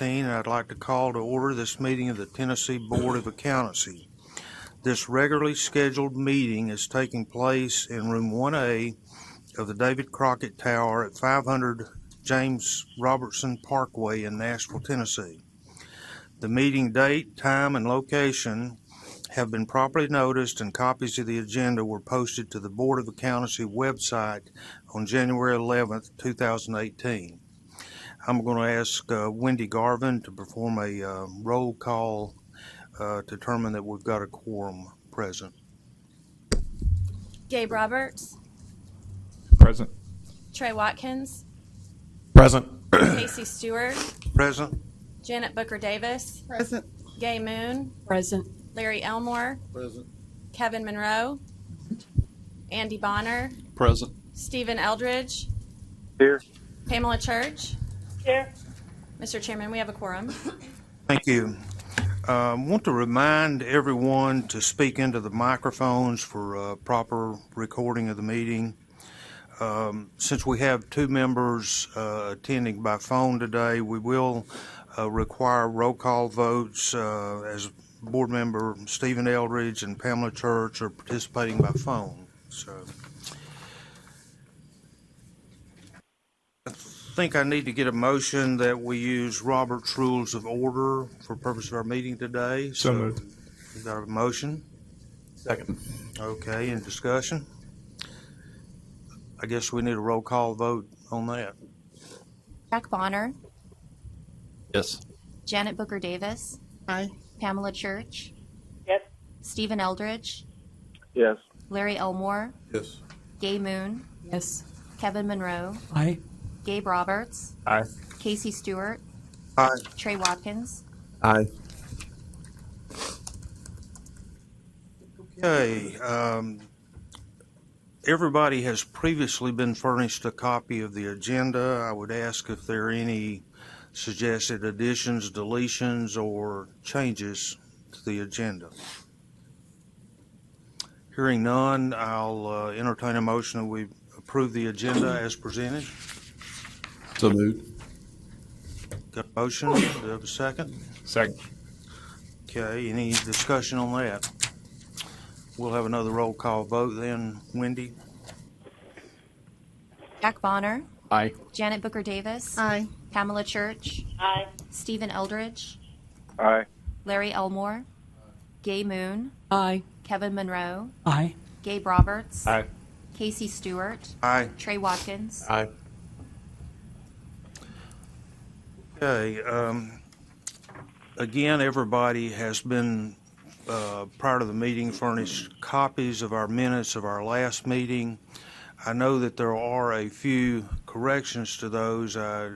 2018, and I'd like to call to order this meeting of the Tennessee Board of Accountancy. This regularly scheduled meeting is taking place in Room 1A of the David Crockett Tower at 500 James Robertson Parkway in Nashville, Tennessee. The meeting date, time, and location have been properly noticed, and copies of the agenda were posted to the Board of Accountancy website on January 11th, 2018. I'm going to ask Wendy Garvin to perform a roll call to determine that we've got a quorum present. Gabe Roberts. Present. Trey Watkins. Present. Casey Stewart. Present. Janet Booker Davis. Present. Gay Moon. Present. Larry Elmore. Present. Kevin Monroe. Andy Bonner. Present. Stephen Eldridge. Here. Pamela Church. Here. Mr. Chairman, we have a quorum. Thank you. I want to remind everyone to speak into the microphones for proper recording of the meeting. Since we have two members attending by phone today, we will require roll call votes as Board Member Stephen Eldridge and Pamela Church are participating by phone. So I think I need to get a motion that we use Robert's Rules of Order for purpose of our meeting today. So moved. You got a motion? Second. Okay, in discussion? I guess we need a roll call vote on that. Jack Bonner, Yes. Janet Booker Davis, Aye. Pamela Church, Yes. Stephen Eldridge, Yes. Larry Elmore, Yes. Gay Moon, Yes. Kevin Monroe, Aye. Gabe Roberts, Aye. Casey Stewart, Aye. Trey Watkins. Aye. Okay, everybody has previously been furnished a copy of the agenda. I would ask if there are any suggested additions, deletions, or changes to the agenda. Hearing none, I'll entertain a motion that we approve the agenda as presented. So moved. Got a motion? Do we have a second? Second. Okay, any discussion on that? We'll have another roll call vote then. Wendy? Jack Bonner, Aye. Janet Booker Davis, Aye. Pamela Church, Aye. Stephen Eldridge, Aye. Larry Elmore, Gay Moon, Aye. Kevin Monroe, Aye. Gabe Roberts, Aye. Casey Stewart, Aye. Trey Watkins. Aye. Okay, again, everybody has been, prior to the meeting, furnished copies of our minutes of our last meeting. I know that there are a few corrections to those. I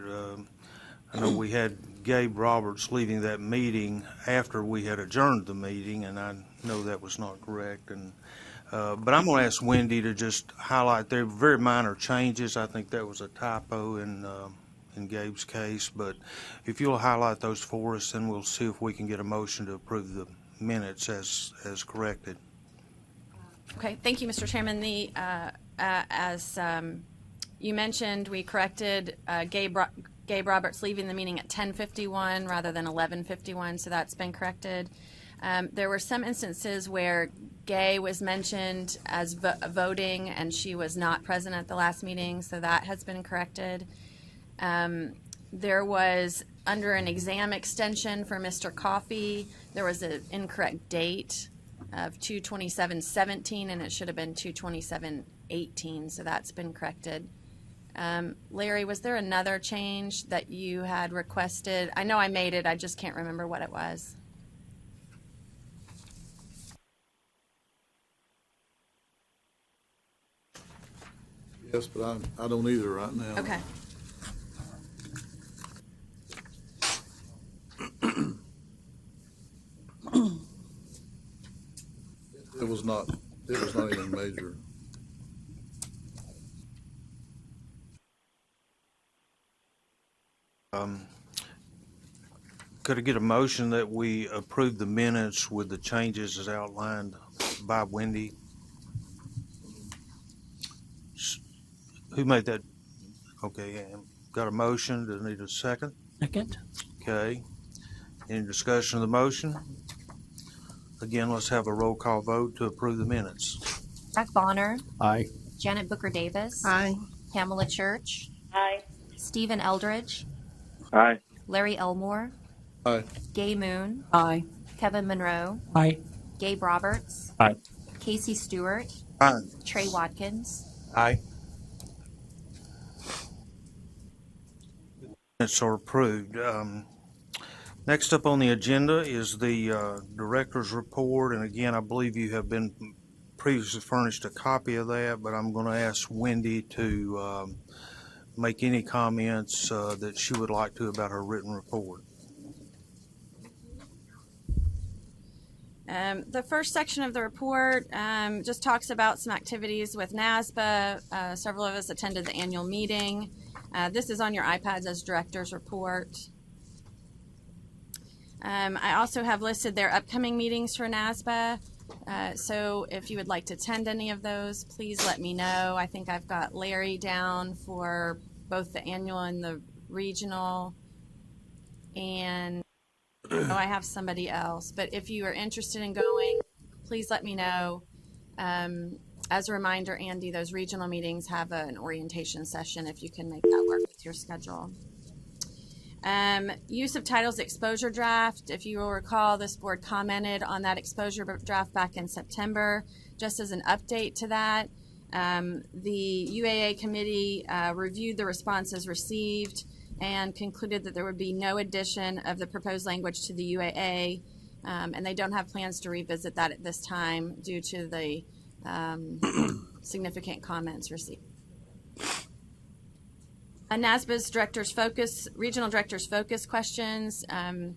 know we had Gabe Roberts leaving that meeting after we had adjourned the meeting, and I know that was not correct. And but I'm going to ask Wendy to just highlight their very minor changes. I think that was a typo in Gabe's case, but if you'll highlight those for us, then we'll see if we can get a motion to approve the minutes as corrected. Okay, thank you, Mr. Chairman. As you mentioned, we corrected Gabe Roberts leaving the meeting at 10:51 rather than 11:51, so that's been corrected. There were some instances where Gay was mentioned as voting, and she was not present at the last meeting, so that has been corrected. There was, under an exam extension for Mr. Coffey, there was an incorrect date of 2/27/17, and it should have been 2/27/18, so that's been corrected. Larry, was there another change that you had requested? I know I made it, I just can't remember what it was. Yes, but I don't either right now. Okay. It was not even major. Could I get a motion that we approve the minutes with the changes as outlined by Wendy? Who made that? Okay, got a motion. Does it need a second? Second. Okay. Any discussion of the motion? Again, let's have a roll call vote to approve the minutes. Zach Bonner, Aye. Janet Booker Davis, Aye. Pamela Church, Aye. Stephen Eldridge, Aye. Larry Elmore, Aye. Gay Moon, Aye. Kevin Monroe, Aye. Gabe Roberts, Aye. Casey Stewart, Aye. Trey Watkins. Aye. Minutes are approved. Next up on the agenda is the director's report, and again, I believe you have been previously furnished a copy of that, but I'm going to ask Wendy to make any comments that she would like to about her written report. The first section of the report just talks about some activities with NASBA. Several of us attended the annual meeting. This is on your iPads as director's report. I also have listed their upcoming meetings for NASBA. So if you would like to attend any of those, please let me know. I think I've got Larry down for both the annual and the regional. And I have somebody else. But if you are interested in going, please let me know. As a reminder, Andy, those regional meetings have an orientation session if you can make that work with your schedule. Use of titles exposure draft. If you will recall, this board commented on that exposure draft back in September. Just as an update to that, the UAA committee reviewed the responses received and concluded that there would be no addition of the proposed language to the UAA, and they don't have plans to revisit that at this time due to the significant comments received. NASBA's regional directors focus questions. I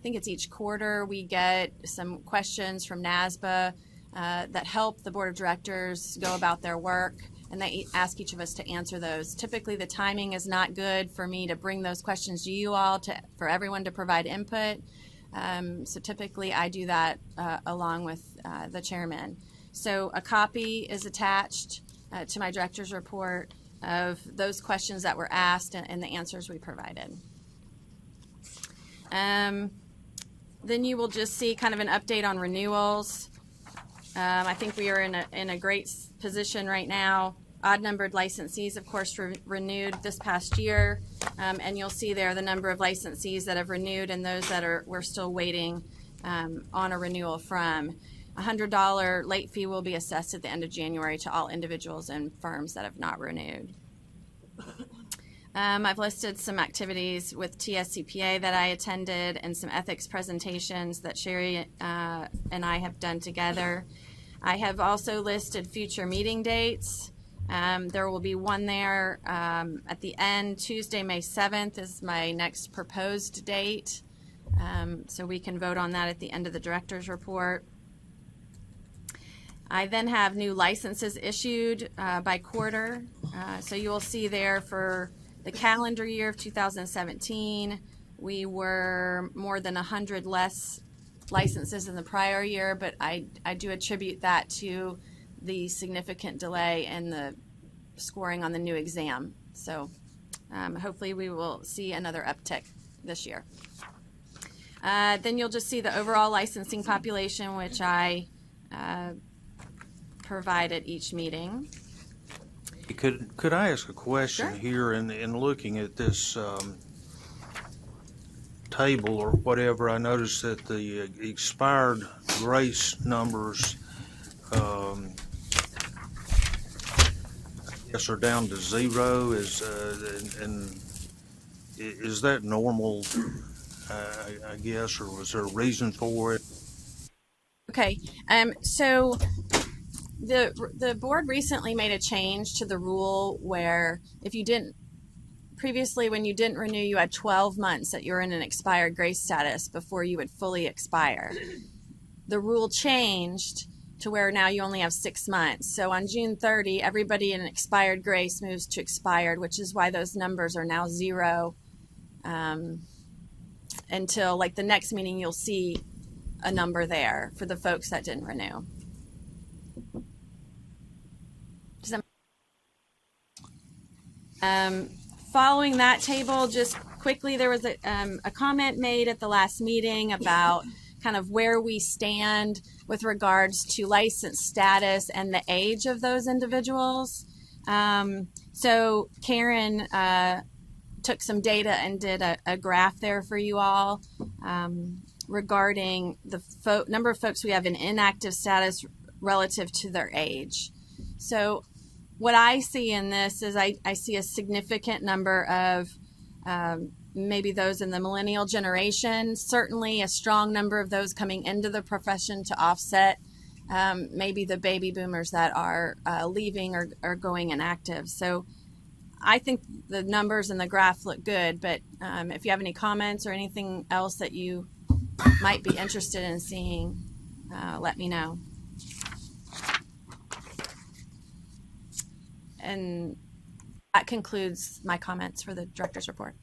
think it's each quarter we get some questions from NASBA that help the board of directors go about their work, and they ask each of us to answer those. Typically, the timing is not good for me to bring those questions to you all for everyone to provide input. So typically, I do that along with the chairman. So a copy is attached to my director's report of those questions that were asked and the answers we provided. Then you will just see kind of an update on renewals. I think we are in a great position right now. Odd-numbered licensees, of course, renewed this past year, and you'll see there the number of licensees that have renewed and those that we're still waiting on a renewal from. A $100 late fee will be assessed at the end of January to all individuals and firms that have not renewed. I've listed some activities with TSCPA that I attended and some ethics presentations that Sherry and I have done together. I have also listed future meeting dates. There will be one there at the end. Tuesday, May 7th is my next proposed date. So we can vote on that at the end of the director's report. I then have new licenses issued by quarter. So you will see there for the calendar year of 2017, we were more than 100 less licenses than the prior year, but I do attribute that to the significant delay in the scoring on the new exam. So hopefully we will see another uptick this year. Then you'll just see the overall licensing population, which I provide at each meeting. Could I ask a question? Sure. Here in looking at this table or whatever, I noticed that the expired grace numbers I guess are down to 0. Is that normal, I guess, or was there a reason for it? Okay, so the board recently made a change to the rule where if you didn't, previously when you didn't renew, you had 12 months that you were in an expired grace status before you would fully expire. The rule changed to where now you only have 6 months. So on June 30, everybody in expired grace moves to expired, which is why those numbers are now 0 until like the next meeting you'll see a number there for the folks that didn't renew. following that table, just quickly, there was a comment made at the last meeting about kind of where we stand with regards to license status and the age of those individuals. So Karen took some data and did a graph there for you all regarding the number of folks we have in inactive status relative to their age. So what I see in this is I see a significant number of maybe those in the millennial generation, certainly a strong number of those coming into the profession to offset maybe the baby boomers that are leaving or going inactive. So I think the numbers and the graph look good, but if you have any comments or anything else that you might be interested in seeing, let me know. And that concludes my comments for the director's report.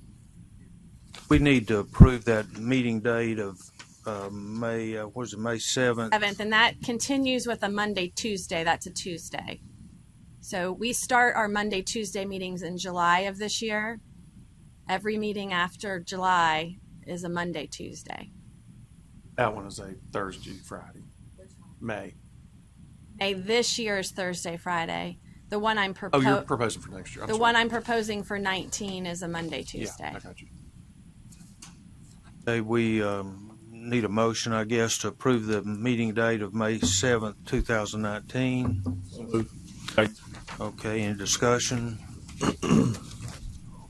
We need to approve that meeting date of May 7th? 7th, and that continues with a Monday, Tuesday. That's a Tuesday. So we start our Monday, Tuesday meetings in July of this year. Every meeting after July is a Monday, Tuesday. That one is a Thursday, Friday. May. May this year is Thursday, Friday. The one I'm Oh, you're proposing for next year. I'm the sorry. one I'm proposing for 19 is a Monday, Tuesday. Yeah, I got you. Okay, we need a motion, I guess, to approve the meeting date of May 7th, 2019. Okay, any discussion?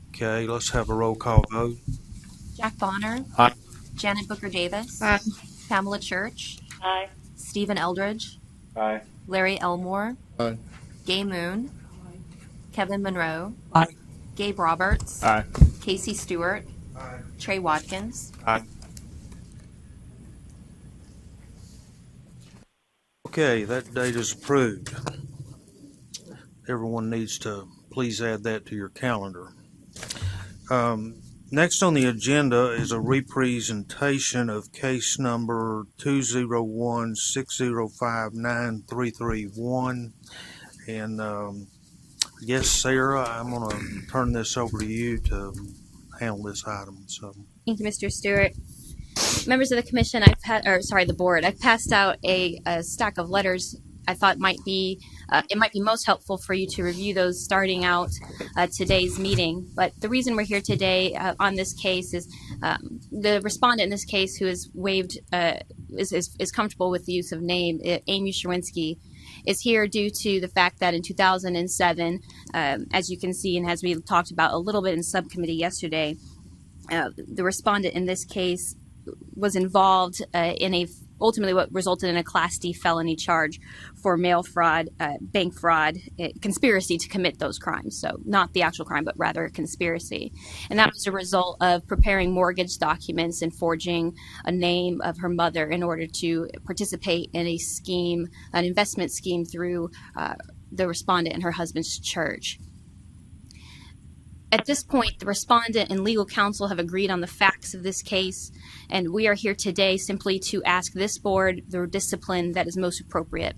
Okay, let's have a roll call vote. Jack Bonner. Aye. Janet Booker Davis. Aye. Pamela Church. Aye. Stephen Eldridge. Aye. Larry Elmore. Aye. Gay Moon. Kevin Monroe. Aye. Gabe Roberts. Aye. Casey Stewart. Aye. Trey Watkins. Aye. Okay, that date is approved. Everyone needs to please add that to your calendar. Next on the agenda is a representation of case number 201-605-9331. And I guess, Sarah, I'm going to turn this over to you to handle this item. So, Thank you, Mr. Stewart. Members of the commission, the board, I've passed out a stack of letters. I thought it might be most helpful for you to review those starting out today's meeting. But the reason we're here today on this case is the respondent in this case, who is waived, is comfortable with the use of name, Amy Sherwinski, is here due to the fact that in 2007, as you can see, and as we talked about a little bit in subcommittee yesterday, the respondent in this case was involved in ultimately what resulted in a Class D felony charge for mail fraud, bank fraud, conspiracy to commit those crimes. So not the actual crime, but rather a conspiracy. And that was a result of preparing mortgage documents and forging a name of her mother in order to participate in a scheme, an investment scheme through the respondent and her husband's church. At this point, the respondent and legal counsel have agreed on the facts of this case, and we are here today simply to ask this board the discipline that is most appropriate.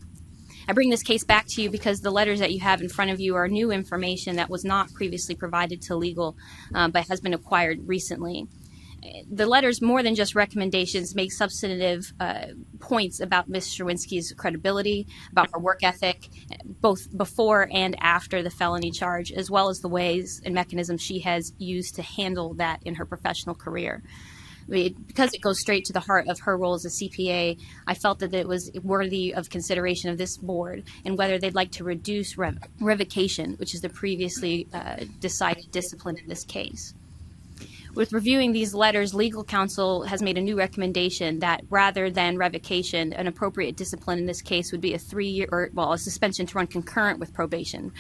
I bring this case back to you because the letters that you have in front of you are new information that was not previously provided to legal but has been acquired recently. The letters, more than just recommendations, make substantive points about Ms. Sherwinski's credibility, about her work ethic, both before and after the felony charge, as well as the ways and mechanisms she has used to handle that in her professional career. Because it goes straight to the heart of her role as a CPA, I felt that it was worthy of consideration of this board and whether they'd like to reduce revocation, which is the previously decided discipline in this case. With reviewing these letters, legal counsel has made a new recommendation that rather than revocation, an appropriate discipline in this case would be a suspension to run concurrent with probation,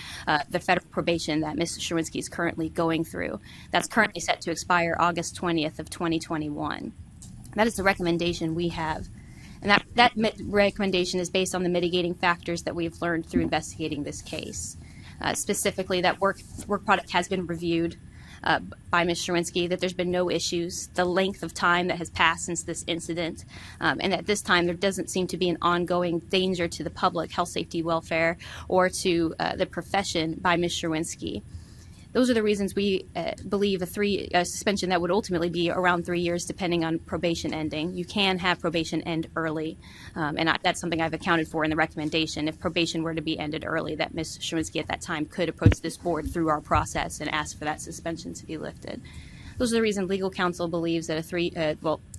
the federal probation that Ms. Sherwinski is currently going through. That's currently set to expire August 20th of 2021. That is the recommendation we have. And that recommendation is based on the mitigating factors that we've learned through investigating this case. Specifically, that work product has been reviewed by Ms. Sherwinski, that there's been no issues, the length of time that has passed since this incident, and at this time there doesn't seem to be an ongoing danger to the public, health, safety, welfare, or to the profession by Ms. Sherwinski. Those are the reasons we believe a suspension that would ultimately be around 3 years, depending on probation ending. You can have probation end early, and that's something I've accounted for in the recommendation. If probation were to be ended early, that Ms. Sherwinski at that time could approach this board through our process and ask for that suspension to be lifted. Those are the reasons legal counsel believes that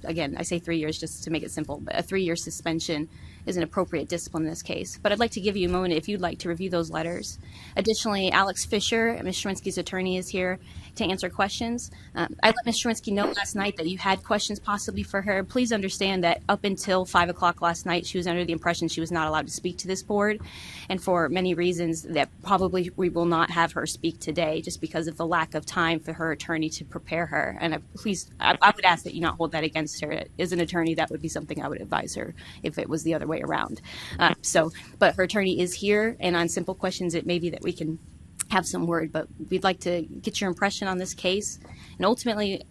again, I say 3 years just to make it simple, but a 3-year suspension is an appropriate discipline in this case. But I'd like to give you a moment if you'd like to review those letters. Additionally, Alex Fisher, Ms. Sherwinski's attorney, is here to answer questions. I let Ms. Sherwinski know last night that you had questions possibly for her. Please understand that up until 5 o'clock last night, she was under the impression she was not allowed to speak to this board, and for many reasons that probably we will not have her speak today just because of the lack of time for her attorney to prepare her. And I would ask that you not hold that against her. As an attorney, that would be something I would advise her if it was the other way around. But her attorney is here, and on simple questions, it may be that we can have some word, but we'd like to get your impression on this case. And ultimately,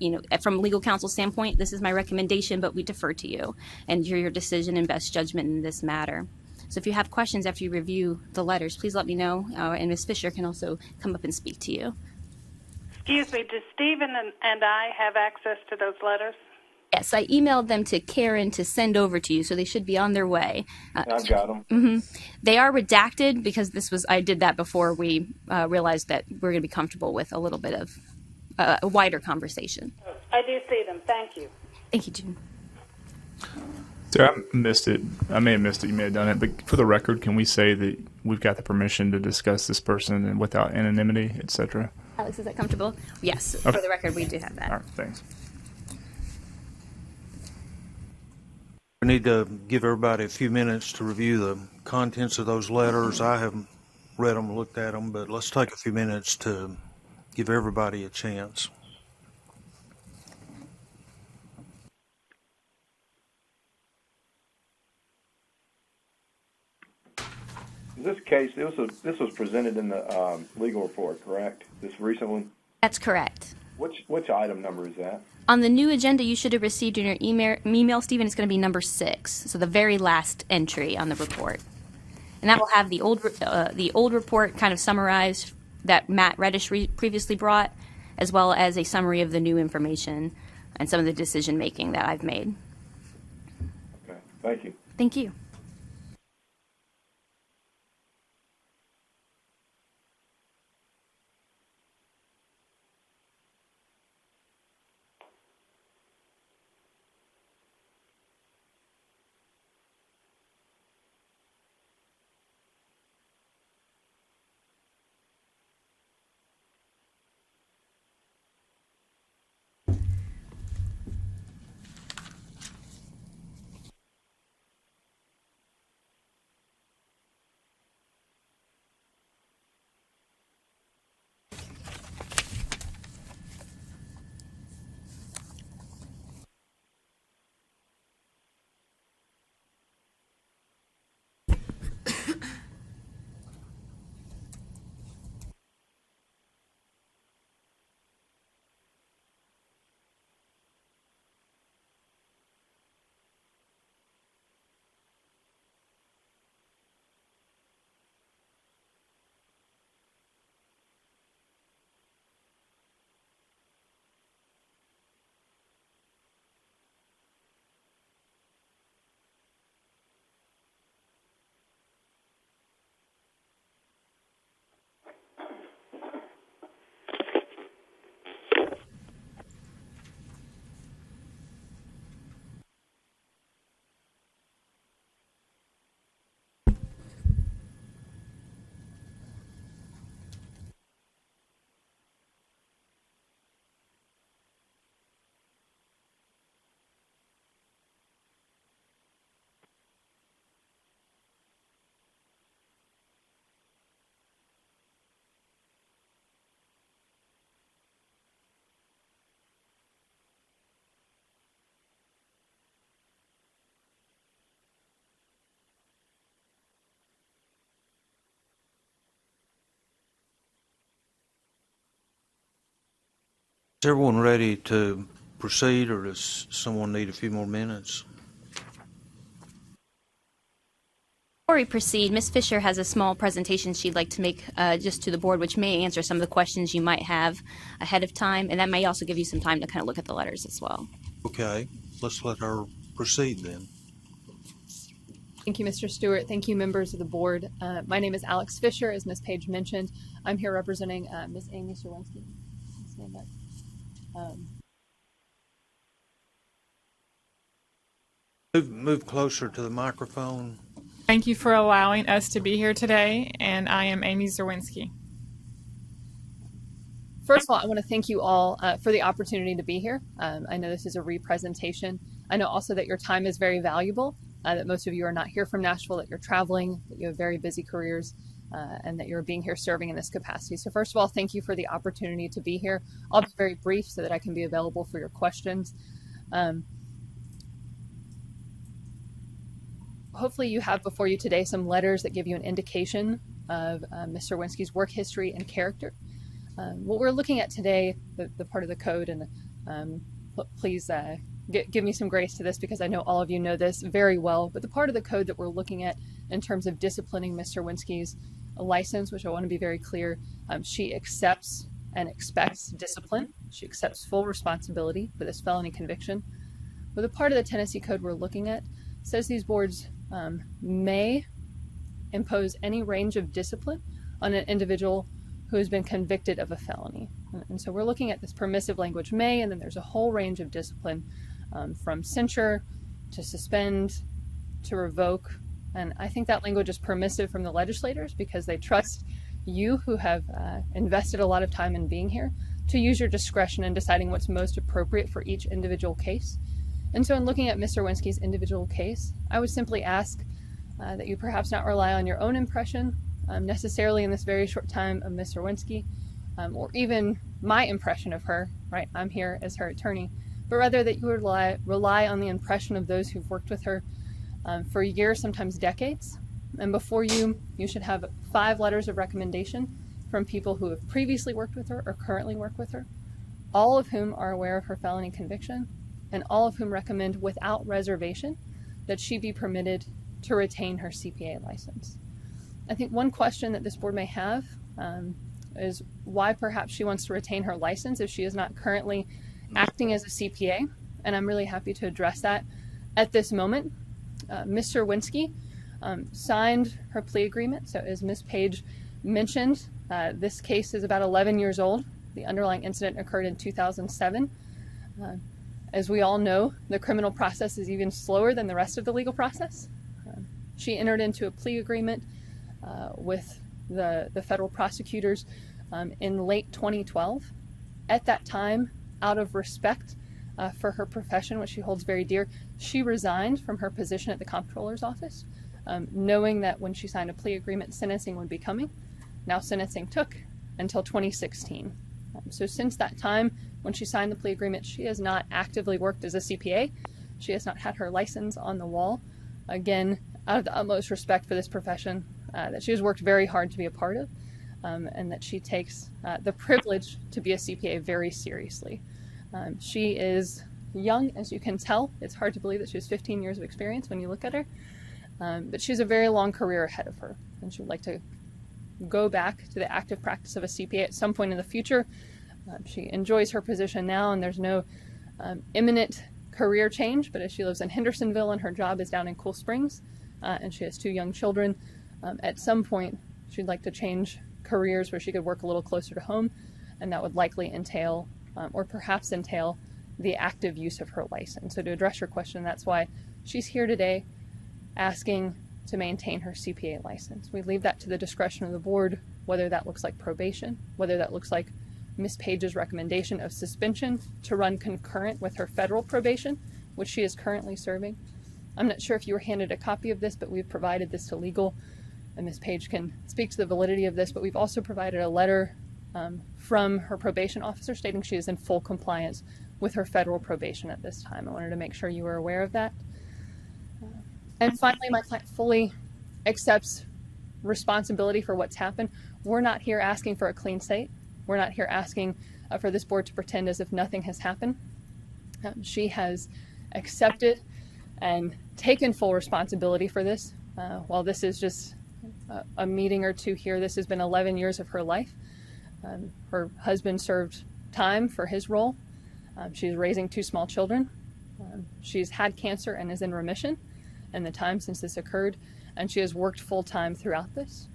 from legal counsel standpoint, this is my recommendation, but we defer to you and your decision and best judgment in this matter. So if you have questions after you review the letters, please let me know, and Ms. Fisher can also come up and speak to you. Excuse me, does Stephen and I have access to those letters? Yes, I emailed them to Karen to send over to you, so they should be on their way. I've got them. They are redacted because I did that before we realized that we're going to be comfortable with a little bit of a wider conversation. I do see them. Thank you. Thank you, June. So I missed it. I may have missed it. You may have done it. But for the record, can we say that we've got the permission to discuss this person and without anonymity, et cetera? Alex, is that comfortable? Yes. Okay. For the record, we do have that. All right, thanks. We need to give everybody a few minutes to review the contents of those letters. I haven't read them, looked at them, but let's take a few minutes to give everybody a chance. This case, this was presented in the legal report, correct? This recent one? That's correct. Which item number is that? On the new agenda you should have received in your email, Stephen, it's going to be number 6, so the very last entry on the report. And that will have the old report kind of summarized that Matt Reddish previously brought, as well as a summary of the new information and some of the decision making that I've made. Okay, thank you. Thank you. Is everyone ready to proceed, or does someone need a few more minutes? Before we proceed, Ms. Fisher has a small presentation she'd like to make just to the board, which may answer some of the questions you might have ahead of time, and that may also give you some time to kind of look at the letters as well. Okay, let's let her proceed then. Thank you, Mr. Stewart. Thank you, members of the board. My name is Alex Fisher, as Ms. Page mentioned. I'm here representing Ms. Amy Serwinski. Stand up. Move closer to the microphone. Thank you for allowing us to be here today, and I am Amy Zerwinski. First of all, I want to thank you all for the opportunity to be here. I know this is a re-presentation. I know also that your time is very valuable, that most of you are not here from Nashville, that you're traveling, that you have very busy careers, and that you're being here serving in this capacity. So first of all, thank you for the opportunity to be here. I'll be very brief so that I can be available for your questions. Hopefully you have before you today some letters that give you an indication of Mr. Serwinski's work history and character. What we're looking at today, the part of the code, and please give me some grace to this because I know all of you know this very well, but the part of the code that we're looking at in terms of disciplining Mr. Serwinski's license, which I want to be very clear, she accepts and expects discipline. She accepts full responsibility for this felony conviction. But the part of the Tennessee code we're looking at says these boards may impose any range of discipline on an individual who has been convicted of a felony. And so we're looking at this permissive language may, and then there's a whole range of discipline from censure to suspend to revoke. And I think that language is permissive from the legislators because they trust you who have invested a lot of time in being here to use your discretion in deciding what's most appropriate for each individual case. And so in looking at Mr. Serwinski's individual case, I would simply ask that you perhaps not rely on your own impression necessarily in this very short time of Ms. Serwinski, or even my impression of her, right? I'm here as her attorney, but rather that you would rely on the impression of those who've worked with her for years, sometimes decades. And before you should have 5 letters of recommendation from people who have previously worked with her or currently work with her, all of whom are aware of her felony conviction, and all of whom recommend without reservation that she be permitted to retain her CPA license. I think one question that this board may have is why perhaps she wants to retain her license if she is not currently acting as a CPA, and I'm really happy to address that at this moment. Ms. Serwinski signed her plea agreement, so as Ms. Page mentioned, this case is about 11 years old. The underlying incident occurred in 2007. As we all know, the criminal process is even slower than the rest of the legal process. She entered into a plea agreement with the federal prosecutors in late 2012. At that time, out of respect for her profession, which she holds very dear, she resigned from her position at the comptroller's office, knowing that when she signed a plea agreement, sentencing would be coming. Now sentencing took until 2016. So since that time, when she signed the plea agreement, she has not actively worked as a CPA. She has not had her license on the wall. Again, out of the utmost respect for this profession that she has worked very hard to be a part of, and that she takes the privilege to be a CPA very seriously. She is young, as you can tell. It's hard to believe that she has 15 years of experience when you look at her, but she has a very long career ahead of her, and she would like to go back to the active practice of a CPA at some point in the future. She enjoys her position now, and there's no imminent career change, but as she lives in Hendersonville and her job is down in Cool Springs, and she has 2 young children, at some point she'd like to change careers where she could work a little closer to home, and that would likely entail, or perhaps entail, the active use of her license. So to address your question, that's why she's here today asking to maintain her CPA license. We leave that to the discretion of the board, whether that looks like probation, whether that looks like Ms. Page's recommendation of suspension to run concurrent with her federal probation, which she is currently serving. I'm not sure if you were handed a copy of this, but we've provided this to legal, and Ms. Page can speak to the validity of this, but we've also provided a letter from her probation officer stating she is in full compliance with her federal probation at this time. I wanted to make sure you were aware of that. And finally, my client fully accepts responsibility for what's happened. We're not here asking for a clean slate. We're not here asking for this board to pretend as if nothing has happened. She has accepted and taken full responsibility for this While this is just a meeting or two here, this has been 11 years of her life. Her husband served time for his role. She's raising 2 small children. She's had cancer and is in remission in the time since this occurred, and she has worked full-time throughout this.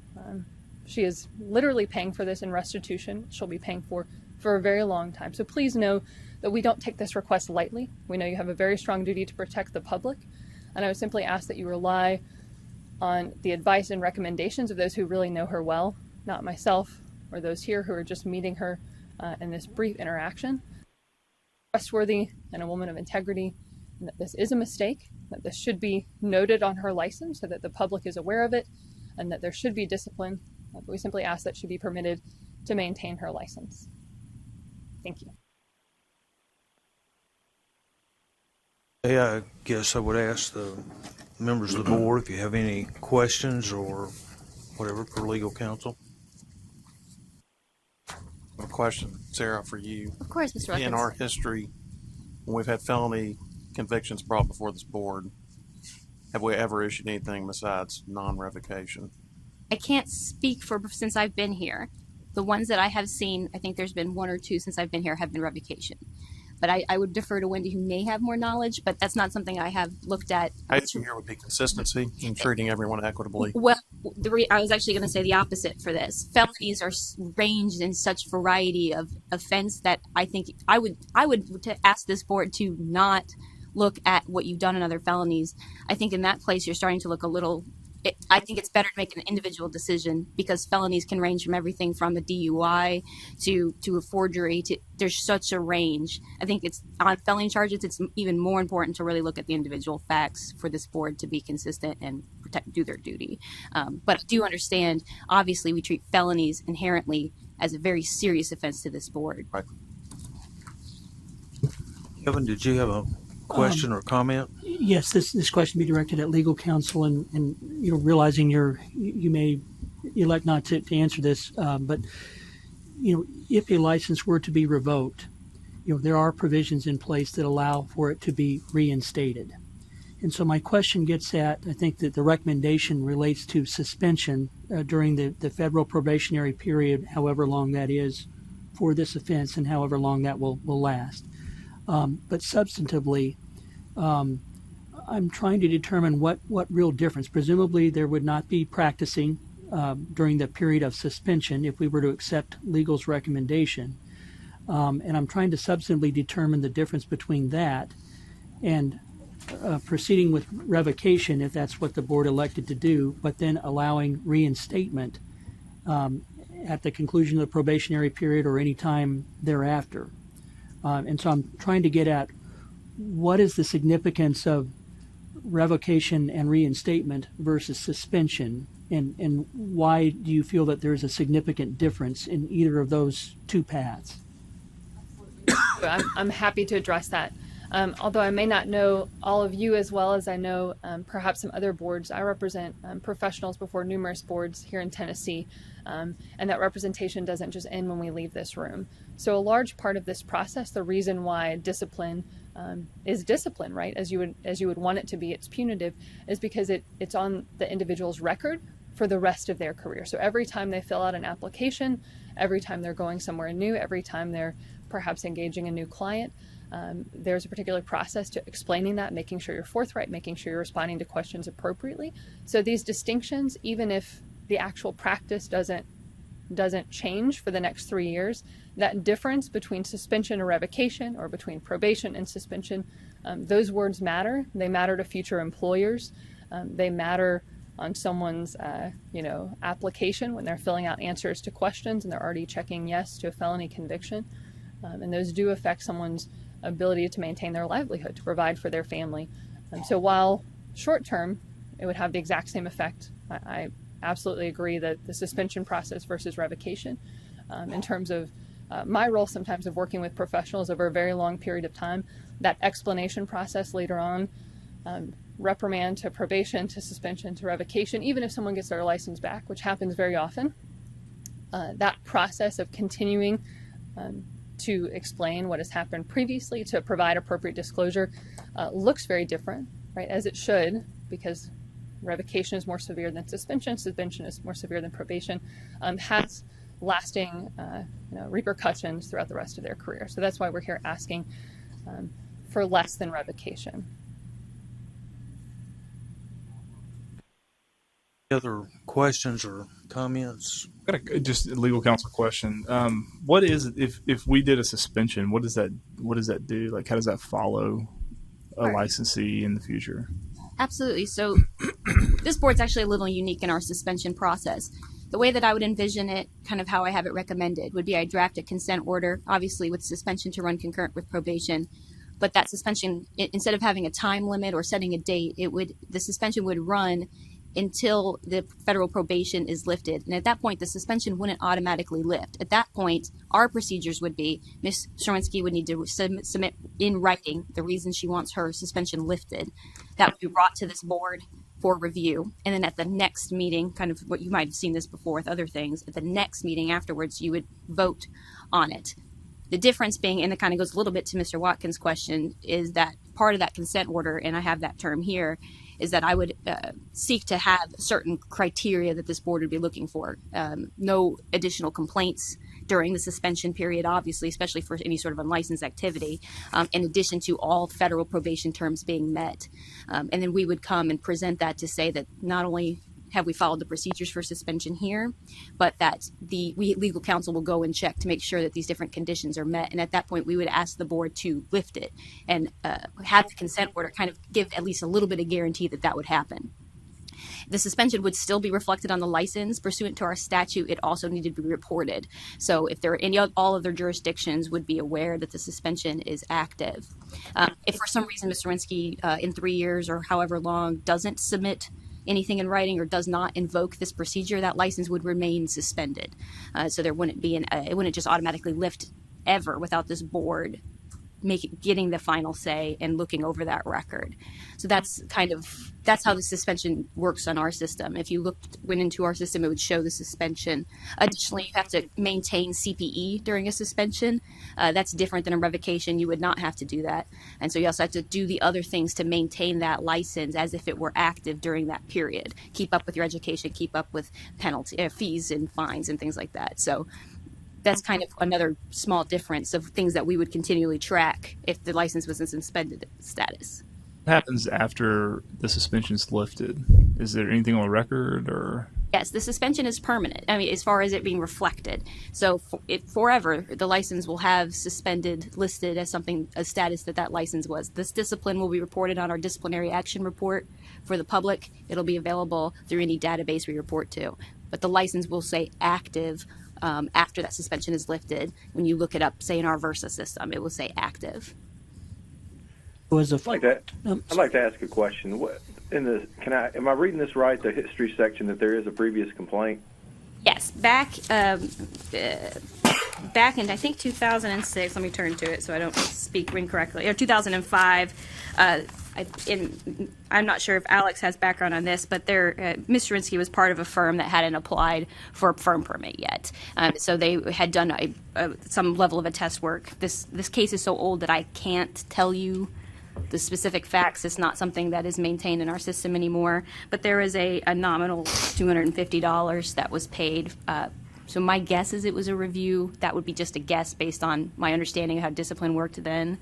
She is literally paying for this in restitution. She'll be paying for a very long time. So please know that we don't take this request lightly. We know you have a very strong duty to protect the public, and I would simply ask that you rely on the advice and recommendations of those who really know her well, not myself or those here who are just meeting her in this brief interaction. Trustworthy and a woman of integrity, and that this is a mistake, that this should be noted on her license so that the public is aware of it, and that there should be discipline. But we simply ask that she be permitted to maintain her license. Thank you. Hey, I guess I would ask the members of the board if you have any questions or whatever for legal counsel. A question, Sarah, for you. Of course, Mr. Watkins. In our history, when we've had felony convictions brought before this board, have we ever issued anything besides non-revocation? I can't speak for since I've been here. The ones that I have seen, I think there's been 1 or 2 since I've been here, have been revocation. But I would defer to Wendy, who may have more knowledge, but that's not something I have looked at. I here would be consistency in treating everyone equitably. Well, I was actually going to say the opposite for this. Felonies are ranged in such variety of offense that I think I would ask this board to not look at what you've done in other felonies. I think in that place you're starting to look a little. I think it's better to make an individual decision, because felonies can range from everything from a DUI to a forgery. There's such a range. I think it's on felony charges. It's even more important to really look at the individual facts for this board to be consistent and do their duty. But I do understand. Obviously, we treat felonies inherently as a very serious offense to this board. Right. Kevin, did you have a question or comment? Yes, this question be directed at legal counsel, and realizing you may elect not to answer this, but if a license were to be revoked, there are provisions in place that allow for it to be reinstated. And so my question gets at, I think that the recommendation relates to suspension during the federal probationary period, however long that is for this offense and however long that will last. But substantively, I'm trying to determine what real difference. Presumably there would not be practicing during the period of suspension if we were to accept legal's recommendation. And I'm trying to substantively determine the difference between that and proceeding with revocation, if that's what the board elected to do, but then allowing reinstatement at the conclusion of the probationary period or any time thereafter. And so I'm trying to get at what is the significance of revocation and reinstatement versus suspension, and why do you feel that there's a significant difference in either of those 2 paths? I'm happy to address that. Although I may not know all of you as well as I know perhaps some other boards. I represent professionals before numerous boards here in Tennessee, and that representation doesn't just end when we leave this room. So a large part of this process, the reason why discipline is discipline, right, as you would want it to be, it's punitive, is because it's on the individual's record for the rest of their career. So every time they fill out an application, every time they're going somewhere new, every time they're perhaps engaging a new client, there's a particular process to explaining that, making sure you're forthright, making sure you're responding to questions appropriately. So these distinctions, even if the actual practice doesn't change for the next 3 years, that difference between suspension or revocation, or between probation and suspension, those words matter. They matter to future employers. They matter on someone's application when they're filling out answers to questions and they're already checking yes to a felony conviction. And those do affect someone's ability to maintain their livelihood, to provide for their family. So while short term it would have the exact same effect, I absolutely agree that the suspension process versus revocation, in terms of my role sometimes of working with professionals over a very long period of time, that explanation process later on, reprimand to probation to suspension to revocation, even if someone gets their license back, which happens very often, that process of continuing to explain what has happened previously, to provide appropriate disclosure, looks very different, right, as it should, because revocation is more severe than suspension, suspension is more severe than probation, has lasting repercussions throughout the rest of their career. So that's why we're here asking for less than revocation. Other questions or comments? Got just a legal counsel question. What is if we did a suspension? What does that do? Like, how does that follow a licensee in the future? Absolutely. So this board's actually a little unique in our suspension process. The way that I would envision it, kind of how I have it recommended, would be I draft a consent order, obviously with suspension to run concurrent with probation. But that suspension, instead of having a time limit or setting a date, the suspension would run until the federal probation is lifted. And at that point, the suspension wouldn't automatically lift. At that point, our procedures would be Ms. Sherwinski would need to submit in writing the reason she wants her suspension lifted. That would be brought to this board for review. And then at the next meeting, kind of what you might have seen this before with other things, at the next meeting afterwards, you would vote on it. The difference being, and it kind of goes a little bit to Mr. Watkins' question, is that part of that consent order, and I have that term here, is that I would seek to have certain criteria that this board would be looking for. No additional complaints during the suspension period, obviously, especially for any sort of unlicensed activity, in addition to all federal probation terms being met. And then we would come and present that to say that not only have we followed the procedures for suspension here, but that we legal counsel will go and check to make sure that these different conditions are met. And at that point, we would ask the board to lift it and have the consent order kind of give at least a little bit of guarantee that that would happen. The suspension would still be reflected on the license. Pursuant to our statute, it also needed to be reported. So if there are all other jurisdictions would be aware that the suspension is active. If for some reason Mr. Sherwinski in 3 years or however long doesn't submit anything in writing or does not invoke this procedure, that license would remain suspended. So there wouldn't be it wouldn't just automatically lift ever without this board getting the final say and looking over that record. So that's how the suspension works on our system. If you went into our system, it would show the suspension. Additionally, you have to maintain CPE during a suspension. That's different than a revocation. You would not have to do that. And so you also have to do the other things to maintain that license as if it were active during that period. Keep up with your education, keep up with fees and fines and things like that. So that's kind of another small difference of things that we would continually track if the license was in suspended status. What happens after the suspension's lifted? Is there anything on record or? Yes, the suspension is permanent. I mean, as far as it being reflected. So forever, the license will have suspended listed as a status that license was. This discipline will be reported on our disciplinary action report for the public. It'll be available through any database we report to. But the license will say active after that suspension is lifted. When you look it up, say in our Versa system, it will say active. I'd like to ask a question. Am I reading this right? The history section that there is a previous complaint. Yes, back in I think 2006. Let me turn to it so I don't speak incorrectly. Or 2005. I'm not sure if Alex has background on this, but Ms. Sherwinski was part of a firm that hadn't applied for a firm permit yet. So they had done some level of a test work. This case is so old that I can't tell you the specific facts. It's not something that is maintained in our system anymore. But there is a nominal $250 that was paid. So my guess is it was a review. That would be just a guess based on my understanding of how discipline worked then.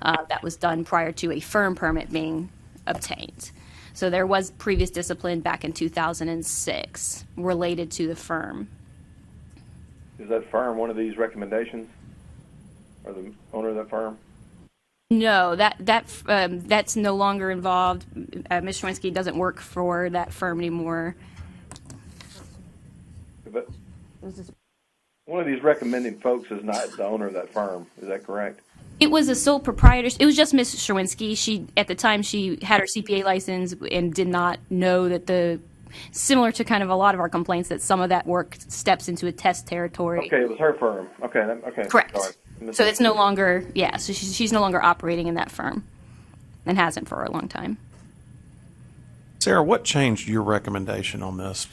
That was done prior to a firm permit being obtained. So there was previous discipline back in 2006 related to the firm. Is that firm one of these recommendations? Or the owner of that firm? No, that's no longer involved. Ms. Sherwinski doesn't work for that firm anymore. But one of these recommending folks is not the owner of that firm. Is that correct? It was a sole proprietor. It was just Ms. Sherwinski. At the time, she had her CPA license and did not know that similar to kind of a lot of our complaints, that some of that work steps into a test territory. Okay, it was her firm. Okay. Correct. Sorry. So it's no longer, so she's no longer operating in that firm and hasn't for a long time. Sarah, what changed your recommendation on this?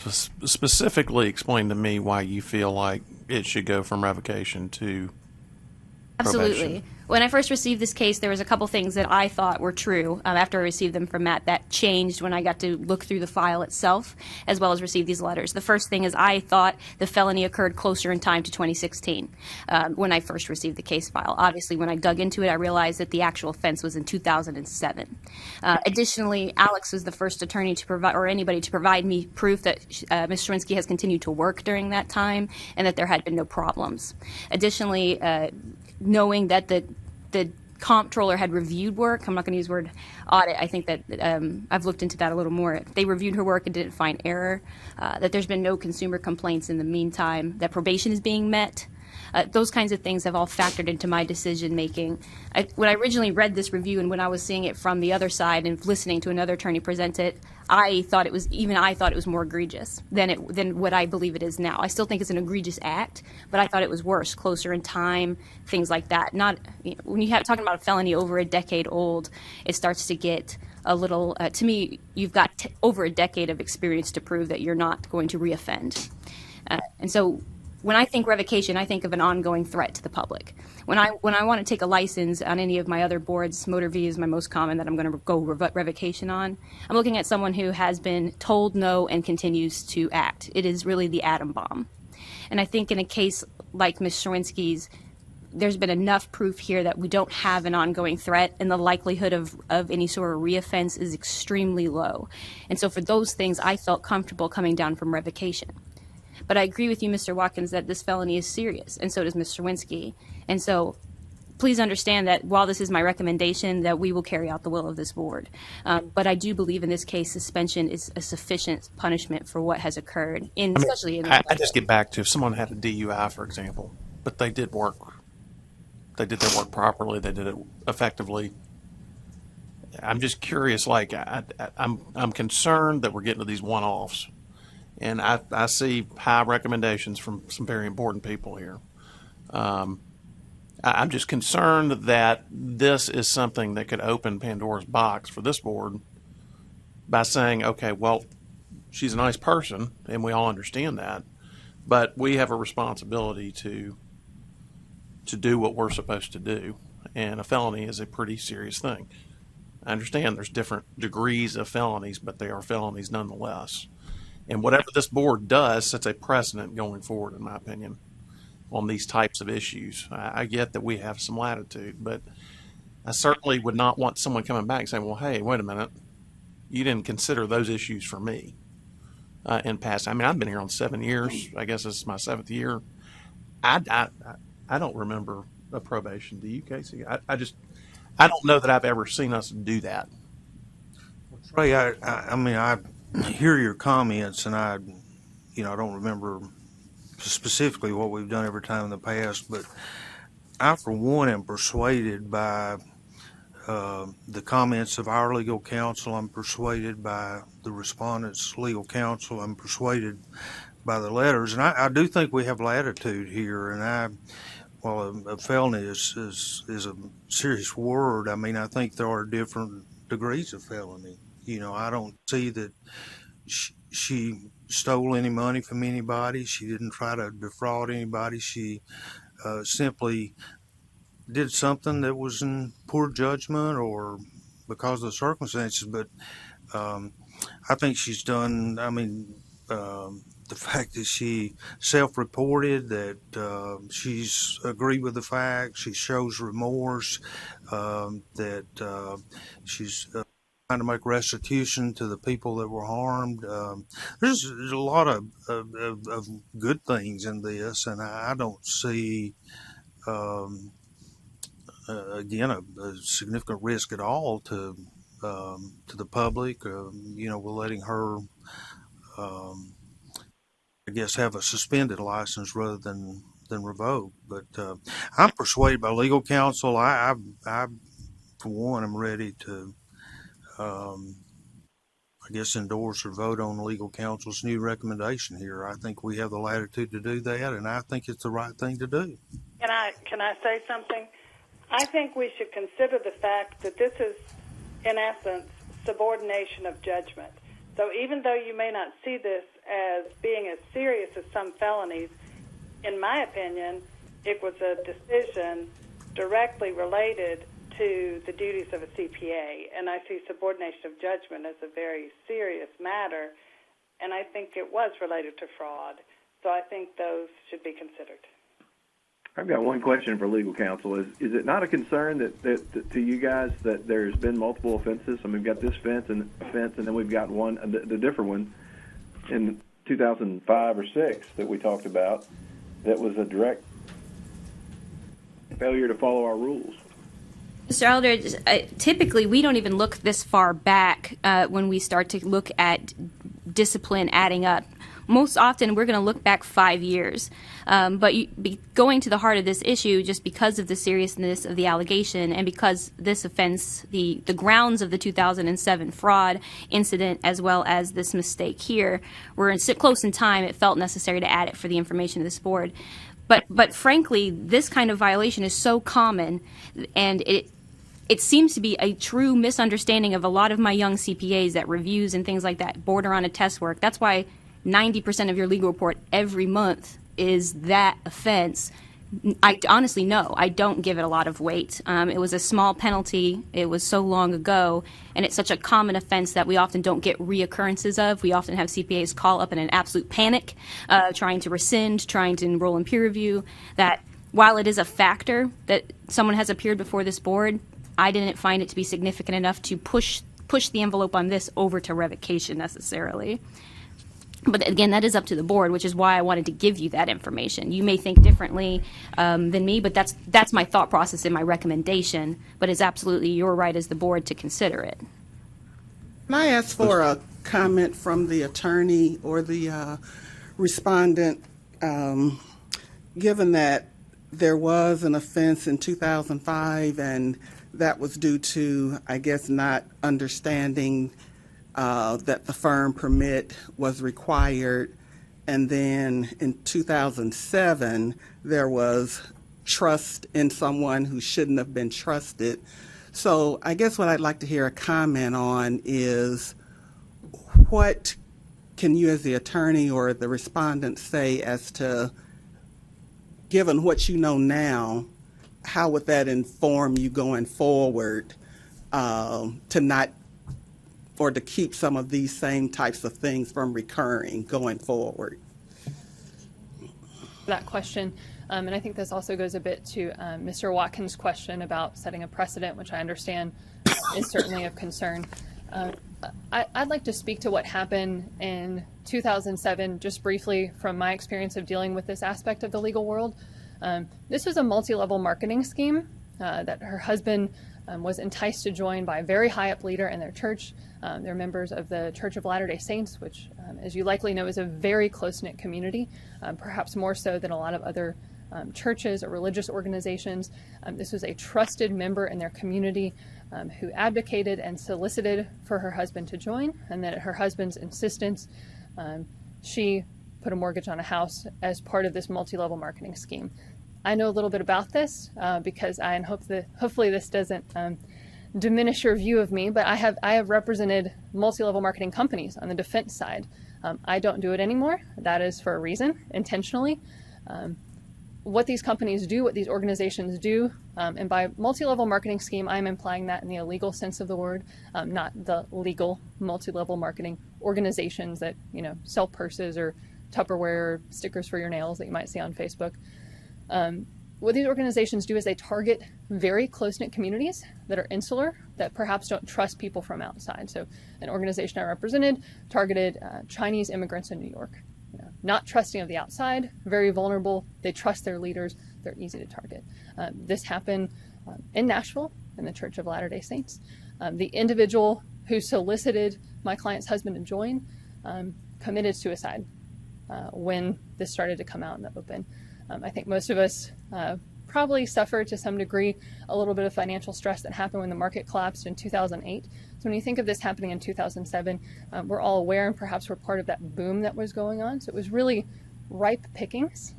Specifically explain to me why you feel like it should go from revocation to Absolutely. probation. When I first received this case, there was a couple things that I thought were true after I received them from Matt that changed when I got to look through the file itself, as well as receive these letters. The first thing is I thought the felony occurred closer in time to 2016 when I first received the case file. Obviously, when I dug into it, I realized that the actual offense was in 2007. Additionally, Alex was the first attorney to provide, or anybody to provide me proof that Ms. Schwinski has continued to work during that time and that there had been no problems. Additionally, knowing that the comptroller had reviewed work, I'm not going to use the word audit, I think that I've looked into that a little more. They reviewed her work and didn't find error, that there's been no consumer complaints in the meantime, that probation is being met. Those kinds of things have all factored into my decision making. When I originally read this review and when I was seeing it from the other side and listening to another attorney present it, I thought it was more egregious than what I believe it is now. I still think it's an egregious act, but I thought it was worse, closer in time, things like that. When you have talking about a felony over a decade old, it starts to get a little. To me, you've got over a decade of experience to prove that you're not going to reoffend, and so. When I think revocation, I think of an ongoing threat to the public. When I want to take a license on any of my other boards, Motor V is my most common that I'm going to go revocation on. I'm looking at someone who has been told no and continues to act. It is really the atom bomb. And I think in a case like Ms. Schwinski's, there's been enough proof here that we don't have an ongoing threat, and the likelihood of any sort of reoffense is extremely low. And so for those things, I felt comfortable coming down from revocation. But I agree with you, Mr. Watkins, that this felony is serious, and so does Ms. Schwinski. And so please understand that while this is my recommendation, that we will carry out the will of this board. But I do believe in this case suspension is a sufficient punishment for what has occurred, especially in I just get back to if someone had a DUI, for example, but they did work. They did their work properly. They did it effectively. I'm just curious, like, I'm concerned that we're getting to these one-offs. And I see high recommendations from some very important people here. I'm just concerned that this is something that could open Pandora's box for this board by saying, okay, well, she's a nice person, and we all understand that, but we have a responsibility to do what we're supposed to do, and a felony is a pretty serious thing. I understand there's different degrees of felonies, but they are felonies nonetheless. And whatever this board does sets a precedent going forward, in my opinion, on these types of issues. I get that we have some latitude, but I certainly would not want someone coming back and saying, well, hey, wait a minute, you didn't consider those issues for me in past. I mean, I've been here on 7 years. I guess this is my 7th year. I don't remember a probation. Do you, Casey? I don't know that I've ever seen us do that. Ray, I mean, I hear your comments, and I don't remember specifically what we've done every time in the past, but I, for one, am persuaded by the comments of our legal counsel. I'm persuaded by the respondent's legal counsel. I'm persuaded by the letters, and I do think we have latitude here. And while a felony is a serious word, I mean, I think there are different degrees of felony. I don't see that she stole any money from anybody. She didn't try to defraud anybody. She simply did something that was in poor judgment or because of the circumstances. But I think she's done, the fact that she self-reported, that she's agreed with the facts, she shows remorse, that she's trying to make restitution to the people that were harmed. There's a lot of good things in this, and I don't see, again, a significant risk at all to the public. We're letting her, I guess, have a suspended license rather than revoked. But I'm persuaded by legal counsel. I for one, am ready to I guess endorse or vote on legal counsel's new recommendation here. I think we have the latitude to do that, and I think it's the right thing to do. Can I say something? I think we should consider the fact that this is, in essence, subordination of judgment. So even though you may not see this as being as serious as some felonies, in my opinion, it was a decision directly related to the duties of a CPA, and I see subordination of judgment as a very serious matter, and I think it was related to fraud. So I think those should be considered. I've got one question for legal counsel. Is it not a concern that to you guys that there's been multiple offenses? I mean, we've got this offense, and then we've got one, the different one, in 2005 or 6 that we talked about that was a direct failure to follow our rules. Mr. Aldridge, typically we don't even look this far back when we start to look at discipline adding up. Most often we're going to look back 5 years. But going to the heart of this issue, just because of the seriousness of the allegation and because this offense, the grounds of the 2007 fraud incident as well as this mistake here were close in time, it felt necessary to add it for the information of this board. But frankly, this kind of violation is so common, and it seems to be a true misunderstanding of a lot of my young CPAs that reviews and things like that border on a test work. That's why 90% of your legal report every month is that offense. I honestly know I don't give it a lot of weight. It was a small penalty. It was so long ago, and it's such a common offense that we often don't get reoccurrences of. We often have CPAs call up in an absolute panic, trying to rescind, trying to enroll in peer review, that while it is a factor that someone has appeared before this board, I didn't find it to be significant enough to push the envelope on this over to revocation necessarily. But again, that is up to the board, which is why I wanted to give you that information. You may think differently than me, but that's my thought process in my recommendation. But it's absolutely your right as the board to consider it. Can I ask for a comment from the attorney or the respondent? Given that there was an offense in 2005 and that was due to, I guess, not understanding that the firm permit was required, and then in 2007 there was trust in someone who shouldn't have been trusted. So I guess what I'd like to hear a comment on is, what can you as the attorney or the respondent say as to, given what you know now, how would that inform you going forward to not, or to keep some of these same types of things from recurring going forward? That question, and I think this also goes a bit to Mr. Watkins' question about setting a precedent, which I understand is certainly of concern. I'd like to speak to what happened in 2007, just briefly from my experience of dealing with this aspect of the legal world. This was a multi-level marketing scheme that her husband was enticed to join by a very high-up leader in their church. They're members of the Church of Latter-day Saints, which, as you likely know, is a very close-knit community, perhaps more so than a lot of other churches or religious organizations. This was a trusted member in their community who advocated and solicited for her husband to join, and that at her husband's insistence, she put a mortgage on a house as part of this multi-level marketing scheme. I know a little bit about this because hopefully this doesn't diminish your view of me, but I have represented multi-level marketing companies on the defense side. I don't do it anymore. That is for a reason, intentionally. What these companies do, what these organizations do, and by multi-level marketing scheme, I'm implying that in the illegal sense of the word, not the legal multi-level marketing organizations that sell purses or Tupperware or stickers for your nails that you might see on Facebook. What these organizations do is they target very close-knit communities that are insular, that perhaps don't trust people from outside. So an organization I represented targeted Chinese immigrants in New York. Not trusting of the outside, very vulnerable. They trust their leaders. They're easy to target. This happened in Nashville in the Church of Latter-day Saints. The individual who solicited my client's husband to join committed suicide when this started to come out in the open. I think most of us probably suffered to some degree a little bit of financial stress that happened when the market collapsed in 2008. So when you think of this happening in 2007, we're all aware and perhaps we're part of that boom that was going on. So it was really ripe pickings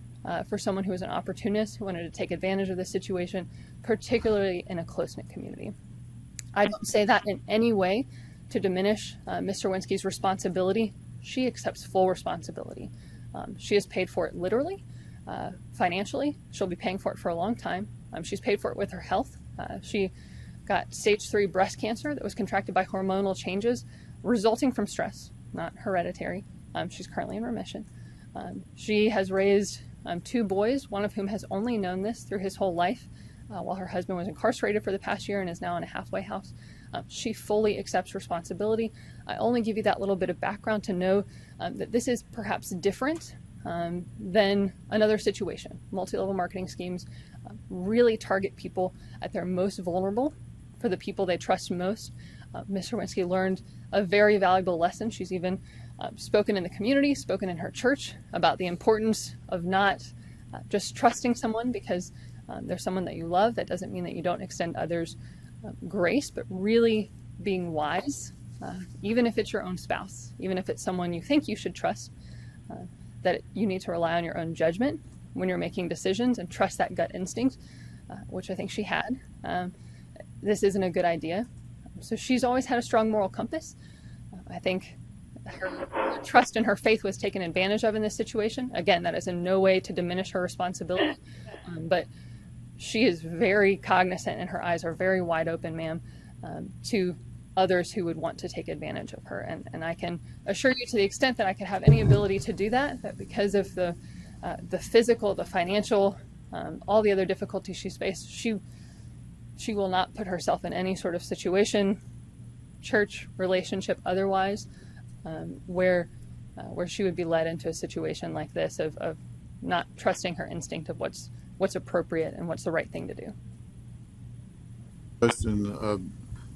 for someone who was an opportunist, who wanted to take advantage of the situation, particularly in a close-knit community. I don't say that in any way to diminish Mr. Winsky's responsibility. She accepts full responsibility. She has paid for it literally. Financially, she'll be paying for it for a long time. She's paid for it with her health. She got stage 3 breast cancer that was contracted by hormonal changes resulting from stress, not hereditary. She's currently in remission. She has raised 2 boys, one of whom has only known this through his whole life, while her husband was incarcerated for the past year and is now in a halfway house. She fully accepts responsibility. I only give you that little bit of background to know that this is perhaps different than another situation. Multi-level marketing schemes really target people at their most vulnerable for the people they trust most. Ms. Serwinski learned a very valuable lesson. She's even spoken in the community, spoken in her church about the importance of not just trusting someone because they're someone that you love. That doesn't mean that you don't extend others grace, but really being wise, even if it's your own spouse, even if it's someone you think you should trust, that you need to rely on your own judgment when you're making decisions and trust that gut instinct, which I think she had. This isn't a good idea. So she's always had a strong moral compass. I think her trust and her faith was taken advantage of in this situation. Again, that is in no way to diminish her responsibility, but she is very cognizant and her eyes are very wide open, ma'am, to others who would want to take advantage of her. And I can assure you, to the extent that I could have any ability to do that, that because of the physical, the financial, all the other difficulties she's faced, she will not put herself in any sort of situation, church, relationship, otherwise, where she would be led into a situation like this of not trusting her instinct of what's appropriate and what's the right thing to do. Question.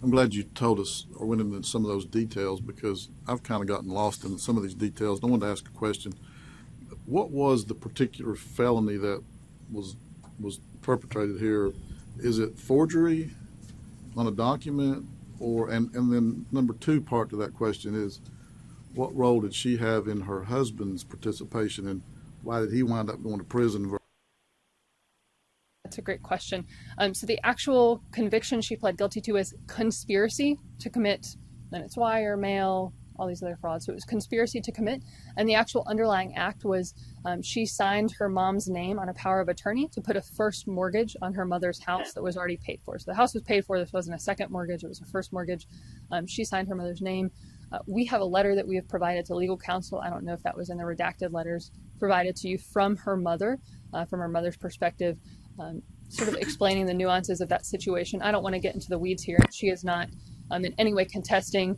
I'm glad you told us or went into some of those details because I've kind of gotten lost in some of these details. I wanted to ask a question. What was the particular felony that was perpetrated here? Is it forgery on a document, and then number 2 part to that question is, what role did she have in her husband's participation, and why did he wind up going to prison? That's a great question. So the actual conviction she pled guilty to is conspiracy to commit, then it's wire, mail, all these other frauds. So it was conspiracy to commit. And the actual underlying act was she signed her mom's name on a power of attorney to put a first mortgage on her mother's house that was already paid for. So the house was paid for. This wasn't a second mortgage. It was a first mortgage. She signed her mother's name. We have a letter that we have provided to legal counsel. I don't know if that was in the redacted letters provided to you from her mother's perspective, sort of explaining the nuances of that situation. I don't want to get into the weeds here. She is not in any way contesting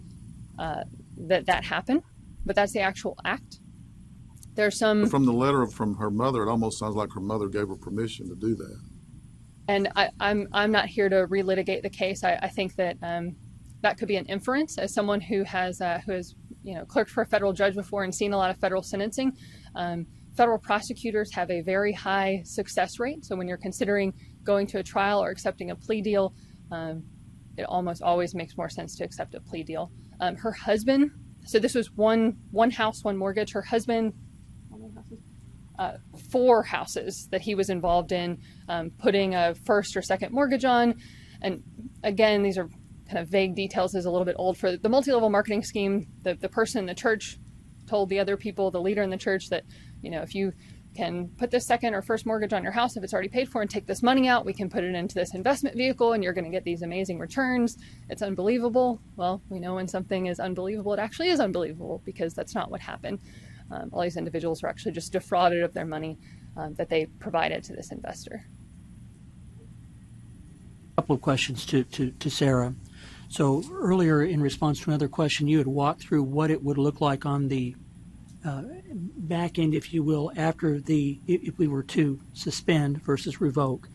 that happened, but that's the actual act. There's some from the letter from her mother. It almost sounds like her mother gave her permission to do that. And I'm not here to relitigate the case. I think that that could be an inference as someone who has clerked for a federal judge before and seen a lot of federal sentencing. Federal prosecutors have a very high success rate. So when you're considering going to a trial or accepting a plea deal, it almost always makes more sense to accept a plea deal. Her husband, so this was one house, one mortgage. Her husband, how many houses? 4 houses that he was involved in putting a first or second mortgage on. And again, these are kind of vague details, is a little bit old for the multi-level marketing scheme. The person in the church told the other people, the leader in the church, that if you can put this second or first mortgage on your house, if it's already paid for, and take this money out, we can put it into this investment vehicle and you're going to get these amazing returns. It's unbelievable. Well, we know when something is unbelievable, it actually is unbelievable, because that's not what happened. All these individuals were actually just defrauded of their money that they provided to this investor. A couple of questions to Sarah. So earlier, in response to another question, you had walked through what it would look like on the back end, if you will, after if we were to suspend versus revoke.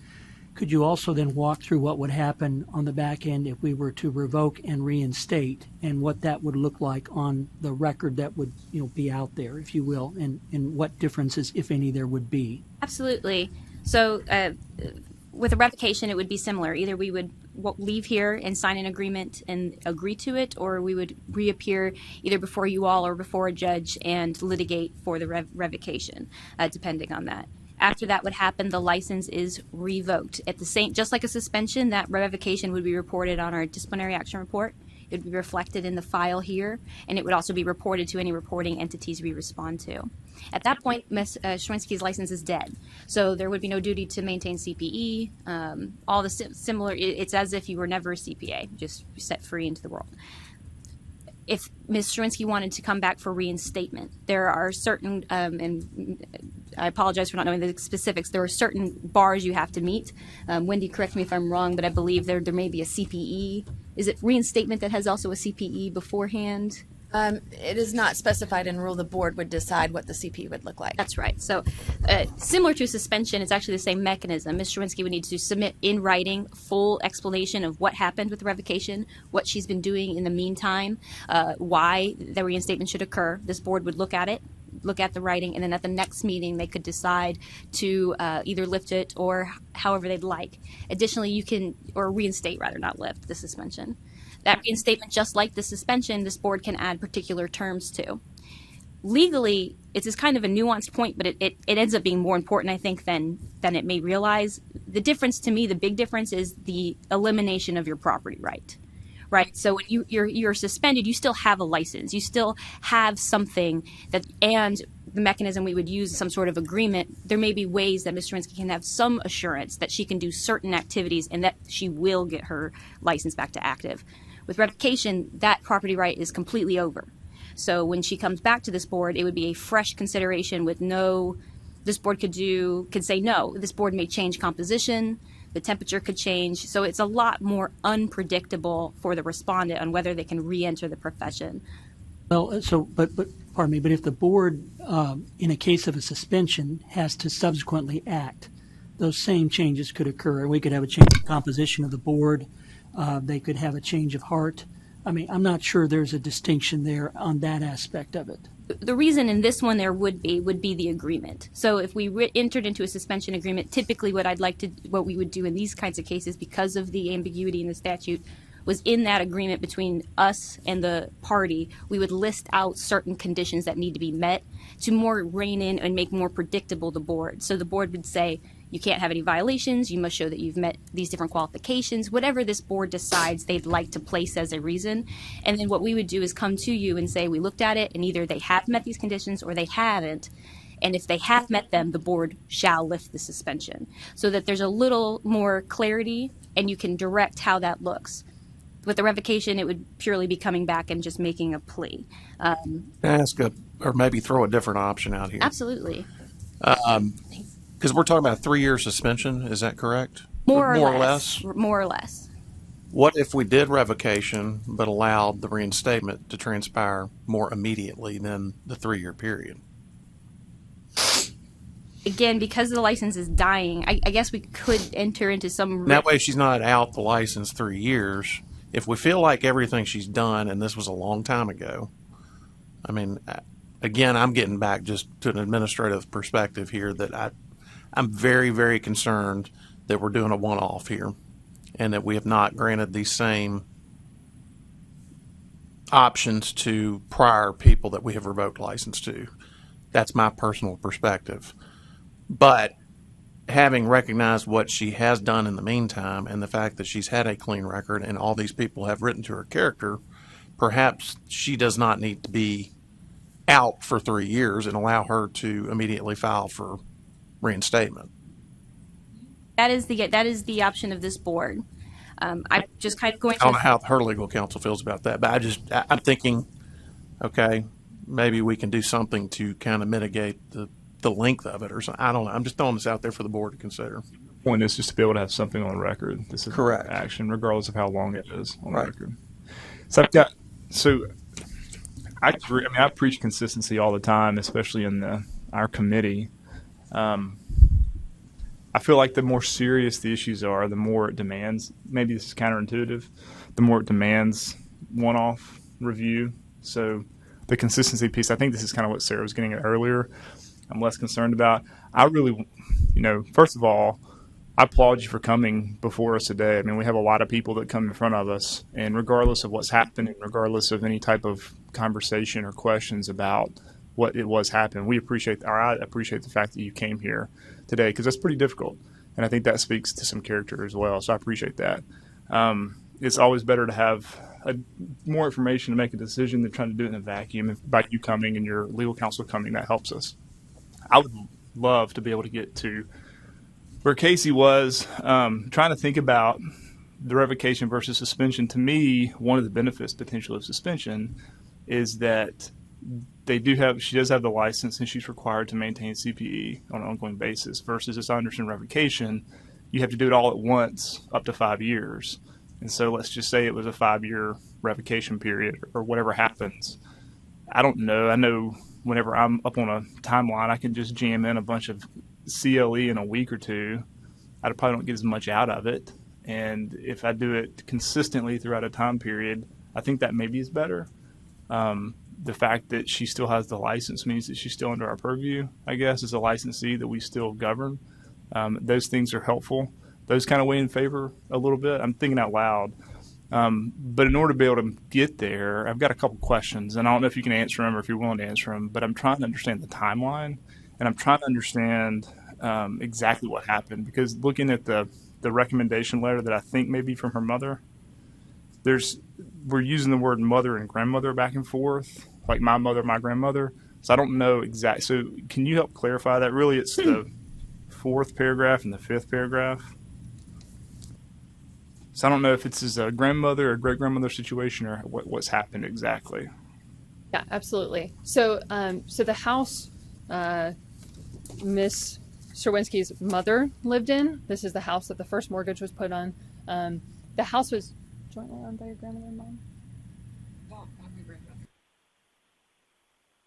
Could you also then walk through what would happen on the back end if we were to revoke and reinstate, and what that would look like on the record that would be out there, if you will, and what differences, if any, there would be? Absolutely. So with a revocation, it would be similar. Either we would leave here and sign an agreement and agree to it, or we would reappear either before you all or before a judge and litigate for the revocation, depending on that. After that would happen, the license is revoked. Just like a suspension, that revocation would be reported on our disciplinary action report. It would be reflected in the file here, and it would also be reported to any reporting entities we respond to. At that point, Ms. Schwinski's license is dead, so there would be no duty to maintain CPE. All the similar, it's as if you were never a CPA, just set free into the world. If Ms. Schwinski wanted to come back for reinstatement, there are certain, and I apologize for not knowing the specifics, there are certain bars you have to meet. Wendy, correct me if I'm wrong, but I believe there may be a CPE. Is it reinstatement that has also a CPE beforehand? It is not specified in rule. The board would decide what the CP would look like. That's right. So similar to suspension, it's actually the same mechanism. Ms. Schwinski would need to submit in writing full explanation of what happened with the revocation, what she's been doing in the meantime, why the reinstatement should occur. This board would look at it, look at the writing, and then at the next meeting they could decide to either lift it or however they'd like. Additionally, you can, or reinstate rather, not lift the suspension. That reinstatement, just like the suspension, this board can add particular terms to. Legally, it's kind of a nuanced point, but it ends up being more important, I think, than it may realize. The difference to me, the big difference, is the elimination of your property right. Right. So when you're suspended, you still have a license. You still have something that, and the mechanism we would use, some sort of agreement. There may be ways that Ms. Schwinski can have some assurance that she can do certain activities and that she will get her license back to active. With revocation, that property right is completely over. So when she comes back to this board, it would be a fresh consideration with no, this board could say no. This board may change composition. The temperature could change. So it's a lot more unpredictable for the respondent on whether they can re-enter the profession. Well, but pardon me, but if the board, in a case of a suspension, has to subsequently act, those same changes could occur. We could have a change in composition of the board. They could have a change of heart. I mean, I'm not sure there's a distinction there on that aspect of it. The reason in this one there would be the agreement. So if we entered into a suspension agreement, typically what we would do in these kinds of cases, because of the ambiguity in the statute, was in that agreement between us and the party, we would list out certain conditions that need to be met to more rein in and make more predictable the board. So the board would say, you can't have any violations, you must show that you've met these different qualifications, whatever this board decides they'd like to place as a reason. And then what we would do is come to you and say, we looked at it and either they have met these conditions or they haven't. And if they have met them, the board shall lift the suspension, so that there's a little more clarity and you can direct how that looks. With the revocation, it would purely be coming back and just making a plea. Can I ask or maybe throw a different option out here? Absolutely. Because we're talking about a 3-year suspension, is that correct? More or less. More or less. What if we did revocation but allowed the reinstatement to transpire more immediately than the 3-year period? Again, because the license is dying, I guess we could enter into some... That way she's not out the license 3 years. If we feel like everything she's done, and this was a long time ago, I mean, again, I'm getting back just to an administrative perspective here that I'm very, very concerned that we're doing a one-off here and that we have not granted these same options to prior people that we have revoked license to. That's my personal perspective. But having recognized what she has done in the meantime and the fact that she's had a clean record and all these people have written to her character, perhaps she does not need to be out for 3 years and allow her to immediately file for reinstatement. That is the option of this board. I'm just kind of going I don't know how her legal counsel feels about that, but I'm thinking, okay, maybe we can do something to kind of mitigate the length of it or something. I don't know. I'm just throwing this out there for the board to consider. The point is just to be able to have something on the record. This is correct action, regardless of how long it is on right. the record. I agree. I mean, I preach consistency all the time, especially in our committee. I feel like the more serious the issues are, the more it demands, maybe this is counterintuitive, the more it demands one-off review. So the consistency piece, I think this is kind of what Sarah was getting at earlier, I'm less concerned about. I really, first of all, I applaud you for coming before us today. I mean, we have a lot of people that come in front of us, and regardless of what's happening, regardless of any type of conversation or questions about what it was happening, I appreciate the fact that you came here today, because that's pretty difficult. And I think that speaks to some character as well. So I appreciate that. it's always better to have more information to make a decision than trying to do it in a vacuum. And by you coming and your legal counsel coming, that helps us. I would love to be able to get to where Casey was, trying to think about the revocation versus suspension. To me, one of the benefits potential of suspension is that she does have the license and she's required to maintain CPE on an ongoing basis, versus, as I understand revocation, you have to do it all at once up to 5 years. And so let's just say it was a 5-year revocation period or whatever happens. I don't know. I know whenever I'm up on a timeline, I can just jam in a bunch of CLE in a week or two. I probably don't get as much out of it. And if I do it consistently throughout a time period, I think that maybe is better. The fact that she still has the license means that she's still under our purview, I guess, as a licensee that we still govern. Those things are helpful. Those kind of weigh in favor a little bit. I'm thinking out loud. But in order to be able to get there, I've got a couple questions, and I don't know if you can answer them or if you're willing to answer them, but I'm trying to understand the timeline, and I'm trying to understand exactly what happened, because looking at the recommendation letter that I think may be from her mother, we're using the word mother and grandmother back and forth, like my mother, my grandmother. So I don't know exactly. So can you help clarify that? Really, it's the 4th paragraph and the 5th paragraph. So I don't know if it's a grandmother or great grandmother situation or what's happened exactly. Yeah, absolutely. So, so the house Miss Sherwinski's mother lived in. This is the house that the first mortgage was put on. The house was jointly owned by your grandmother and mom.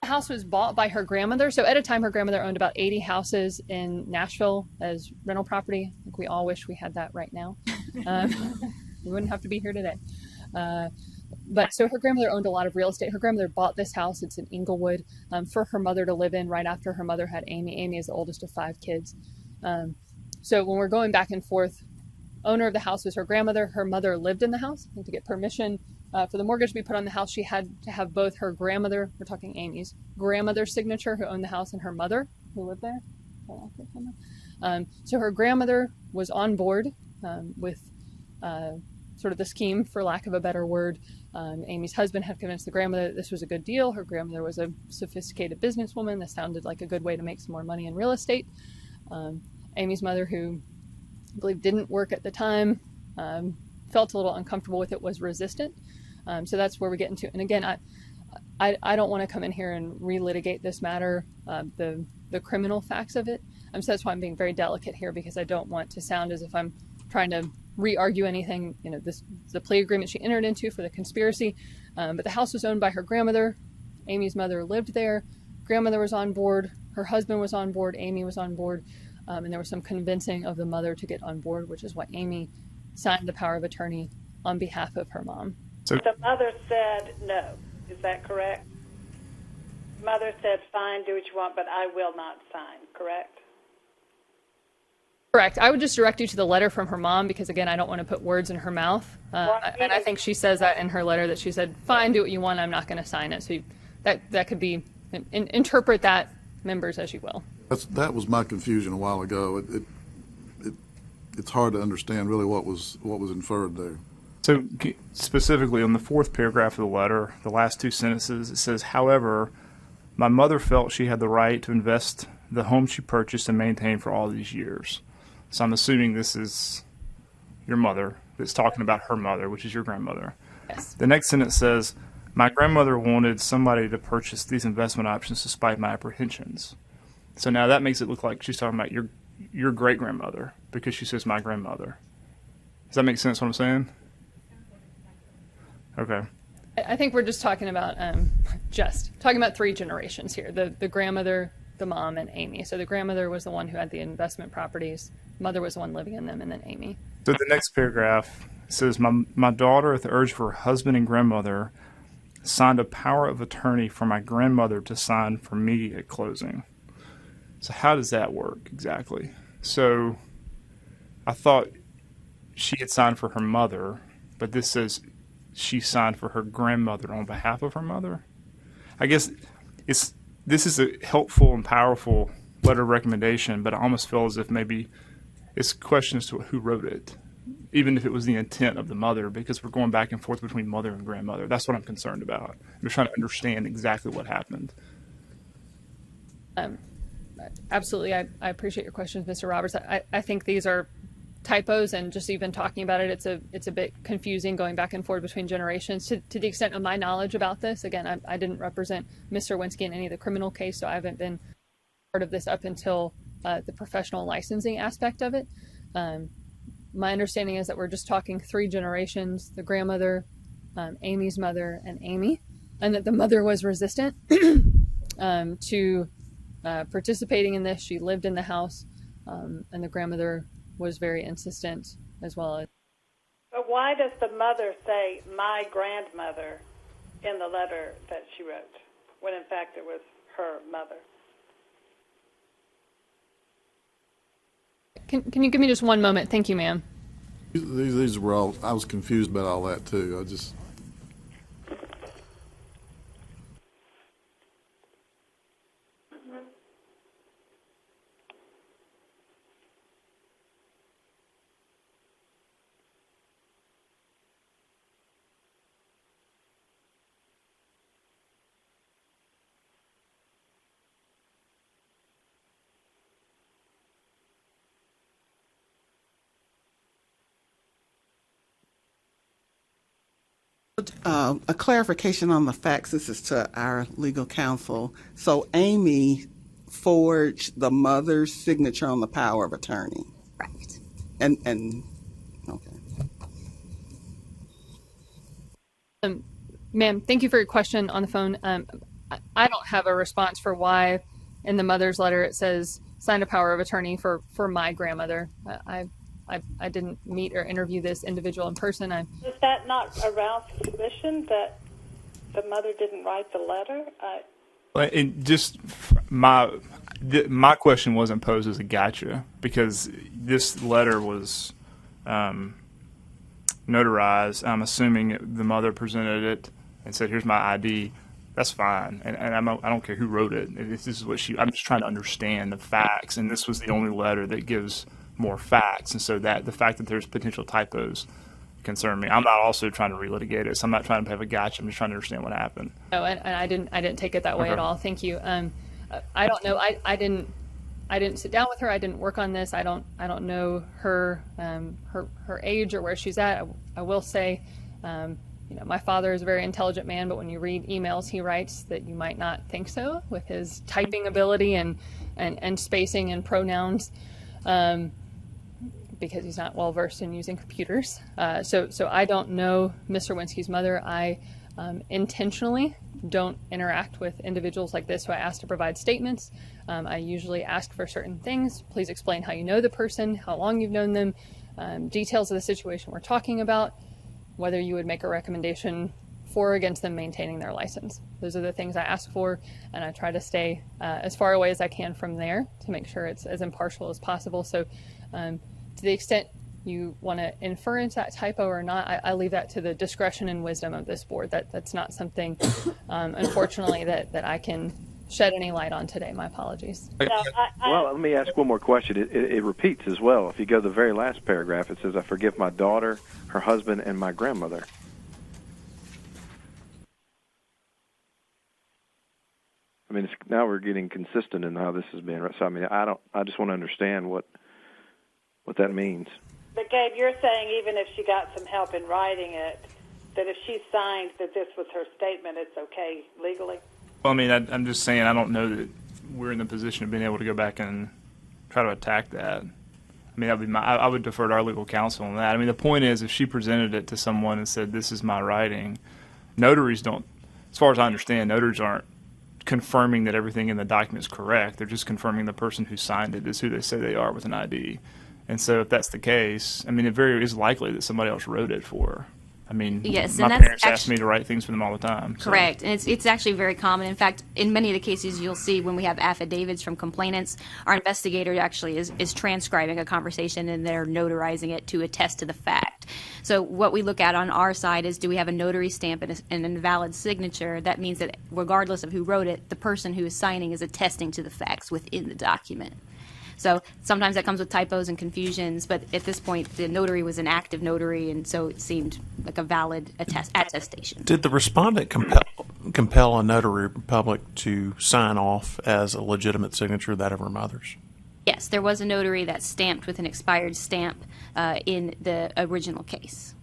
The house was bought by her grandmother. So at a time, her grandmother owned about 80 houses in Nashville as rental property. I think we all wish we had that right now. We wouldn't have to be here today. But so her grandmother owned a lot of real estate. Her grandmother bought this house. It's in Inglewood for her mother to live in right after her mother had Amy. Amy is the oldest of 5 kids. So when we're going back and forth, owner of the house was her grandmother. Her mother lived in the house. And to get permission for the mortgage to be put on the house, she had to have both her grandmother, we're talking Amy's, grandmother's signature, who owned the house, and her mother, who lived there. So her grandmother was on board with sort of the scheme, for lack of a better word. Amy's husband had convinced the grandmother that this was a good deal. Her grandmother was a sophisticated businesswoman. This sounded like a good way to make some more money in real estate. Amy's mother, who I believe didn't work at the time, felt a little uncomfortable with it, was resistant. So that's where we get into. And again, I don't want to come in here and relitigate this matter, the criminal facts of it. So that's why I'm being very delicate here, because I don't want to sound as if I'm trying to re-argue anything. You know, this is the plea agreement she entered into for the conspiracy. But the house was owned by her grandmother. Amy's mother lived there. Grandmother was on board. Her husband was on board. Amy was on board. And there was some convincing of the mother to get on board, which is why Amy signed the power of attorney on behalf of her mom. So the mother said no. Is that correct? Mother said, fine, do what you want, but I will not sign, correct? Correct. I would just direct you to the letter from her mom, because, again, I don't want to put words in her mouth. And I think she says that in her letter, that she said, fine, do what you want, I'm not going to sign it. So that could be, interpret that, members, as you will. That was my confusion a while ago. It's hard to understand really what was inferred there. So specifically on the 4th paragraph of the letter, the last 2 sentences, it says, however, my mother felt she had the right to invest the home she purchased and maintained for all these years. So I'm assuming this is your mother that's talking about her mother, which is your grandmother. Yes. The next sentence says, my grandmother wanted somebody to purchase these investment options despite my apprehensions. So now that makes it look like she's talking about your great-grandmother, because she says my grandmother. Does that make sense what I'm saying? Okay. I think we're just talking about 3 generations here. The grandmother, the mom, and Amy. So the grandmother was the one who had the investment properties. Mother was the one living in them, and then Amy. So the next paragraph says, my daughter, at the urge of her husband and grandmother, signed a power of attorney for my grandmother to sign for me at closing. So how does that work exactly? So I thought she had signed for her mother, but this says she signed for her grandmother on behalf of her mother. I guess this is a helpful and powerful letter of recommendation, but I almost feel as if maybe it's a question as to who wrote it. even if it was the intent of the mother, because we're going back and forth between mother and grandmother. That's what I'm concerned about. I'm just trying to understand exactly what happened. Absolutely. I appreciate your questions, Mr. Roberts. I think these are typos, and just even talking about it, it's a bit confusing going back and forth between generations. To the extent of my knowledge about this, again, I didn't represent Mr. Winsky in any of the criminal case, so I haven't been part of this up until the professional licensing aspect of it. My understanding is that we're just talking 3 generations: the grandmother, Amy's mother, and Amy, and that the mother was resistant to participating in this. She lived in the house, and the grandmother was very insistent as well. But why does the mother say "my grandmother" in the letter that she wrote, when in fact it was her mother? Can you give me just one moment? Thank you, ma'am. These were all, I was confused about all that too. A clarification on the facts. This is to our legal counsel. So Amy forged the mother's signature on the power of attorney. Right. And okay. Ma'am, thank you for your question on the phone. I don't have a response for why in the mother's letter it says signed a power of attorney for my grandmother. I didn't meet or interview this individual in person. Does that not arouse suspicion that the mother didn't write the letter? And just my question wasn't posed as a gotcha, because this letter was notarized. I'm assuming the mother presented it and said, "Here's my ID." That's fine, and I don't care who wrote it. This is what I'm just trying to understand the facts, and this was the only letter that gives more facts, and so that the fact that there's potential typos concern me. I'm not also trying to relitigate it, so I'm not trying to have a gotcha. I'm just trying to understand what happened. Oh, and I didn't take it that way Okay. at all. Thank you. I don't know. I didn't sit down with her. I didn't work on this. I don't know her her age or where she's at. I will say, my father is a very intelligent man, but when you read emails he writes that you might not think so, with his typing ability and spacing and pronouns. Because he's not well versed in using computers. So I don't know Mr. Winsky's mother. I intentionally don't interact with individuals like this who I ask to provide statements. I usually ask for certain things. Please explain how you know the person, how long you've known them, details of the situation we're talking about, whether you would make a recommendation for or against them maintaining their license. Those are the things I ask for, and I try to stay as far away as I can from there to make sure it's as impartial as possible. So to the extent you want to infer into that typo or not, I leave that to the discretion and wisdom of this board. That's not something, unfortunately, that I can shed any light on today. My apologies. Well, let me ask one more question. It repeats as well. If you go to the very last paragraph, it says, "I forgive my daughter, her husband, and my grandmother." I mean, now we're getting consistent in how this is being. So I mean, I just want to understand what that means. But Gabe, you're saying even if she got some help in writing it, that if she signed that this was her statement, it's okay legally? Well, I mean, I'm just saying I don't know that we're in the position of being able to go back and try to attack that. I mean, that'd be I would defer to our legal counsel on that. I mean, the point is, if she presented it to someone and said, "This is my writing," notaries don't, as far as I understand, notaries aren't confirming that everything in the document is correct. They're just confirming the person who signed it is who they say they are with an ID. And so if that's the case, I mean, it very is likely that somebody else wrote it for her. I mean, yes, my and that's parents ask me to write things for them all the time. So. Correct, and it's actually very common. In fact, in many of the cases you'll see when we have affidavits from complainants, our investigator actually is transcribing a conversation and they're notarizing it to attest to the fact. So what we look at on our side is, do we have a notary stamp and an invalid signature? That means that regardless of who wrote it, the person who is signing is attesting to the facts within the document. So sometimes that comes with typos and confusions, but at this point, the notary was an active notary, and so it seemed like a valid attestation. Did the respondent compel a notary public to sign off as a legitimate signature that of her mother's? Yes, there was a notary that stamped with an expired stamp in the original case.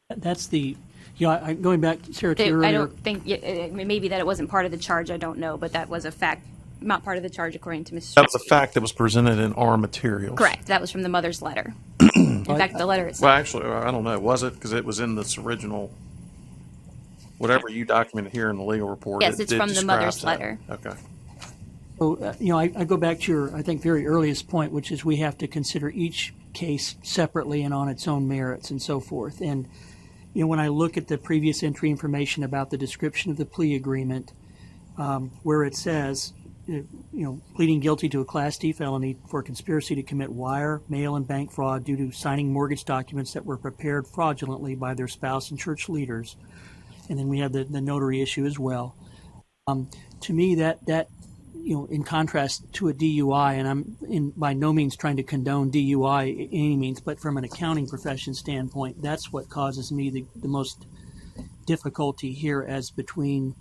That's the, going back, Sarah, to earlier. I don't think, maybe that it wasn't part of the charge, I don't know, but that was a fact, not part of the charge according to Ms. That was a fact that was presented in our materials. Correct, that was from the mother's letter. In fact, the letter itself. Well, actually, I don't know. Was it? Because it was in this original, whatever you documented here in the legal report. Yes, it's from the mother's letter. Okay. So, I go back to your, I think, very earliest point, which is we have to consider each case separately and on its own merits and so forth. And, when I look at the previous entry information about the description of the plea agreement, where it says, pleading guilty to a Class D felony for conspiracy to commit wire, mail, and bank fraud due to signing mortgage documents that were prepared fraudulently by their spouse and church leaders. And then we have the notary issue as well. To me, that in contrast to a DUI, and I'm by no means trying to condone DUI in any means, but from an accounting profession standpoint, that's what causes me the most difficulty here as between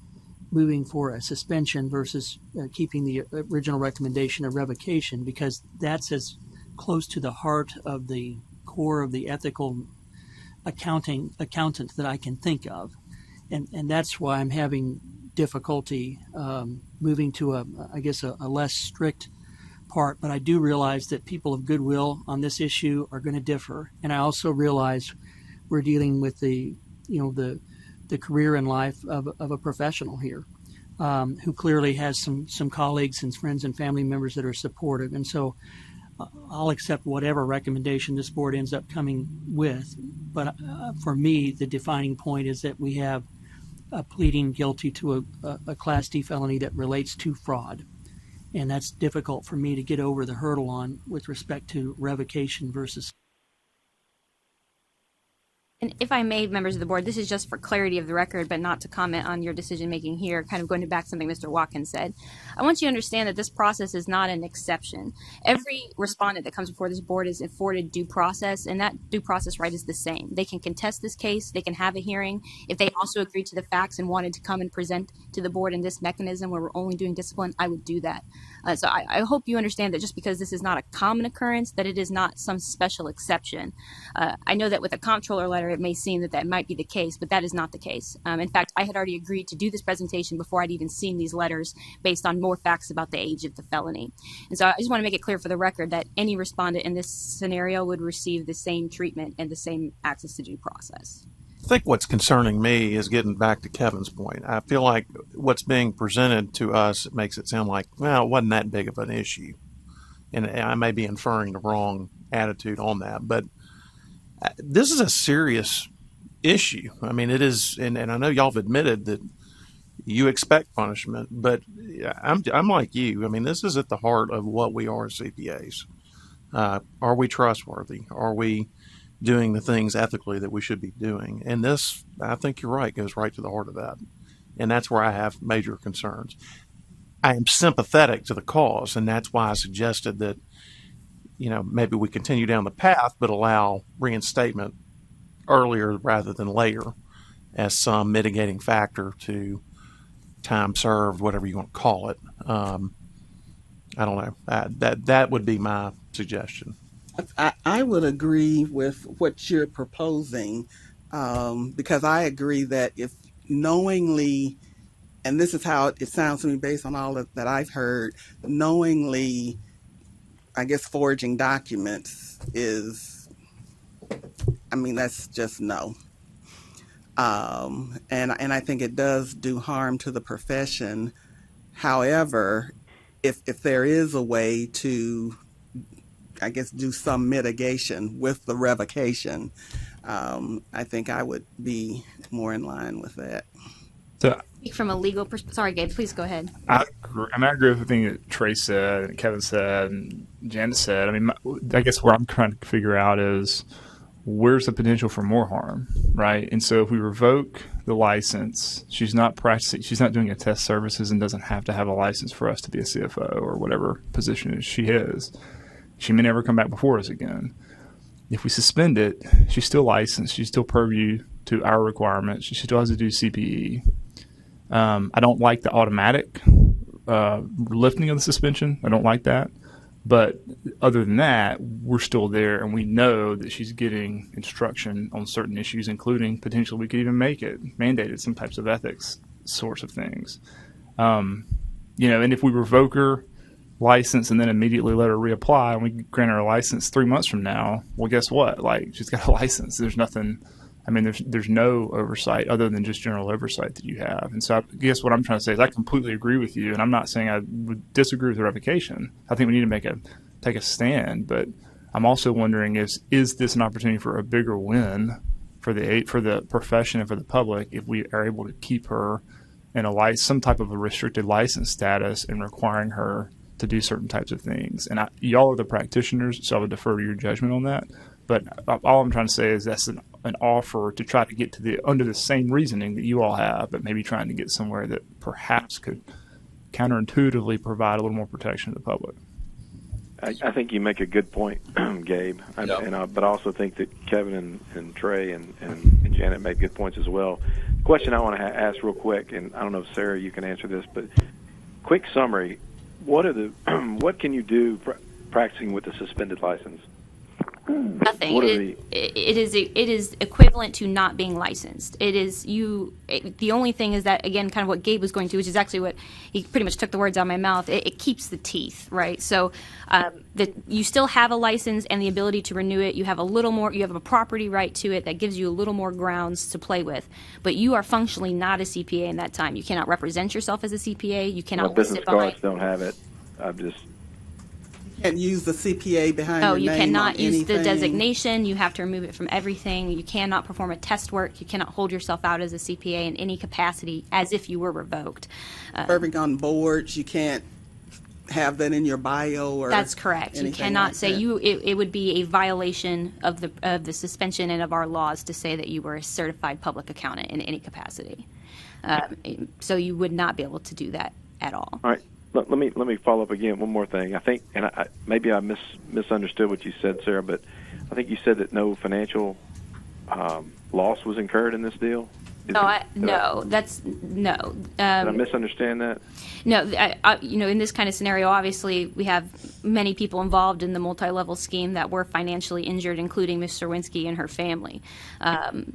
moving for a suspension versus keeping the original recommendation of revocation, because that's as close to the heart of the core of the ethical accountant that I can think of. And that's why I'm having difficulty moving to a less strict part. But I do realize that people of goodwill on this issue are going to differ, and I also realize we're dealing with the career and life of a professional here, who clearly has some colleagues and friends and family members that are supportive, and so I'll accept whatever recommendation this board ends up coming with. But for me, the defining point is that we have pleading guilty to a Class D felony that relates to fraud. And that's difficult for me to get over the hurdle on with respect to revocation versus. And if I may, members of the board, this is just for clarity of the record, but not to comment on your decision-making here, kind of going back to something Mr. Watkins said. I want you to understand that this process is not an exception. Every respondent that comes before this board is afforded due process, and that due process right is the same. They can contest this case. They can have a hearing. If they also agreed to the facts and wanted to come and present to the board in this mechanism where we're only doing discipline, I would do that. So I hope you understand that just because this is not a common occurrence, that it is not some special exception. I know that with a comptroller letter, it may seem that might be the case, but that is not the case. In fact, I had already agreed to do this presentation before I'd even seen these letters based on more facts about the age of the felony. And so I just want to make it clear for the record that any respondent in this scenario would receive the same treatment and the same access to due process. I think what's concerning me is getting back to Kevin's point. I feel like what's being presented to us makes it sound like, well, it wasn't that big of an issue. And I may be inferring the wrong attitude on that, but this is a serious issue. I mean, it is, and I know y'all have admitted that you expect punishment, but I'm like you. I mean, this is at the heart of what we are as CPAs. Are we trustworthy? Are we doing the things ethically that we should be doing? And this, I think you're right, goes right to the heart of that. And that's where I have major concerns. I am sympathetic to the cause, and that's why I suggested that maybe we continue down the path, but allow reinstatement earlier rather than later as some mitigating factor to time served, whatever you want to call it. I don't know. That would be my suggestion. I would agree with what you're proposing, because I agree that if knowingly, and this is how it sounds to me based on all that I've heard, knowingly, I guess, forging documents is, that's just no. And I think it does do harm to the profession. However, if there is a way to, I guess, do some mitigation with the revocation, I think I would be more in line with that. So, from a legal perspective, sorry, Gabe, please go ahead. I agree with everything that Trey said, and Kevin said, and Janet said. I guess what I'm trying to figure out is where's the potential for more harm, right? And so if we revoke the license. She's not practicing. She's not doing a test services and doesn't have to have a license for us to be a CFO or whatever position she is. She may never come back before us again. If we suspend it, she's still licensed. She's still purview to our requirements. She still has to do CPE. I don't like the automatic lifting of the suspension. I don't like that. But other than that, we're still there, and we know that she's getting instruction on certain issues, including potentially we could even make it mandated some types of ethics sorts of things. And if we revoke her license and then immediately let her reapply and we grant her a license 3 months from now, well, guess what? Like, she's got a license. There's nothing. I mean, there's no oversight other than just general oversight that you have. And so I guess what I'm trying to say is I completely agree with you, and I'm not saying I would disagree with the revocation. I think we need to take a stand, but I'm also wondering is this an opportunity for a bigger win for the profession and for the public if we are able to keep her in some type of a restricted license status and requiring her to do certain types of things. And y'all are the practitioners, so I would defer to your judgment on that. But all I'm trying to say is that's an offer to try to get to under the same reasoning that you all have, but maybe trying to get somewhere that perhaps could counterintuitively provide a little more protection to the public. I think you make a good point, Gabe. But I also think that Kevin and Trey and Janet made good points as well. The question I want to ask real quick, and I don't know if Sarah you can answer this, but quick summary: what can you do practicing with the suspended license? Nothing. It is equivalent to not being licensed. The only thing is that, again, kind of what Gabe was going to, which is actually what he pretty much took the words out of my mouth. It keeps the teeth, right? So that you still have a license and the ability to renew it. You have a property right to it that gives you a little more grounds to play with. But you are functionally not a CPA in that time. You cannot represent yourself as a CPA. You cannot list it behind. Business cards don't have it. Can't use the CPA behind your name. You cannot on use anything. the designation. You have to remove it from everything. You cannot perform a test work. You cannot hold yourself out as a CPA in any capacity as if you were revoked. Serving on boards, you can't have that in your bio or that's correct. You cannot like say that. It would be a violation of the suspension and of our laws to say that you were a certified public accountant in any capacity. So you would not be able to do that at all. All right. Let me follow up again. One more thing. I think, and maybe I misunderstood what you said, Sarah, but I think you said that no financial loss was incurred in this deal. Did I misunderstand that? No, in this kind of scenario, obviously we have many people involved in the multi-level scheme that were financially injured, including Ms. Serwinski and her family. And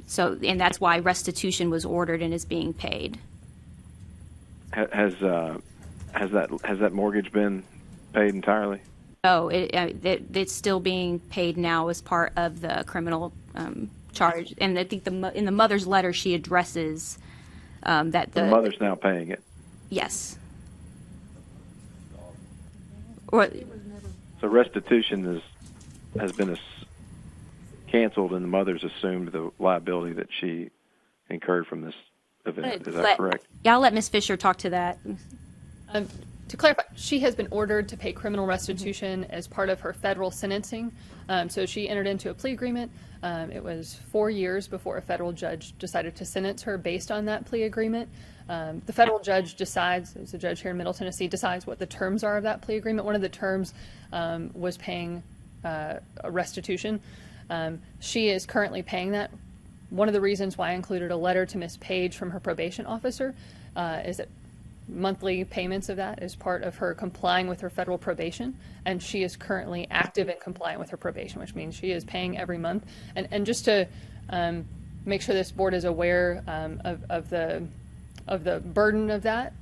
that's why restitution was ordered and is being paid. Has that mortgage been paid entirely? No, it's still being paid now as part of the criminal charge. And I think in the mother's letter she addresses that the mother's now paying it. Yes. So restitution has been canceled, and the mother's assumed the liability that she incurred from this event. Is that correct? Yeah, I'll let Ms. Fisher talk to that. To clarify, she has been ordered to pay criminal restitution as part of her federal sentencing. So she entered into a plea agreement. It was 4 years before a federal judge decided to sentence her based on that plea agreement. The federal judge decides, as a judge here in Middle Tennessee, decides what the terms are of that plea agreement. One of the terms was paying a restitution. She is currently paying that. One of the reasons why I included a letter to Ms. Page from her probation officer is that monthly payments of that is part of her complying with her federal probation, and she is currently active and compliant with her probation, which means she is paying every month. And just to make sure this board is aware of the burden of that,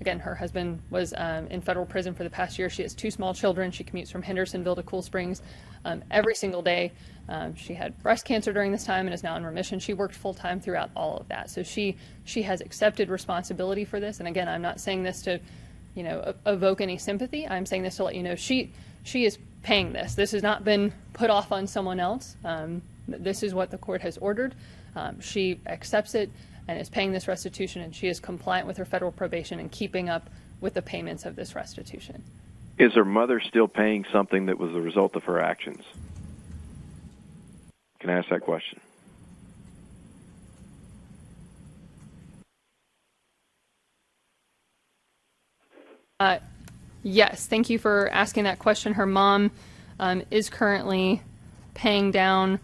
again, her husband was in federal prison for the past year. She has 2 small children. She commutes from Hendersonville to Cool Springs every single day. She had breast cancer during this time and is now in remission. She worked full-time throughout all of that. So she has accepted responsibility for this. And again, I'm not saying this to, evoke any sympathy. I'm saying this to let you know she is paying this. This has not been put off on someone else. This is what the court has ordered. She accepts it and is paying this restitution, and she is compliant with her federal probation and keeping up with the payments of this restitution. Is her mother still paying something that was the result of her actions? Can I ask that question? Yes, thank you for asking that question. Her mom is currently paying down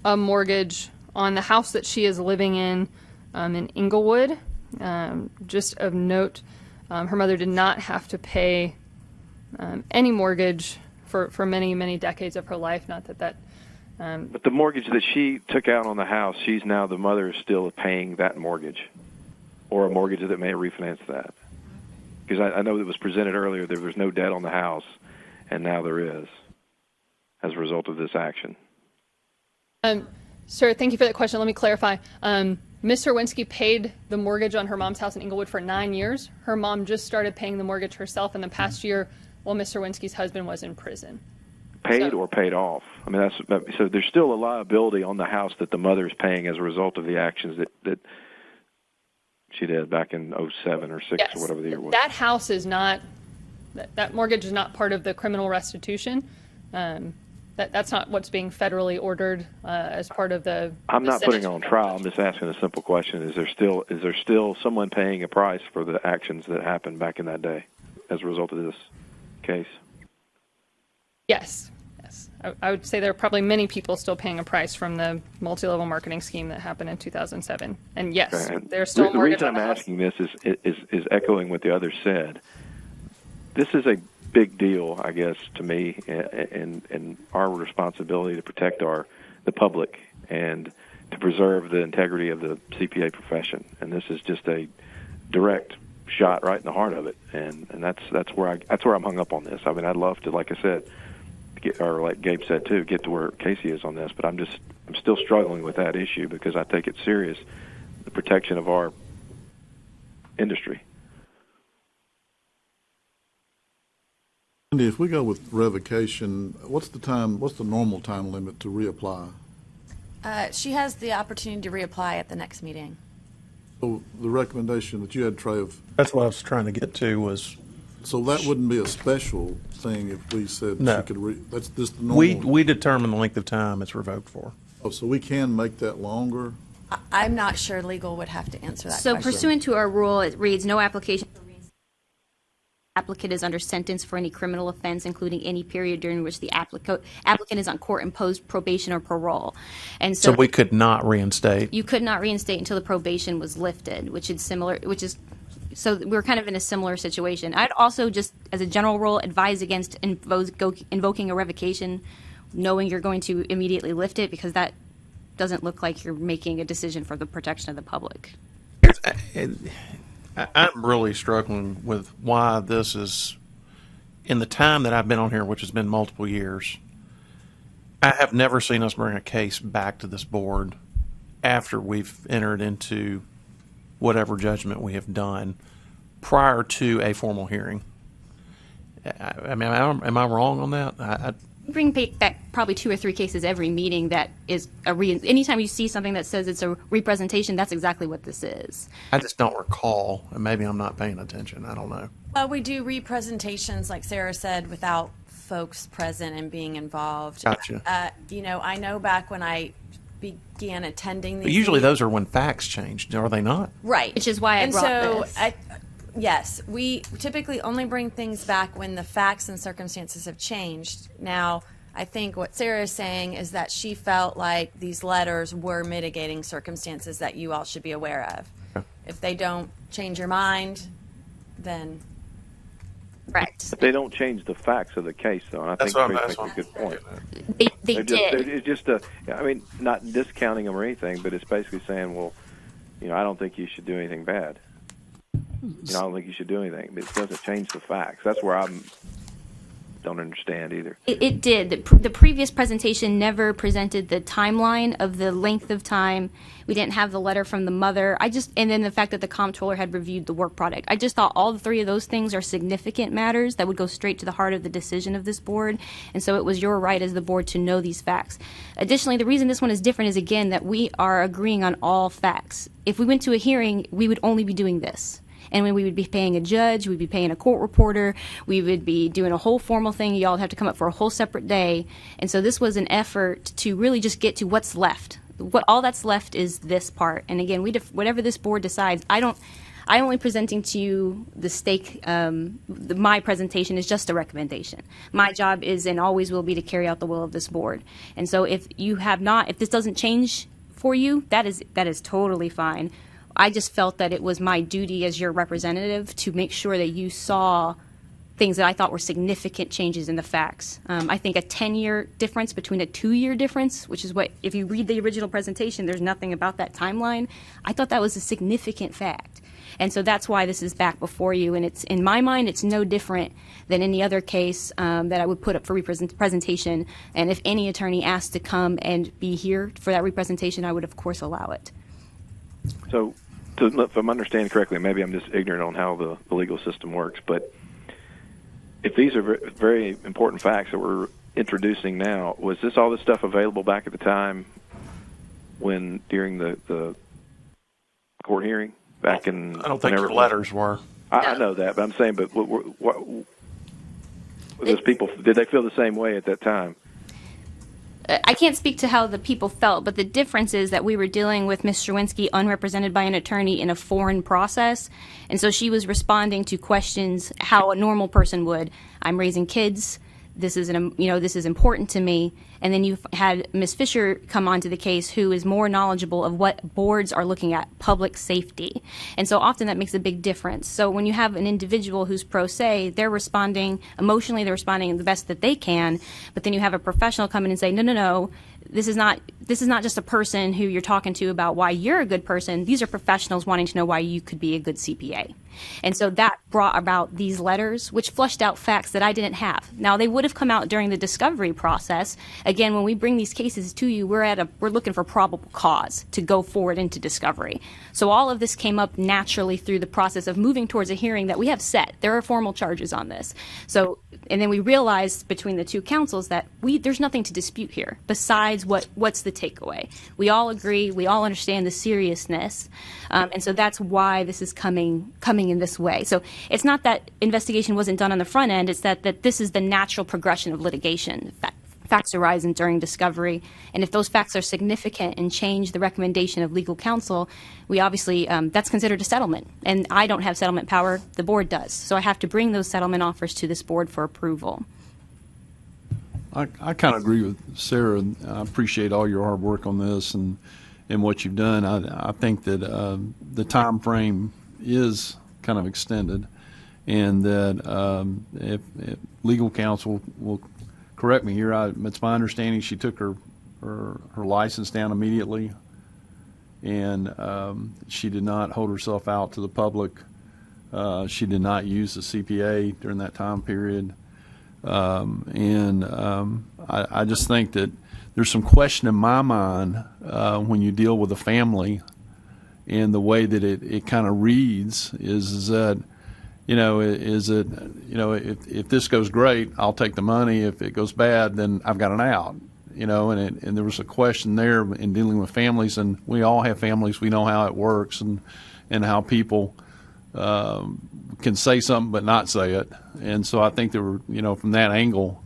a mortgage on the house that she is living in Inglewood. Just of note, her mother did not have to pay any mortgage for many, many decades of her life. Not that But the mortgage that she took out on the house, the mother is still paying that mortgage, or a mortgage that may refinance that. Because I know it was presented earlier there was no debt on the house, and now there is, as a result of this action. Sir, thank you for that question. Let me clarify. Ms. Serwinski paid the mortgage on her mom's house in Inglewood for 9 years. Her mom just started paying the mortgage herself in the past year while Ms. Serwinski's husband was in prison. Paid or paid off? I mean, so there's still a liability on the house that the mother is paying as a result of the actions that she did back in 07 or 6 Yes. or whatever the year was. That house is not, that mortgage is not part of the criminal restitution. That's not what's being federally ordered as part of the. I'm not putting her on trial. I'm just asking a simple question: Is there still someone paying a price for the actions that happened back in that day as a result of this case? Yes. I would say there are probably many people still paying a price from the multi-level marketing scheme that happened in 2007. And yes, Okay. there's still a the mortgage reason on the I'm house. asking this is echoing what the others said. This is a big deal, I guess, to me, and our responsibility to protect the public and to preserve the integrity of the CPA profession. And this is just a direct shot right in the heart of it. And that's where I'm hung up on this. I mean, I'd love to, like I said, or like Gabe said too, get to where Casey is on this. But I'm still struggling with that issue because I take it serious, the protection of our industry. Andy, if we go with revocation, what's the normal time limit to reapply? She has the opportunity to reapply at the next meeting. So the recommendation that you had, Trev. That's what I was trying to get to was. So that wouldn't be a special thing if we said No. she could that's just the normal. We determine the length of time it's revoked for. Oh, so we can make that longer? I'm not sure legal would have to answer that So question. pursuant to our rule, it reads, no application for reinstatement. Applicant is under sentence for any criminal offense, including any period during which the applicant is on court-imposed probation or parole. And So we could not reinstate. you could not reinstate until the probation was lifted, so we're kind of in a similar situation. I'd also just, as a general rule, advise against invoking a revocation, knowing you're going to immediately lift it, because that doesn't look like you're making a decision for the protection of the public. I'm really struggling with why this is, in the time that I've been on here, which has been multiple years, I have never seen us bring a case back to this board after we've entered into whatever judgment we have done prior to a formal hearing. I mean, am I wrong on that? We bring back probably 2 or 3 cases every meeting that is anytime you see something that says it's a representation, that's exactly what this is. I just don't recall, and maybe I'm not paying attention. I don't know. Well, we do representations, like Sarah said, without folks present and being involved. Gotcha. I know back when I began attending these But usually meetings- those are when facts changed, are they not? Right. Which is why I brought this. Yes, we typically only bring things back when the facts and circumstances have changed. Now, I think what Sarah is saying is that she felt like these letters were mitigating circumstances that you all should be aware of. Okay. If they don't change your mind, then... Correct. But they don't change the facts of the case, though. And I think Chris makes a good point. They did. It's just I mean, not discounting them or anything, but it's basically saying, well, I don't think you should do anything bad. I don't think you should do anything. But it doesn't change the facts. That's where I don't understand either. It did. The previous presentation never presented the timeline of the length of time. We didn't have the letter from the mother. And then the fact that the comptroller had reviewed the work product. I just thought all 3 of those things are significant matters that would go straight to the heart of the decision of this board. And so it was your right as the board to know these facts. Additionally, the reason this one is different is, again, that we are agreeing on all facts. If we went to a hearing, we would only be doing this. And when we would be paying a judge, we'd be paying a court reporter, we would be doing a whole formal thing. Y'all would have to come up for a whole separate day. And so this was an effort to really just get to what's left. All that's left is this part. And again, whatever this board decides, I I'm only presenting to you the stake. My presentation is just a recommendation. My job is and always will be to carry out the will of this board. And so if this doesn't change for you, that is totally fine. I just felt that it was my duty as your representative to make sure that you saw things that I thought were significant changes in the facts. I think a 10-year difference between a 2-year difference, which is what, if you read the original presentation, there's nothing about that timeline. I thought that was a significant fact. And so that's why this is back before you. And it's, in my mind, it's no different than any other case that I would put up for presentation. And if any attorney asked to come and be here for that representation, I would, of course, allow it. So, if I'm understanding correctly, maybe I'm just ignorant on how the legal system works, but if these are very important facts that we're introducing now, was all this stuff available back at the time during the court hearing back in? I don't think your letters were. I know that, but I'm saying, but what those people, did they feel the same way at that time? I can't speak to how the people felt, but the difference is that we were dealing with Ms. Sherwinski unrepresented by an attorney in a foreign process, and so she was responding to questions how a normal person would. I'm raising kids. This is this is important to me. And then you had Ms. Fisher come onto the case, who is more knowledgeable of what boards are looking at, public safety. And so often that makes a big difference. So when you have an individual who's pro se, they're responding emotionally, they're responding the best that they can. But then you have a professional come in and say, no, this is not just a person who you're talking to about why you're a good person. These are professionals wanting to know why you could be a good CPA. And so that brought about these letters, which flushed out facts that I didn't have. Now, they would have come out during the discovery process. Again, when we bring these cases to you, we're looking for probable cause to go forward into discovery. So all of this came up naturally through the process of moving towards a hearing that we have set. There are formal charges on this. So, and then we realized between the two counsels that there's nothing to dispute here besides what's the takeaway. We all agree, we all understand the seriousness, and so that's why this is coming in this way. So it's not that investigation wasn't done on the front end, it's that this is the natural progression of litigation. Facts arise during discovery, and if those facts are significant and change the recommendation of legal counsel, we obviously, that's considered a settlement. And I don't have settlement power, the board does. So I have to bring those settlement offers to this board for approval. I kind of agree with Sarah, and I appreciate all your hard work on this and what you've done. I think that the time frame is kind of extended, and that if legal counsel will correct me here, it's my understanding she took her license down immediately, and she did not hold herself out to the public. She did not use the CPA during that time period. I just think that there's some question in my mind when you deal with a family, and the way that it kind of reads is that, if this goes great, I'll take the money. If it goes bad, then I've got an out. And there was a question there in dealing with families, and we all have families. We know how it works, and how people can say something but not say it. And so I think there were, from that angle,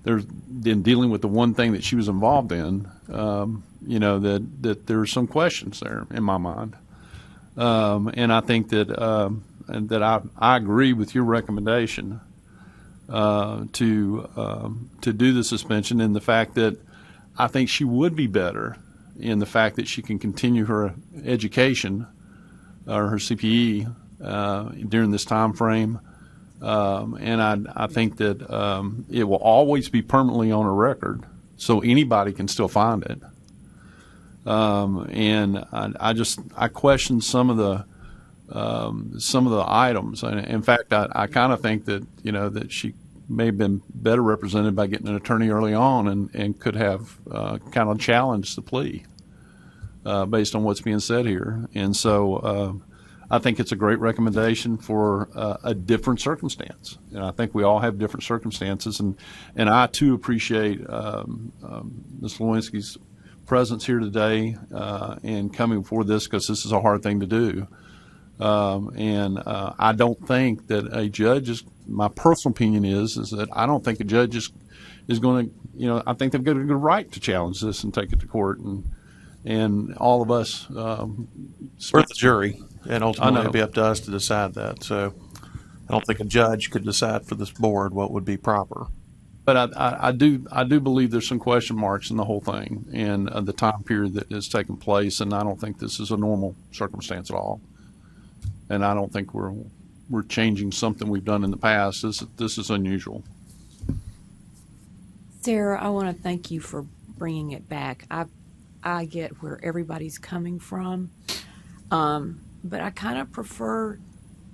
in dealing with the one thing that she was involved in, that there are some questions there in my mind. And I think that I agree with your recommendation to do the suspension, and the fact that I think she would be better in the fact that she can continue her education or her CPE during this time frame. And I think that it will always be permanently on her record, so anybody can still find it. And I question some of the items. In fact, I kind of think that that she may have been better represented by getting an attorney early on, and could have kind of challenged the plea based on what's being said here. And so I think it's a great recommendation for a different circumstance. And I think we all have different circumstances, and I too appreciate Ms. Lewinsky's presence here today and coming before this, because this is a hard thing to do. And I don't think that a judge my personal opinion is that I don't think a judge is going to, I think they've got a good right to challenge this and take it to court, and all of us. We're the jury. and ultimately it'd be up to us to decide that. So I don't think a judge could decide for this board what would be proper. But I do believe there's some question marks in the whole thing and the time period that has taken place, and I don't think this is a normal circumstance at all. And I don't think we're changing something we've done in the past. This is unusual. Sarah, I want to thank you for bringing it back. I get where everybody's coming from, but I kind of prefer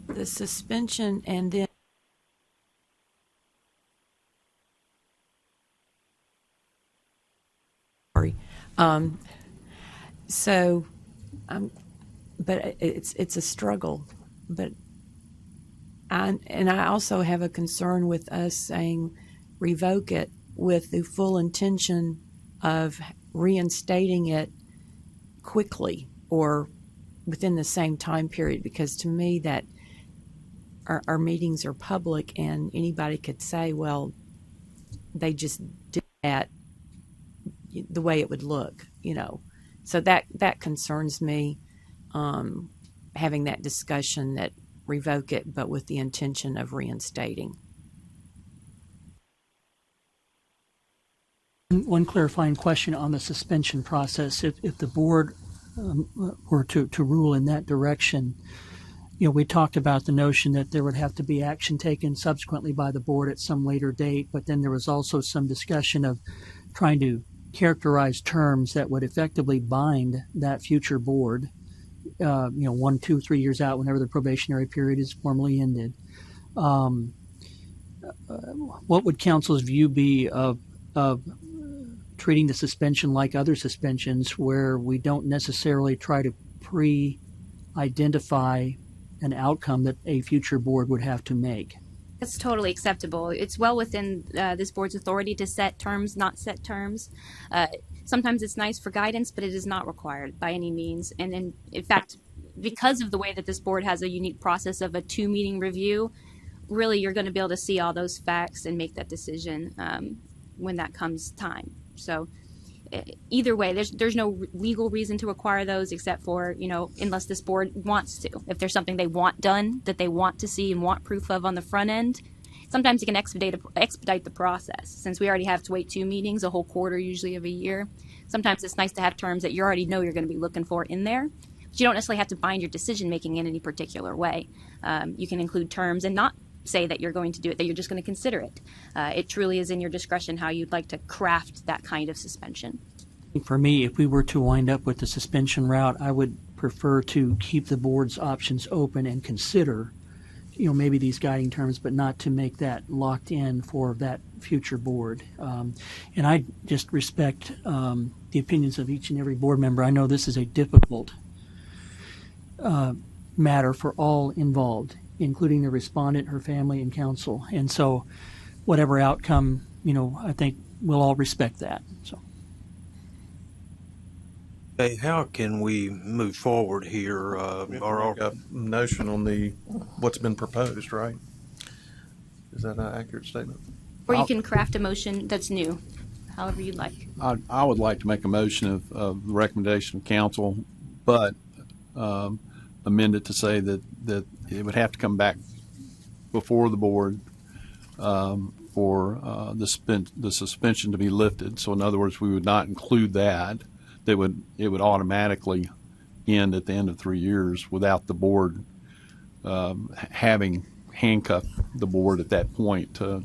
the suspension and then so but it's a struggle. But I also have a concern with us saying revoke it with the full intention of reinstating it quickly or within the same time period, because to me that our meetings are public and anybody could say, well, they just did that the way it would look, So that concerns me, having that discussion that revoke it, but with the intention of reinstating. One clarifying question on the suspension process. If the board were to rule in that direction, we talked about the notion that there would have to be action taken subsequently by the board at some later date, but then there was also some discussion of trying to characterize terms that would effectively bind that future board, 1, 2, 3 years out, whenever the probationary period is formally ended. What would council's view be of treating the suspension like other suspensions, where we don't necessarily try to pre-identify an outcome that a future board would have to make? That's totally acceptable. It's well within this board's authority to set terms, not set terms. Sometimes it's nice for guidance, but it is not required by any means. And in fact, because of the way that this board has a unique process of a 2-meeting review, really you're going to be able to see all those facts and make that decision when that comes time. So either way, there's no legal reason to require those except for, unless this board wants to. If there's something they want done that they want to see and want proof of on the front end, sometimes you can expedite the process. Since we already have to wait 2 meetings, a whole quarter usually of a year, sometimes it's nice to have terms that you already know you're going to be looking for in there. But you don't necessarily have to bind your decision making in any particular way. You can include terms and not say that you're going to do it, that you're just going to consider it. It truly is in your discretion how you'd like to craft that kind of suspension. For me, if we were to wind up with the suspension route, I would prefer to keep the board's options open and consider, maybe these guiding terms, but not to make that locked in for that future board. And I just respect the opinions of each and every board member. I know this is a difficult matter for all involved, including the respondent, her family, and counsel. And so whatever outcome, I think we'll all respect that. So. Hey, how can we move forward here? Or a notion on what's been proposed, right? Is that an accurate statement? Or you can craft a motion that's new, however you'd like. I would like to make a motion of the recommendation of council, but amend it to say that it would have to come back before the board for the suspension to be lifted. So in other words, we would not include that. It would automatically end at the end of 3 years without the board having handcuffed the board at that point to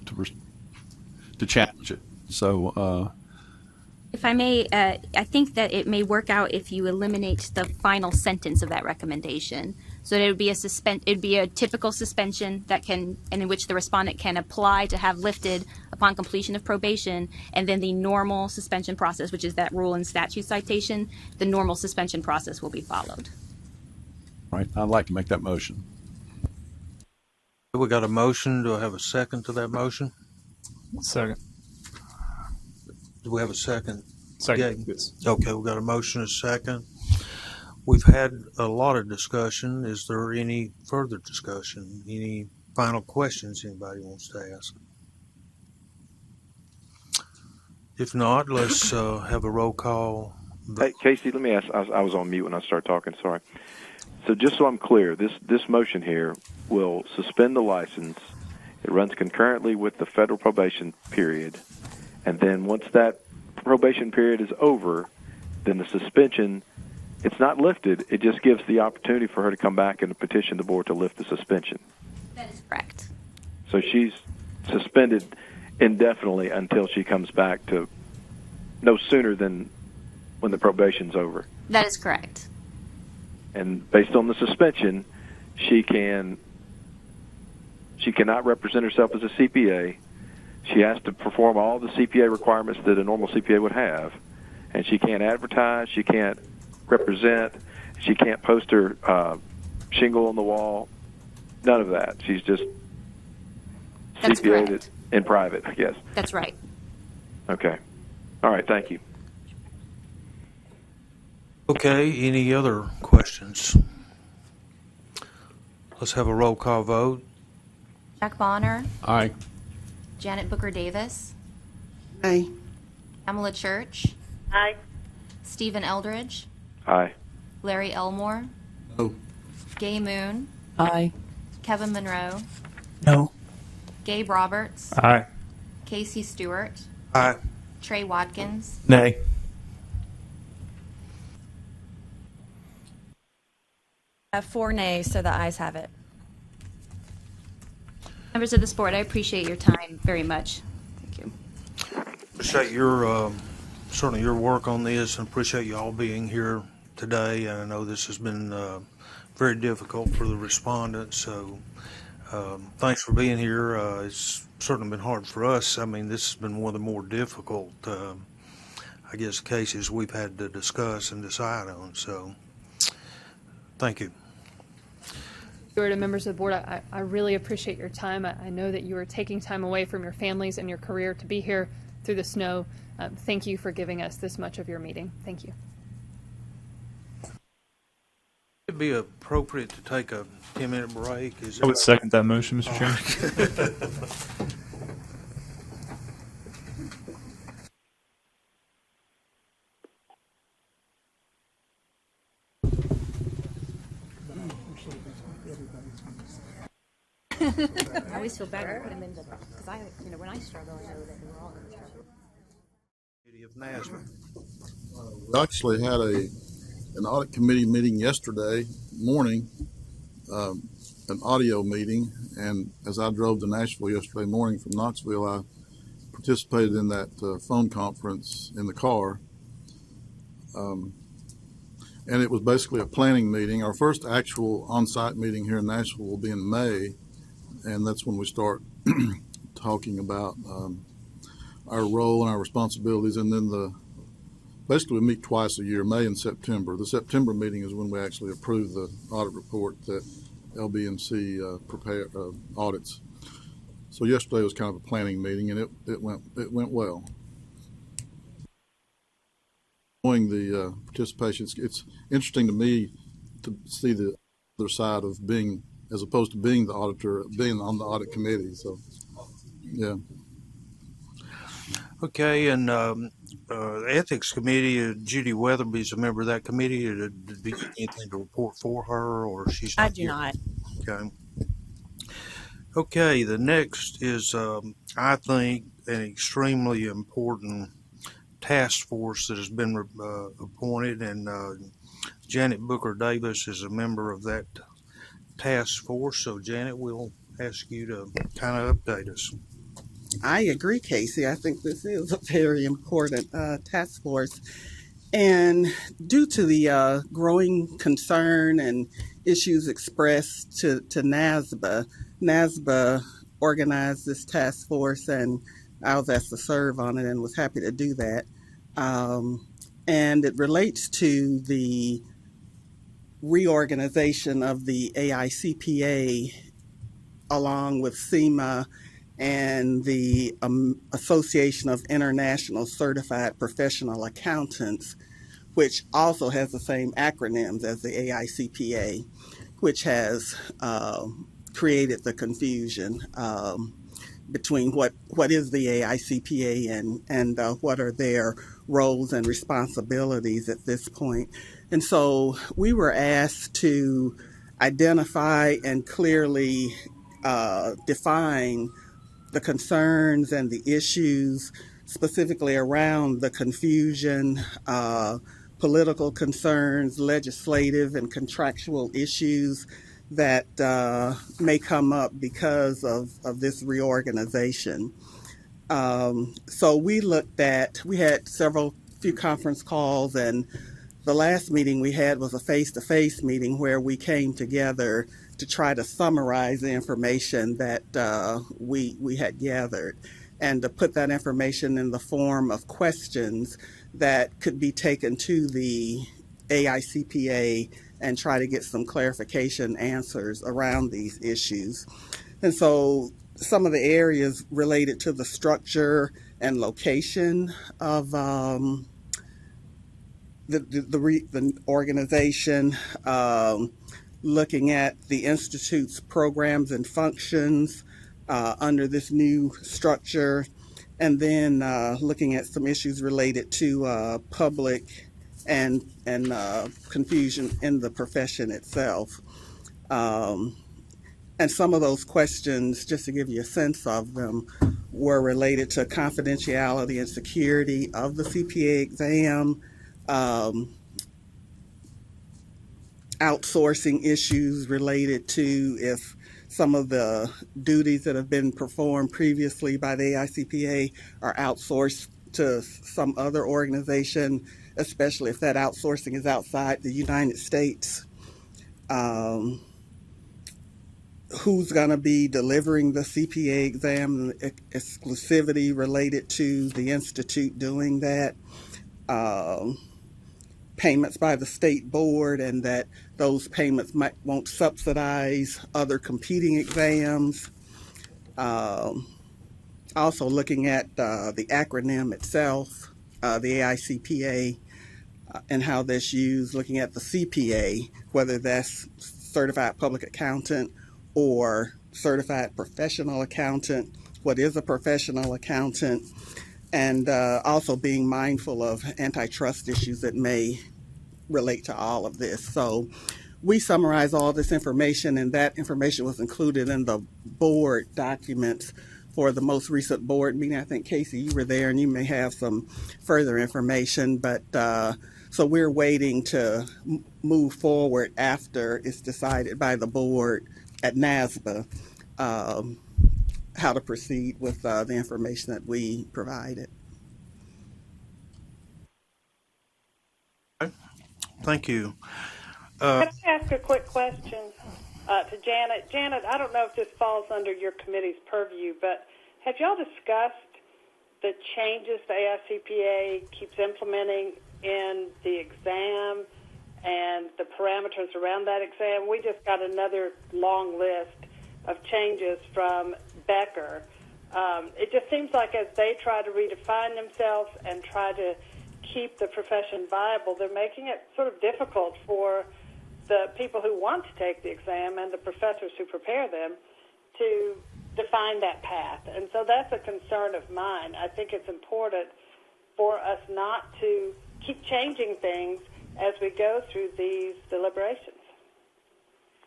challenge it. So if I may, I think that it may work out if you eliminate the final sentence of that recommendation. So that it would be it'd be a typical suspension and in which the respondent can apply to have lifted upon completion of probation, and then the normal suspension process, which is that rule and statute citation, the normal suspension process will be followed. Right. I'd like to make that motion. We got a motion. Do I have a second to that motion? Second. Do we have a second? Second. Yes. Okay, we got a motion and a second. We've had a lot of discussion. Is there any further discussion? Any final questions anybody wants to ask? If not, let's have a roll call. Hey, Casey, let me ask. I was on mute when I started talking. Sorry. So just so I'm clear, this motion here will suspend the license. It runs concurrently with the federal probation period, and then once that probation period is over, then the suspension, it's not lifted. It just gives the opportunity for her to come back and petition the board to lift the suspension. That is correct. So she's suspended indefinitely until she comes back to no sooner than when the probation's over. That is correct. And based on the suspension, she cannot represent herself as a CPA. She has to perform all the CPA requirements that a normal CPA would have, and she can't advertise, she can't represent, she can't post her shingle on the wall, none of that. She's just That's CPA'd correct. in private, I guess. That's right. Okay. All right, thank you. Okay, any other questions? Let's have a roll call vote. Jack Bonner, Aye. Janet Booker Davis, Aye. Pamela Church, Aye. Stephen Eldridge, Aye. Larry Elmore, No. Gay Moon, Aye. Kevin Monroe, No. Gabe Roberts, Aye. Casey Stewart, Aye. Trey Watkins, Nay. Four nays, so the ayes have it. Members of this board, I appreciate your time very much. Thank you. Appreciate your, certainly your work on this, and appreciate you all being here today. And I know this has been very difficult for the respondents, so thanks for being here. It's certainly been hard for us. I mean, this has been one of the more difficult, I guess, cases we've had to discuss and decide on, so thank you. Stewart and members of the board, I really appreciate your time. I know that you are taking time away from your families and your career to be here through the snow. Thank you for giving us this much of your meeting. Thank you. It'd be appropriate to take a 10-minute break. I would second that motion, Mr. Chairman. I always feel bad when I put them in the, because when I struggle, I know that we're all going to struggle. City of Nashville. We actually had an audit committee meeting yesterday morning, an audio meeting, and as I drove to Nashville yesterday morning from Knoxville, I participated in that phone conference in the car. And it was basically a planning meeting. Our first actual on-site meeting here in Nashville will be in May, and that's when we start talking about our role and our responsibilities. And then basically we meet twice a year, May and September. The September meeting is when we actually approve the audit report that LBNC audits. So yesterday was kind of a planning meeting, and it went well. Knowing the participation, it's interesting to me to see the other side of being, as opposed to being the auditor, being on the audit committee. So, yeah. Okay, and the Ethics Committee, Judy Weatherby's a member of that committee. Do you have anything to report for her, or she's not I do here? not. Okay. Okay, the next is, I think, an extremely important task force that has been appointed, and Janet Booker Davis is a member of that task force. So, Janet, we'll ask you to kind of update us. I agree, Casey. I think this is a very important task force. And due to the growing concern and issues expressed to NASBA organized this task force, and I was asked to serve on it and was happy to do that. And it relates to the reorganization of the AICPA along with SEMA and the Association of International Certified Professional Accountants, which also has the same acronyms as the AICPA, which has created the confusion between what is the AICPA and what are their roles and responsibilities at this point. And so we were asked to identify and clearly define the concerns and the issues specifically around the confusion, political concerns, legislative and contractual issues that may come up because of this reorganization. So we had few conference calls, and the last meeting we had was a face-to-face meeting where we came together to try to summarize the information that we had gathered and to put that information in the form of questions that could be taken to the AICPA and try to get some clarification answers around these issues. And so some of the areas related to the structure and location of the organization, looking at the Institute's programs and functions under this new structure, and then looking at some issues related to public and confusion in the profession itself. And some of those questions, just to give you a sense of them, were related to confidentiality and security of the CPA exam, outsourcing issues related to if some of the duties that have been performed previously by the AICPA are outsourced to some other organization, especially if that outsourcing is outside the United States. Who's going to be delivering the CPA exam, the exclusivity related to the Institute doing that, payments by the state board, and that those payments won't subsidize other competing exams. Also looking at the acronym itself, the AICPA, and how that's used, looking at the CPA, whether that's Certified Public Accountant or Certified Professional Accountant, what is a professional accountant, and also being mindful of antitrust issues that may relate to all of this. So we summarize all this information, and that information was included in the board documents for the most recent board meeting. I think, Casey, you were there, and you may have some further information, but so we're waiting to move forward after it's decided by the board at NASBA how to proceed with the information that we provided. Thank you. Can I ask a quick question to Janet? Janet, I don't know if this falls under your committee's purview, but have y'all discussed the changes the AICPA keeps implementing in the exam and the parameters around that exam? We just got another long list of changes from Becker. It just seems like as they try to redefine themselves and try to keep the profession viable, they're making it sort of difficult for the people who want to take the exam and the professors who prepare them to define that path. And so that's a concern of mine. I think it's important for us not to keep changing things as we go through these deliberations.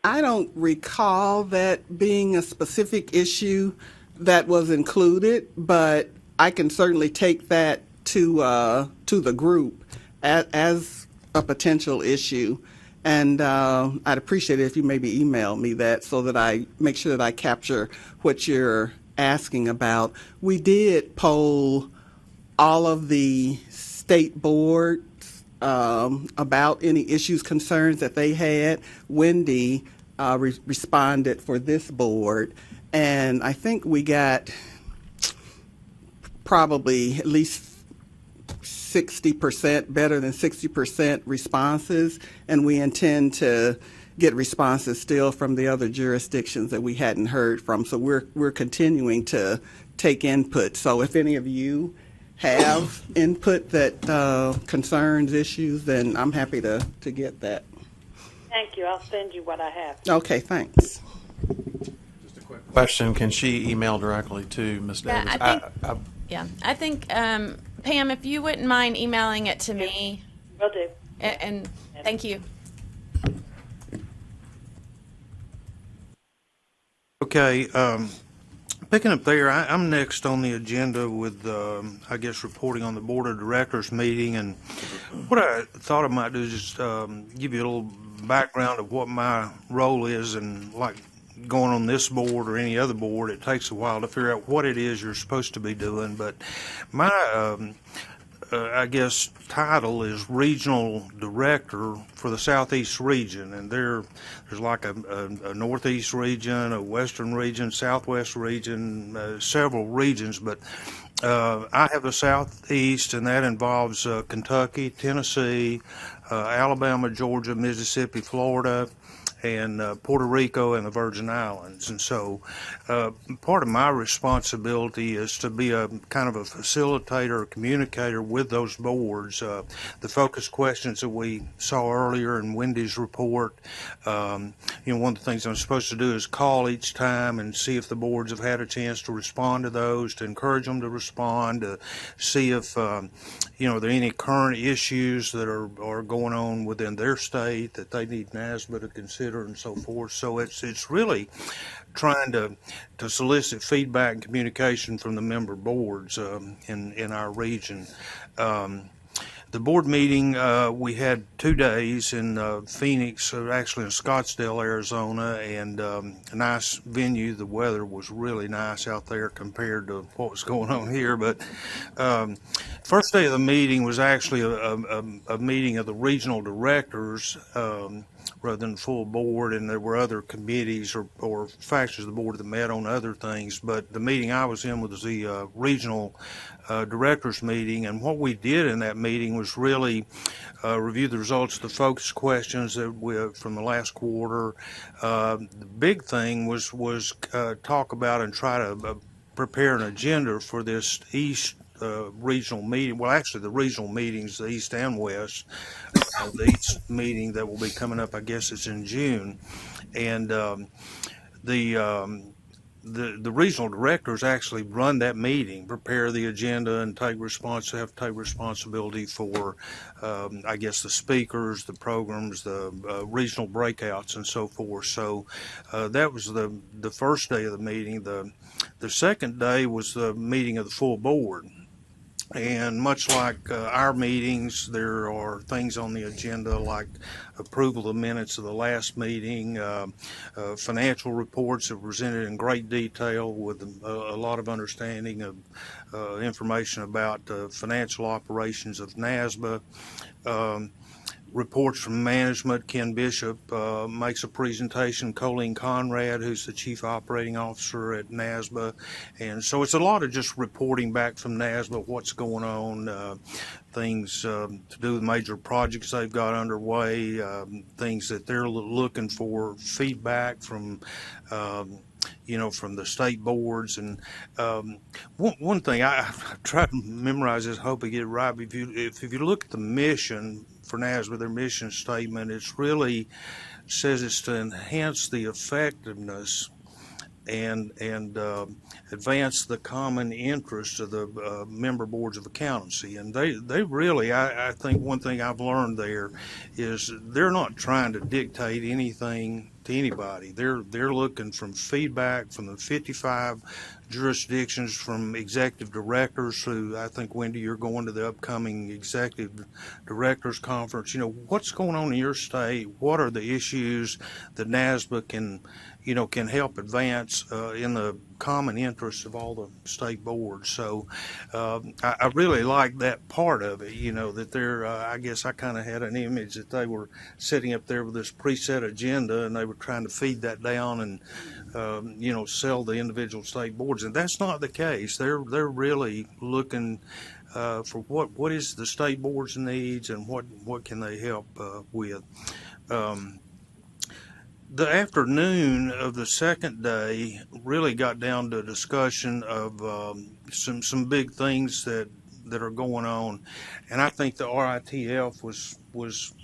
I don't recall that being a specific issue that was included, but I can certainly take that to the group as a potential issue. And I'd appreciate it if you maybe email me that so that I make sure that I capture what you're asking about. We did poll all of the state boards about any issues, concerns that they had. Wendy responded for this board, and I think we got probably at least 60%, better than 60% responses, and we intend to get responses still from the other jurisdictions that we hadn't heard from. So we're continuing to take input. So if any of you have input that concerns issues, then I'm happy to get that. Thank you. I'll send you what I have. Okay, thanks. Just a quick question. Can she email directly to Ms. Davis? I think Pam, if you wouldn't mind emailing it to me. Will do. And Thank you. Okay, picking up there, I'm next on the agenda with, I guess, reporting on the Board of Directors meeting. And what I thought I might do is just give you a little background of what my role is. And like going on this board or any other board, it takes a while to figure out what it is you're supposed to be doing. But my I guess, title is Regional Director for the Southeast region, and there's like a Northeast region, a Western region, Southwest region, several regions, but I have the Southeast, and that involves Kentucky, Tennessee, Alabama, Georgia, Mississippi, Florida, and Puerto Rico and the Virgin Islands. And so part of my responsibility is to be a kind of a facilitator or communicator with those boards. The focus questions that we saw earlier in Wendy's report, one of the things I'm supposed to do is call each time and see if the boards have had a chance to respond to those, to encourage them to respond, to see if are there any current issues that are going on within their state that they need NASBA to consider and so forth. So it's really trying to solicit feedback and communication from the member boards in our region. The board meeting, we had 2 days in Phoenix, actually in Scottsdale, Arizona, and a nice venue. The weather was really nice out there compared to what was going on here. But first day of the meeting was actually a meeting of the regional directors rather than full board, and there were other committees or factions of the board that met on other things. But the meeting I was in was the regional directors meeting, and what we did in that meeting was really review the results of the focus questions that from the last quarter. The big thing was talk about and try to prepare an agenda for this East regional meeting. Well, actually, the regional meetings, the East and West. The East meeting that will be coming up, I guess it's in June, and the regional directors actually run that meeting, prepare the agenda, and have to take responsibility for, I guess, the speakers, the programs, the regional breakouts, and so forth. So that was the first day of the meeting. The second day was the meeting of the full board. And much like our meetings, there are things on the agenda like approval of minutes of the last meeting, financial reports that were presented in great detail with a lot of understanding of information about financial operations of NASBA. Reports from management. Ken Bishop makes a presentation. Colleen Conrad, who's the Chief Operating Officer at NASBA. And so it's a lot of just reporting back from NASBA what's going on, things to do with major projects they've got underway, things that they're looking for feedback from from the state boards. And one thing I've tried to memorize this, hope I get it right. But if you look at the mission for NASBA, their mission statement, it's really says it's to enhance the effectiveness and advance the common interests of the member boards of accountancy. And they really, I think one thing I've learned there is they're not trying to dictate anything to anybody. They're looking from feedback from the 55 jurisdictions, from executive directors who, I think, Wendy, you're going to the upcoming executive directors conference. What's going on in your state? What are the issues that NASBA can help advance in the common interests of all the state boards? So I really like that part of it, that they're, I guess I kind of had an image that they were sitting up there with this preset agenda and they were trying to feed that down and, sell the individual state boards. And that's not the case. They're really looking for what is the state board's needs and what can they help with. The afternoon of the second day really got down to a discussion of some big things that are going on, and I think the RITF was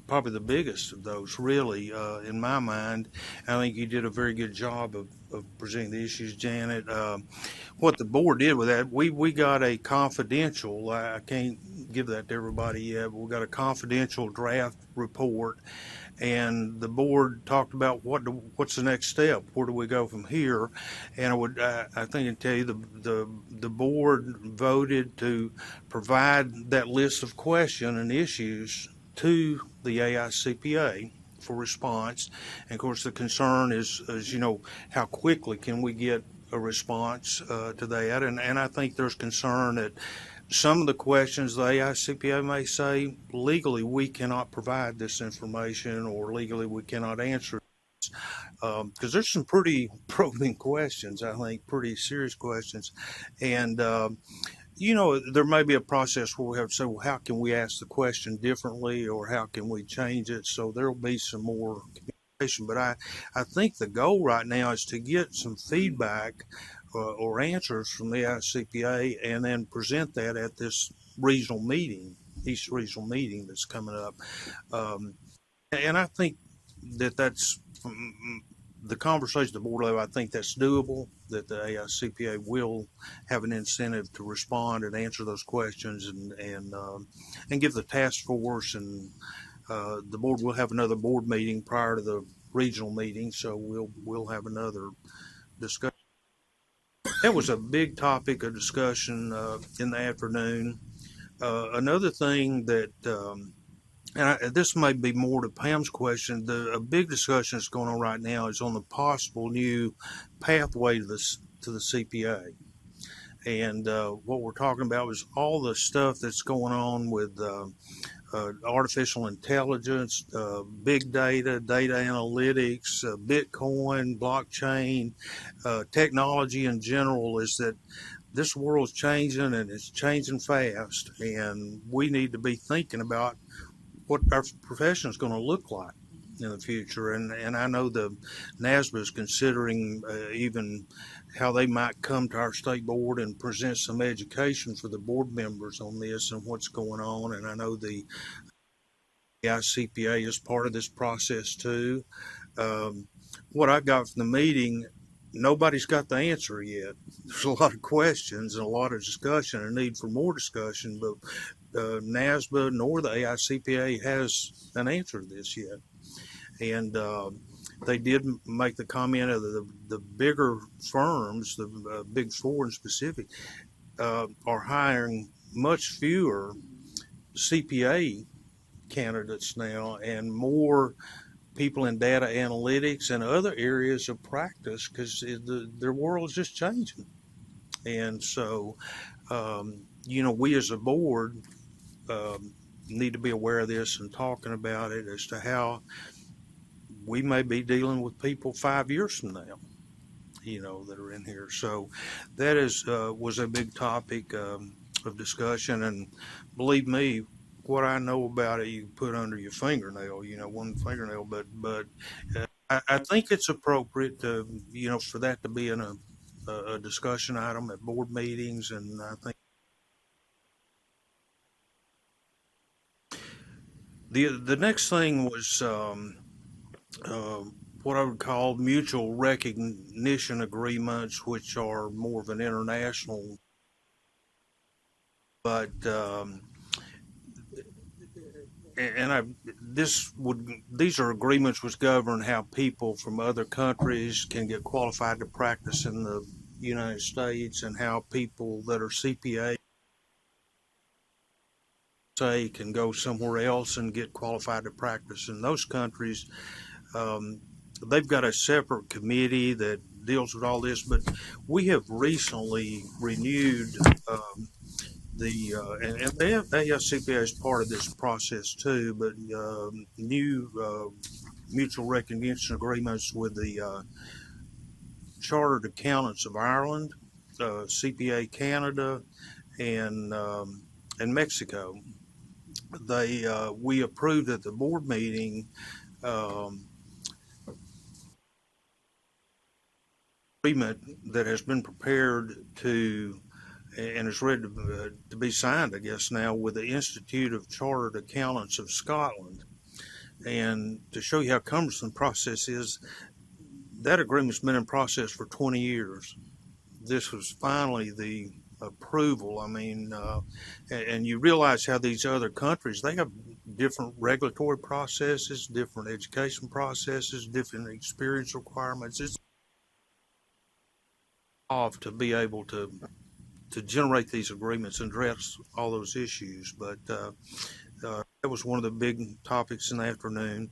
probably the biggest of those, really, in my mind. I think you did a very good job of presenting the issues, Janet. What the board did with that, we got a confidential, I can't give that to everybody yet, but we've got a confidential draft report, and the board talked about what's the next step, where do we go from here, and I think I can tell you the board voted to provide that list of questions and issues to the AICPA for response. And of course, the concern is how quickly can we get a response to that? And I think there's concern that some of the questions the AICPA may say legally we cannot provide this information, or legally we cannot answer, because there's some pretty probing questions, I think, pretty serious questions. And there may be a process where we have to say, well, how can we ask the question differently, or how can we change it? So there'll be some more communication. But I think the goal right now is to get some feedback or answers from the ICPA, and then present that at this regional meeting, East Regional meeting that's coming up. And I think that's the conversation at the board level. I think that's doable, that the AICPA will have an incentive to respond and answer those questions, and give the task force and the board will have another board meeting prior to the regional meeting, so we'll have another discussion. That was a big topic of discussion in the afternoon. Another thing that this may be more to Pam's question. A big discussion that's going on right now is on the possible new pathway to the CPA. And what we're talking about is all the stuff that's going on with artificial intelligence, big data, data analytics, Bitcoin, blockchain, technology in general. Is that this world's changing, and it's changing fast, and we need to be thinking about what our profession is going to look like in the future. And I know the NASBA is considering even how they might come to our state board and present some education for the board members on this and what's going on. And I know the ICPA is part of this process too. What I got from the meeting, nobody's got the answer yet. There's a lot of questions and a lot of discussion and need for more discussion, but NASBA nor the AICPA has an answer to this yet. And they did make the comment of the bigger firms, the big four in specific, are hiring much fewer CPA candidates now, and more people in data analytics and other areas of practice, because their world is just changing. And so, we as a board need to be aware of this and talking about it as to how we may be dealing with people 5 years from now, that are in here. So that was a big topic of discussion. And believe me, what I know about it, you can put under your fingernail, one fingernail. But I think it's appropriate to, for that to be in a discussion item at board meetings. And I think the next thing was what I would call mutual recognition agreements, which are more of an international, but these are agreements which govern how people from other countries can get qualified to practice in the United States, and how people that are CPA can go somewhere else and get qualified to practice in those countries. They've got a separate committee that deals with all this, but we have recently renewed and the AICPA is part of this process too, but new mutual recognition agreements with the Chartered Accountants of Ireland, CPA Canada, and Mexico. We approved at the board meeting agreement that has been prepared and is ready to be signed, I guess, now, with the Institute of Chartered Accountants of Scotland. And to show you how cumbersome the process is, that agreement's been in process for 20 years. This was finally the approval. I mean, and you realize how these other countries, they have different regulatory processes, different education processes, different experience requirements. It's off to be able to generate these agreements and address all those issues. But that was one of the big topics in the afternoon.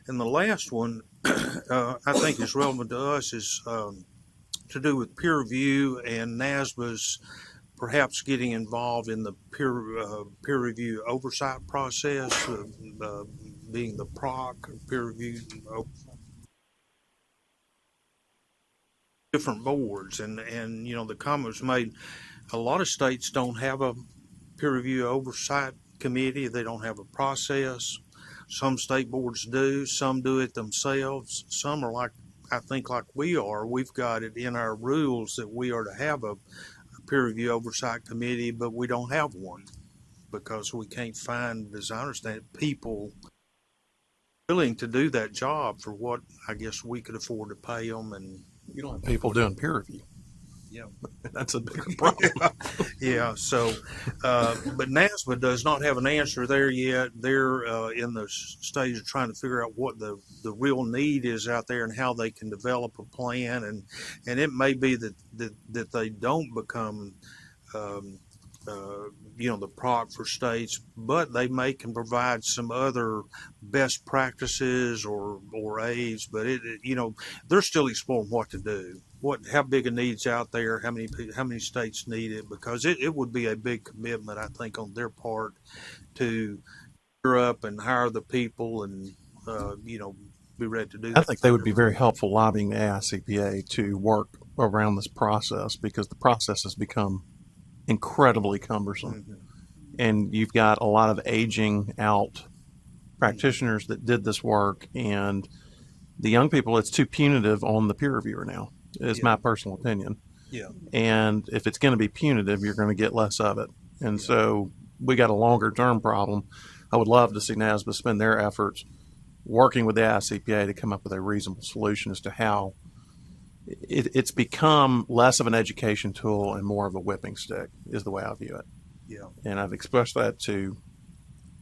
And the last one, I think is relevant to us, is to do with peer review and NASBA's perhaps getting involved in the peer review oversight process, being the PROC, peer review different boards. And you know, the comment was made, a lot of states don't have a peer review oversight committee. They don't have a process. Some state boards do. Some do it themselves. Some are like, I think like we are. We've got it in our rules that we are to have a peer review oversight committee, but we don't have one because we can't find, as I understand it, people willing to do that job for what I guess we could afford to pay them. And you don't have people doing peer review. Yeah, that's a bigger problem. Yeah. So, but NASBA does not have an answer there yet. They're in the stage of trying to figure out what the real need is out there and how they can develop a plan. And it may be that they don't become, you know, the PROC for states, but they can provide some other best practices or aids. But you know, they're still exploring what to do. How big a need's out there, how many states need it, because it would be a big commitment, I think, on their part to gear up and hire the people and, you know, be ready to do that. I think they would be very helpful lobbying the AICPA to work around this process, because the process has become incredibly cumbersome. Mm-hmm. And you've got a lot of aging out practitioners that did this work, and the young people, it's too punitive on the peer reviewer now. Is my personal opinion. Yeah. And if it's going to be punitive, you're going to get less of it. And so we got a longer term problem. I would love to see NASBA spend their efforts working with the ICPA to come up with a reasonable solution as to how it's become less of an education tool and more of a whipping stick is the way I view it. Yeah. And I've expressed that to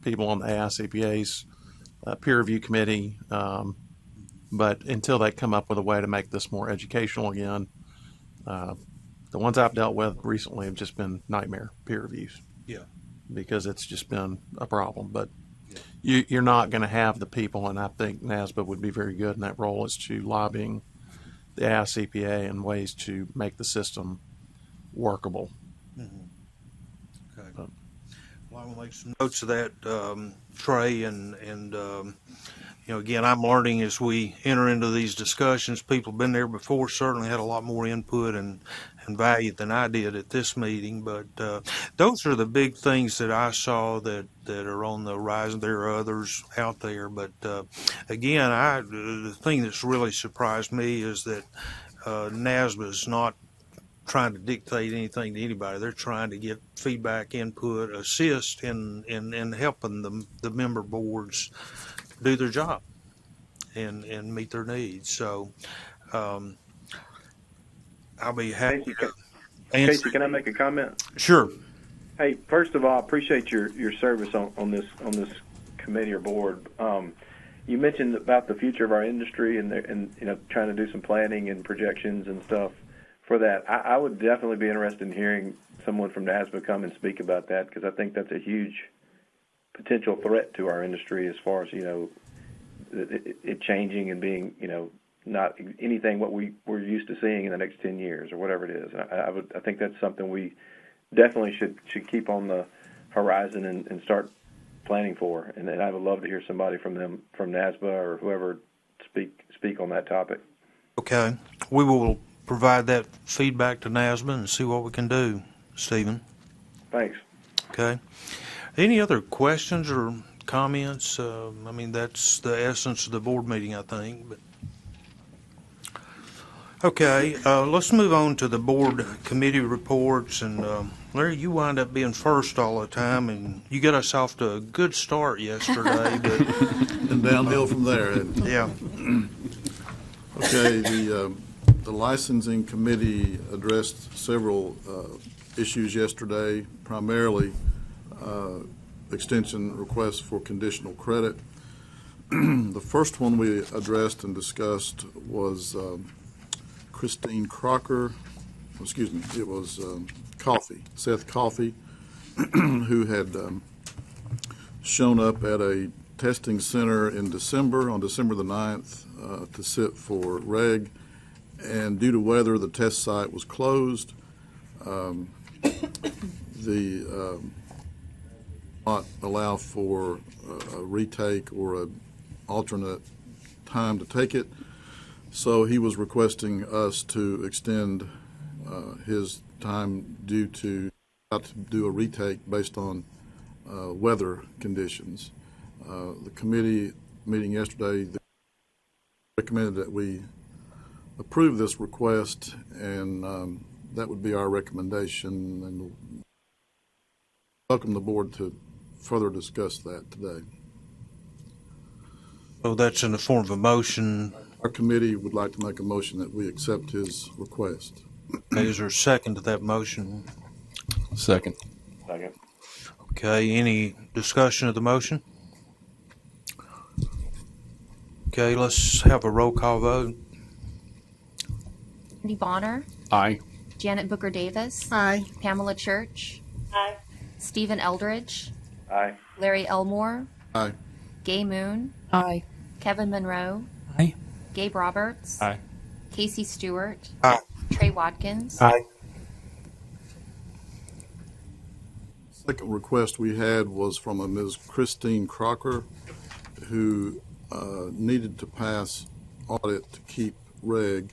people on the AICPA's peer review committee. But until they come up with a way to make this more educational again, the ones I've dealt with recently have just been nightmare peer reviews. Yeah. Because it's just been a problem. But you're not going to have the people, and I think NASBA would be very good in that role, as to lobbying the ICPA in ways to make the system workable. Mm-hmm. Okay. Well, I will make some notes of that, Trey, and you know, again, I'm learning as we enter into these discussions. People have been there before, certainly had a lot more input and value than I did at this meeting. But those are the big things that I saw that are on the horizon. There are others out there. But again, the thing that's really surprised me is that NASBA is not trying to dictate anything to anybody. They're trying to get feedback, input, assist in helping the member boards do their job and meet their needs. So I'll be happy to answer. Casey, can I make a comment? Sure. Hey, first of all, I appreciate your service on this committee or board. You mentioned about the future of our industry and you know, trying to do some planning and projections and stuff for that. I would definitely be interested in hearing someone from NASBA come and speak about that, because I think that's a huge potential threat to our industry as far as, you know, it changing and being, you know, not anything what we're used to seeing in the next 10 years or whatever it is. I think that's something we definitely should keep on the horizon and start planning for. And I would love to hear somebody from NASBA or whoever speak on that topic. Okay. We will provide that feedback to NASBA and see what we can do, Stephen. Thanks. Okay. Any other questions or comments? I mean, that's the essence of the board meeting, I think. But okay, let's move on to the board committee reports. And Larry, you wind up being first all the time, and you got us off to a good start yesterday. But and downhill from there. Yeah. Okay, the licensing committee addressed several issues yesterday, primarily extension requests for conditional credit. The first one we addressed and discussed was Christine Crocker, excuse me, it was Seth Coffey, who had shown up at a testing center in December, on December the 9th, to sit for reg, and due to weather, the test site was closed. The not allow for a retake or an alternate time to take it, so he was requesting us to extend his time due to how to do a retake based on weather conditions. The committee meeting yesterday recommended that we approve this request, and that would be our recommendation, and welcome the board to further discuss that today. So that's in the form of a motion. Our committee would like to make a motion that we accept his request. Is there a second to that motion? Second. Second. Okay, any discussion of the motion? Okay, let's have a roll call vote. Andy Bonner, Aye. Janet Booker Davis, Aye. Pamela Church, Aye. Stephen Eldridge, Aye. Larry Elmore, Aye. Gay Moon, Aye. Kevin Monroe, Aye. Gabe Roberts, Aye. Casey Stewart, Aye. Trey Watkins, Aye. Second request we had was from a Ms. Christine Crocker, who needed to pass audit to keep reg.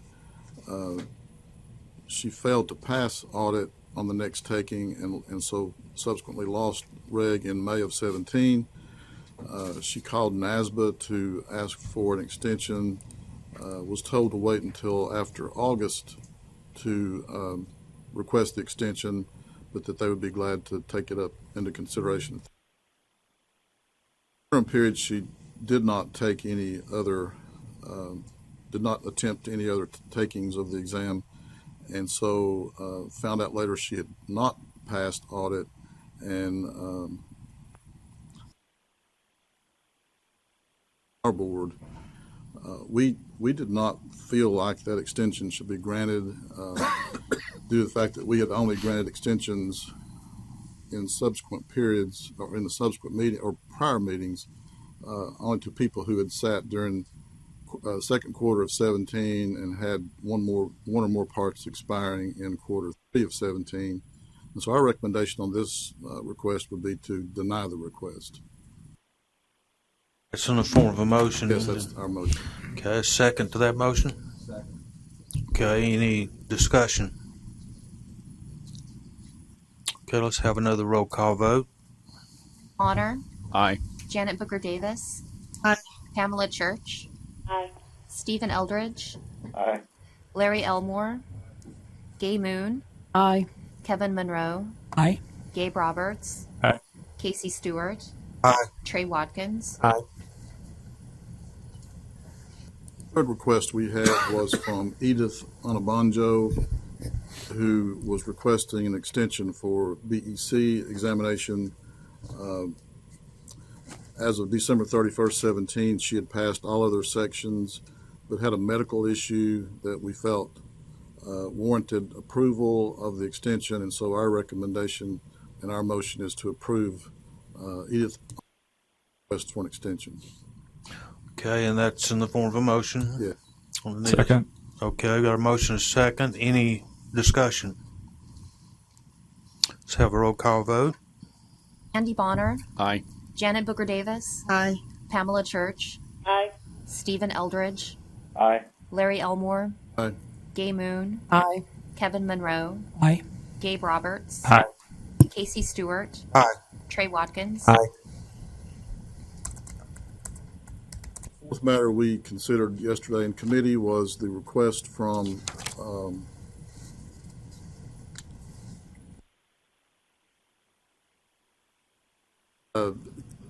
She failed to pass audit on the next taking, and so subsequently lost reg in May of 17. She called NASBA to ask for an extension, was told to wait until after August to request the extension, but that they would be glad to take it up into consideration. During the period, she did not take any other, did not attempt any other takings of the exam, and so found out later she had not passed audit, and our board, we did not feel like that extension should be granted due to the fact that we had only granted extensions in subsequent periods or in the subsequent meeting or prior meetings only to people who had sat during second quarter of 17 and had one or more parts expiring in quarter 3 of 17. And so our recommendation on this request would be to deny the request. It's in the form of a motion. Yes, that's our motion. Okay, a second to that motion? Second. Okay, any discussion? Okay, let's have another roll call vote. Bonner, Aye. Janet Booker Davis, Aye. Pamela Church, Aye. Stephen Eldridge, Aye. Larry Elmore, Gay Moon, Aye. Kevin Monroe, Aye. Gabe Roberts, Aye. Casey Stewart, Aye. Trey Watkins, Aye. Third request we had was from Edith Anabanjo, who was requesting an extension for BEC examination. As of December 31st, 17, she had passed all other sections, but had a medical issue that we felt warranted approval of the extension, and so our recommendation and our motion is to approve Edith's request for an extension. Okay, and that's in the form of a motion? Yeah. Second. Okay, got a motion, a second. Any discussion? Let's have a roll call vote. Andy Bonner, Aye. Janet Booker Davis, Aye. Pamela Church, Aye. Stephen Eldridge, Aye. Larry Elmore, Aye. Gay Moon, Aye. Kevin Monroe, Aye. Gabe Roberts, Aye. Casey Stewart, Aye. Trey Watkins, Aye. Fourth matter we considered yesterday in committee was the request from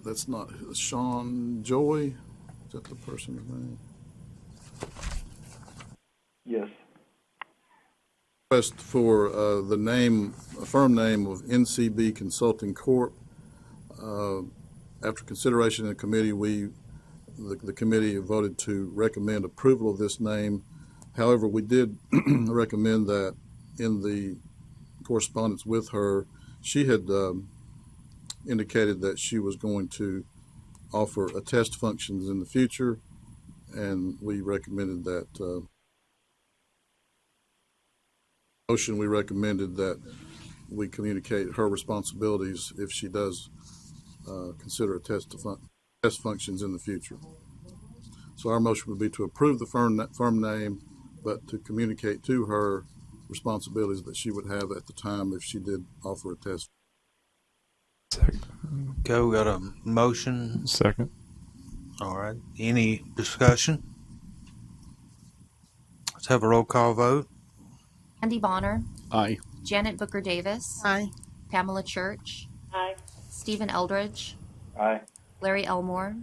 that's not Sean Joy. Is that the person's name? Yes. request for the name, a firm name of NCB Consulting Corp. After consideration in the committee, the committee voted to recommend approval of this name. However, we did recommend that in the correspondence with her, she had indicated that she was going to offer attest functions in the future, and we recommended that motion. We recommended that we communicate her responsibilities if she does consider attest functions in the future. So our motion would be to approve the firm name, but to communicate to her responsibilities that she would have at the time if she did offer a test. Okay, we got a motion. Second. All right. Any discussion? Let's have a roll call vote. Andy Bonner. Aye. Janet Booker Davis. Aye. Pamela Church. Aye. Stephen Eldridge. Aye. Larry Elmore.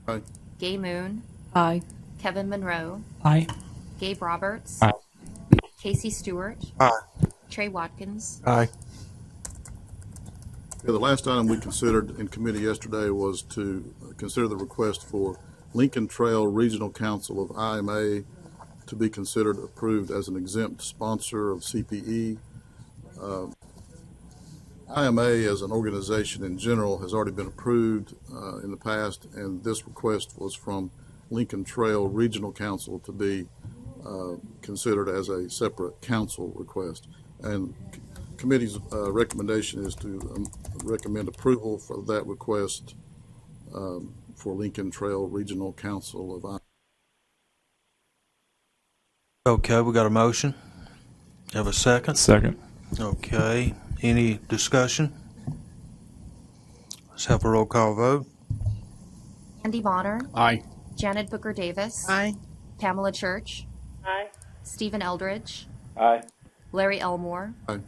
Aye. Gay Moon. Aye. Kevin Monroe. Aye. Gabe Roberts. Aye. Casey Stewart. Aye. Trey Watkins. Aye. Yeah, the last item we considered in committee yesterday was to consider the request for Lincoln Trail Regional Council of IMA to be considered approved as an exempt sponsor of CPE. IMA as an organization in general has already been approved in the past, and this request was from Lincoln Trail Regional Council to be considered as a separate council request. And committee's recommendation is to recommend approval for that request for Lincoln Trail Regional Council of IMA. Okay, we got a motion. Have a second? Second. Okay. Any discussion? Let's have a roll call vote. Andy Bonner. Aye. Janet Booker Davis. Aye. Pamela Church. Aye. Stephen Eldridge. Aye. Larry Elmore. Aye.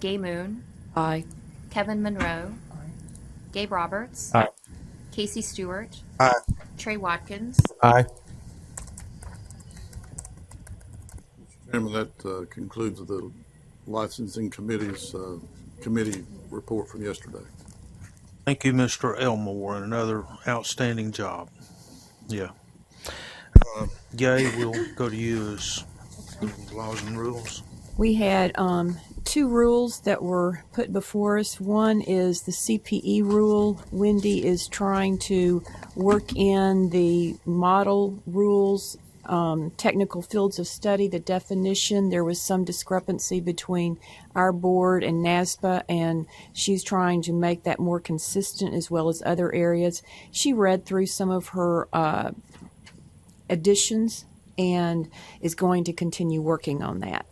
Gay Moon. Aye. Kevin Monroe. Gabe Roberts. Aye. Casey Stewart. Aye. Trey Watkins. Aye. Chairman, that concludes the licensing committee's committee report from yesterday. Thank you, Mr. Elmore, and another outstanding job. Yeah. Gay, we'll go to you as laws and rules. We had two rules that were put before us. One is the CPE rule. Wendy is trying to work in the model rules, technical fields of study, the definition. There was some discrepancy between our board and NASPA, and she's trying to make that more consistent as well as other areas. She read through some of her additions and is going to continue working on that.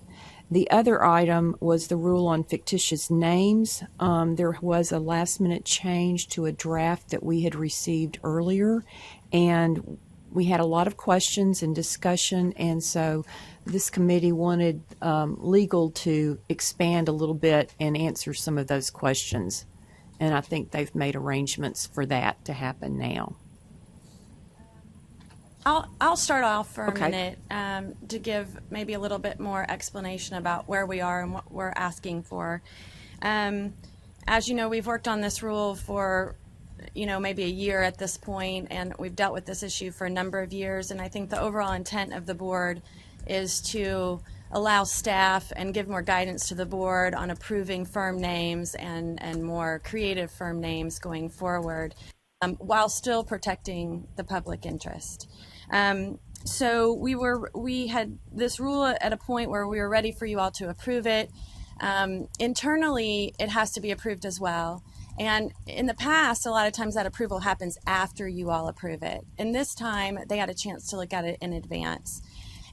The other item was the rule on fictitious names. There was a last-minute change to a draft that we had received earlier, and we had a lot of questions and discussion, and so this committee wanted legal to expand a little bit and answer some of those questions, and I think they've made arrangements for that to happen now. I'll start off for a Okay. minute to give maybe a little bit more explanation about where we are and what we're asking for. As you know, we've worked on this rule for maybe a year at this point, and we've dealt with this issue for a number of years, and I think the overall intent of the board is to allow staff and give more guidance to the board on approving firm names and more creative firm names going forward, while still protecting the public interest. So we had this rule at a point where we were ready for you all to approve it. Internally, it has to be approved as well. And in the past, a lot of times that approval happens after you all approve it. And this time, they had a chance to look at it in advance.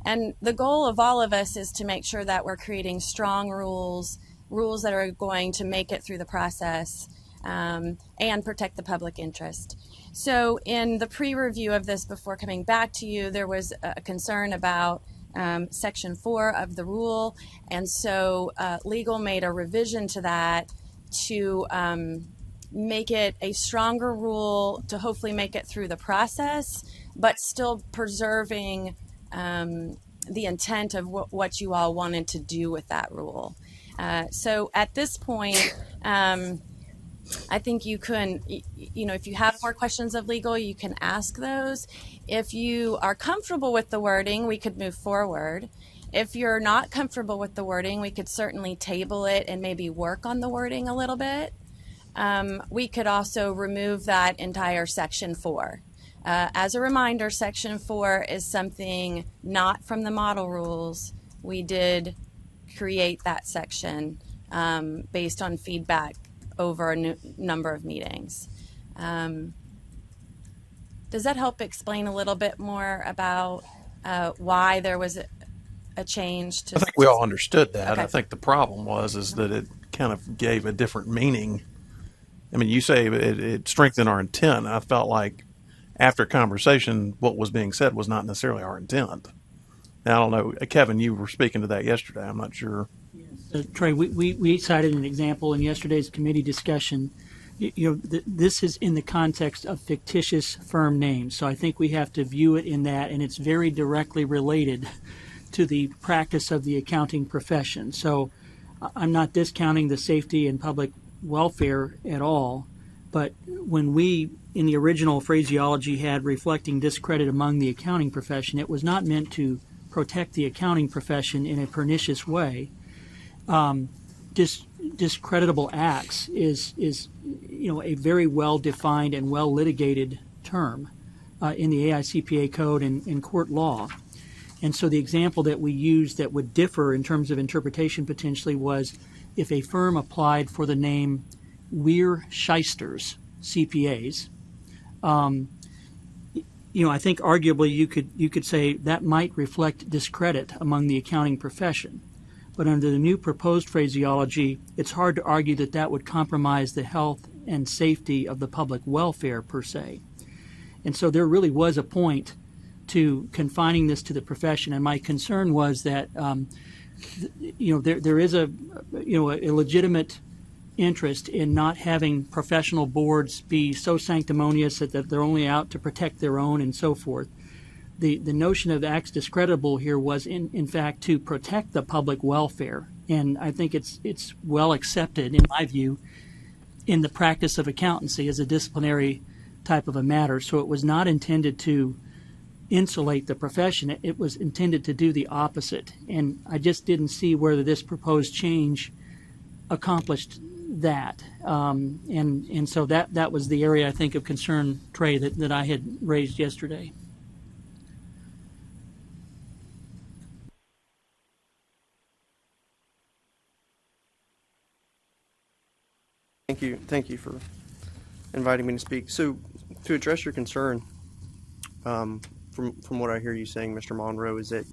And the goal of all of us is to make sure that we're creating strong rules that are going to make it through the process and protect the public interest. So in the pre-review of this before coming back to you, there was a concern about Section 4 of the rule. And so legal made a revision to that to make it a stronger rule to hopefully make it through the process, but still preserving the intent of what you all wanted to do with that rule. So at this point, I think you can, if you have more questions of legal, you can ask those. If you are comfortable with the wording, we could move forward. If you're not comfortable with the wording, we could certainly table it and maybe work on the wording a little bit. We could also remove that entire section 4. As a reminder, section 4 is something not from the model rules. We did create that section based on feedback over a number of meetings. Does that help explain a little bit more about why there was a change? I think we all understood that. Okay. I think the problem is that it kind of gave a different meaning. I mean, you say it strengthened our intent. I felt like after conversation, what was being said was not necessarily our intent. Now, I don't know, Kevin, you were speaking to that yesterday. I'm not sure. Trey, we cited an example in yesterday's committee discussion. This is in the context of fictitious firm names, so I think we have to view it in that, and it's very directly related to the practice of the accounting profession. So I'm not discounting the safety and public welfare at all, but when we, in the original phraseology, had reflecting discredit among the accounting profession, it was not meant to protect the accounting profession in a pernicious way. Discreditable acts is a very well defined and well litigated term in the AICPA code and in court law. And so the example that we used that would differ in terms of interpretation potentially was if a firm applied for the name Weir Shysters CPAs. I think arguably you could say that might reflect discredit among the accounting profession. But under the new proposed phraseology, it's hard to argue that that would compromise the health and safety of the public welfare per se. And so there really was a point to confining this to the profession. And my concern was that, there is a legitimate interest in not having professional boards be so sanctimonious that they're only out to protect their own and so forth. The notion of acts discreditable here was in fact to protect the public welfare, and I think it's well accepted in my view in the practice of accountancy as a disciplinary type of a matter. So it was not intended to insulate the profession; it was intended to do the opposite. And I just didn't see whether this proposed change accomplished that. And so that was the area I think of concern, Trey, that I had raised yesterday. Thank you for inviting me to speak. So, to address your concern, from what I hear you saying, Mr. Monroe, is that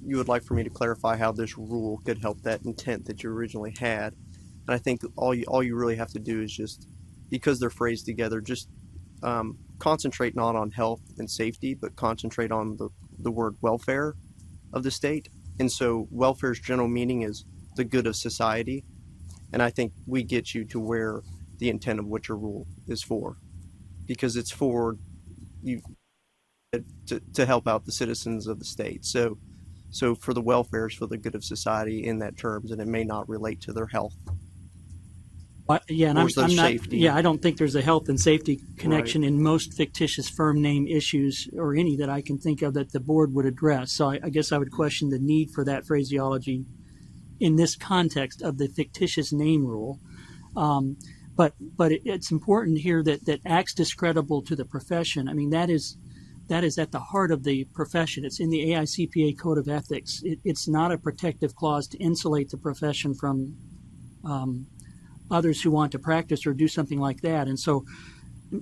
you would like for me to clarify how this rule could help that intent that you originally had. And I think all you really have to do is just, because they're phrased together, just concentrate not on health and safety, but concentrate on the word welfare of the state. And so welfare's general meaning is the good of society. And I think we get you to where the intent of what your rule is for, because it's for you to help out the citizens of the state. So for the welfare is for the good of society in that terms, and it may not relate to their health. Yeah, and I'm not. Safety. Yeah, I don't think there's a health and safety connection in most fictitious firm name issues, or any that I can think of that the board would address. So I guess I would question the need for that phraseology in this context of the fictitious name rule. But it's important here that acts discreditable to the profession. I mean, that is at the heart of the profession. It's in the AICPA Code of Ethics. It's not a protective clause to insulate the profession from others who want to practice or do something like that. And so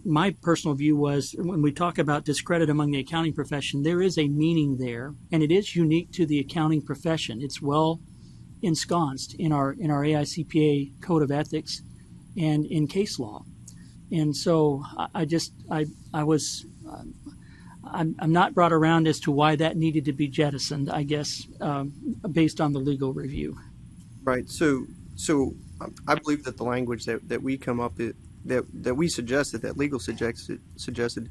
my personal view was, when we talk about discredit among the accounting profession, there is a meaning there, and it is unique to the accounting profession. It's well ensconced in our AICPA Code of Ethics and in case law. And so I'm not brought around as to why that needed to be jettisoned, I guess, based on the legal review. Right. So I believe that the language that we come up with, that we suggested, that legal suggested,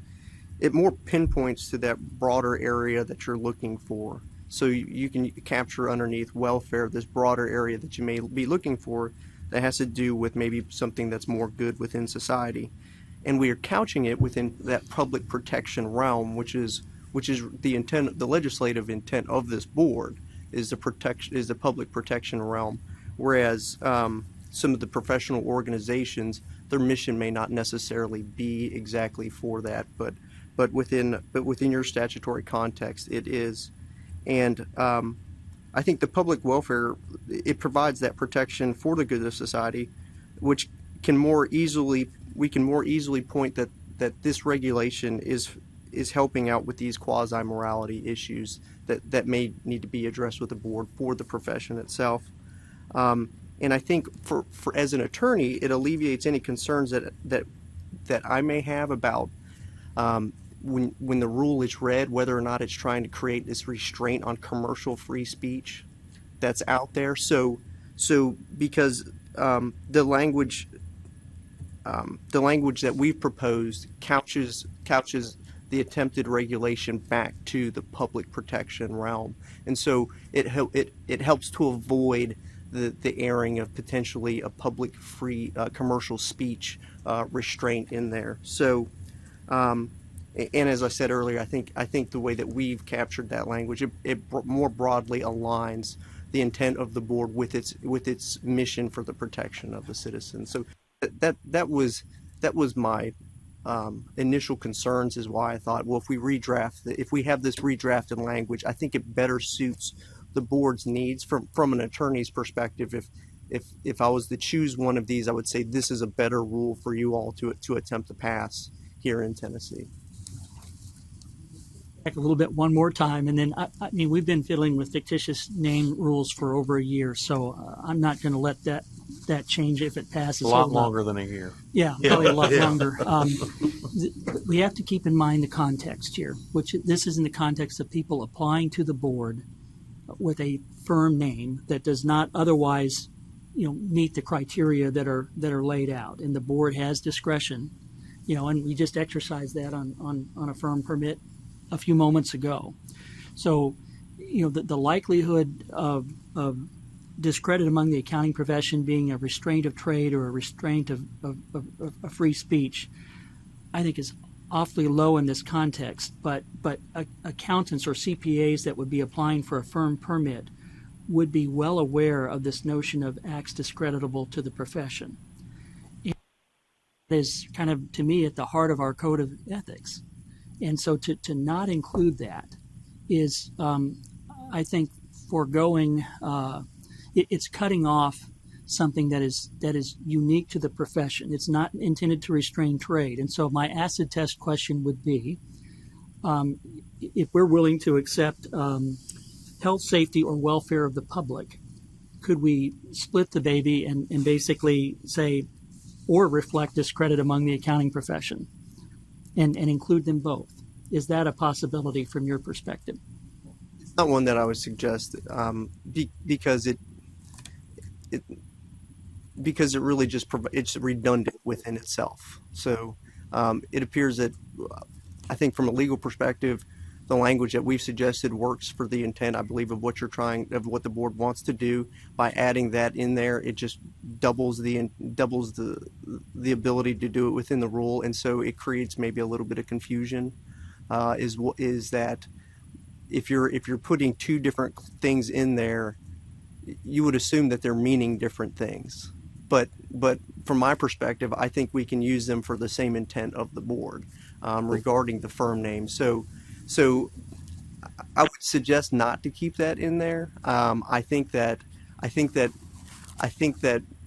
it more pinpoints to that broader area that you're looking for. So you can capture underneath welfare this broader area that you may be looking for that has to do with maybe something that's more good within society. And we are couching it within that public protection realm, which is the intent, the legislative intent of this board is the public protection realm. Whereas some of the professional organizations, their mission may not necessarily be exactly for that, but within your statutory context, it is. And I think the public welfare, it provides that protection for the good of society, which can more easily point that this regulation is helping out with these quasi-morality issues that may need to be addressed with the board for the profession itself. And I think for as an attorney, it alleviates any concerns that I may have about when the rule is read, whether or not it's trying to create this restraint on commercial free speech that's out there. So because the language that we've proposed couches the attempted regulation back to the public protection realm, and so it helps to avoid the airing of potentially a public free commercial speech restraint in there. So. And as I said earlier, I think the way that we've captured that language, it more broadly aligns the intent of the board with its mission for the protection of the citizens. So that was my initial concerns, is why I thought, well, if we have this redrafted language, I think it better suits the board's needs from an attorney's perspective. If I was to choose one of these, I would say this is a better rule for you all to attempt to pass here in Tennessee. Back a little bit one more time, and then I mean, we've been fiddling with fictitious name rules for over a year, so I'm not going to let that change if it passes. A lot longer than a year. Yeah, probably a lot longer. We have to keep in mind the context here, which this is in the context of people applying to the board with a firm name that does not otherwise, meet the criteria that are laid out, and the board has discretion, and we just exercised that on a firm permit a few moments ago. So, the likelihood of discredit among the accounting profession being a restraint of trade or a restraint of free speech, I think is awfully low in this context. But accountants or CPAs that would be applying for a firm permit would be well aware of this notion of acts discreditable to the profession. It is kind of, to me, at the heart of our code of ethics. And so to not include that is, I think, foregoing, it's cutting off something that is unique to the profession. It's not intended to restrain trade. And so my acid test question would be, if we're willing to accept health, safety, or welfare of the public, could we split the baby and basically say, or reflect discredit among the accounting profession? And include them both. Is that a possibility from your perspective? It's not one that I would suggest, because it really just it's redundant within itself. So it appears that I think from a legal perspective, the language that we've suggested works for the intent, I believe, of what the board wants to do. By adding that in there, it just doubles the ability to do it within the rule, and so it creates maybe a little bit of confusion. Is that if you're putting two different things in there, you would assume that they're meaning different things. But from my perspective, I think we can use them for the same intent of the board regarding the firm name. So I would suggest not to keep that in there. I think that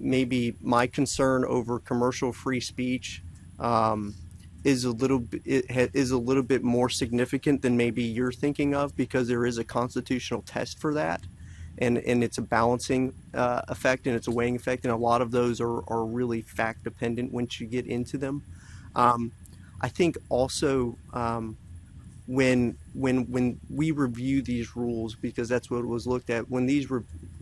maybe my concern over commercial free speech is a little bit more significant than maybe you're thinking of, because there is a constitutional test for that, and it's a balancing effect, and it's a weighing effect, and a lot of those are really fact dependent once you get into them. I think also. When we review these rules, because that's what was looked at, when these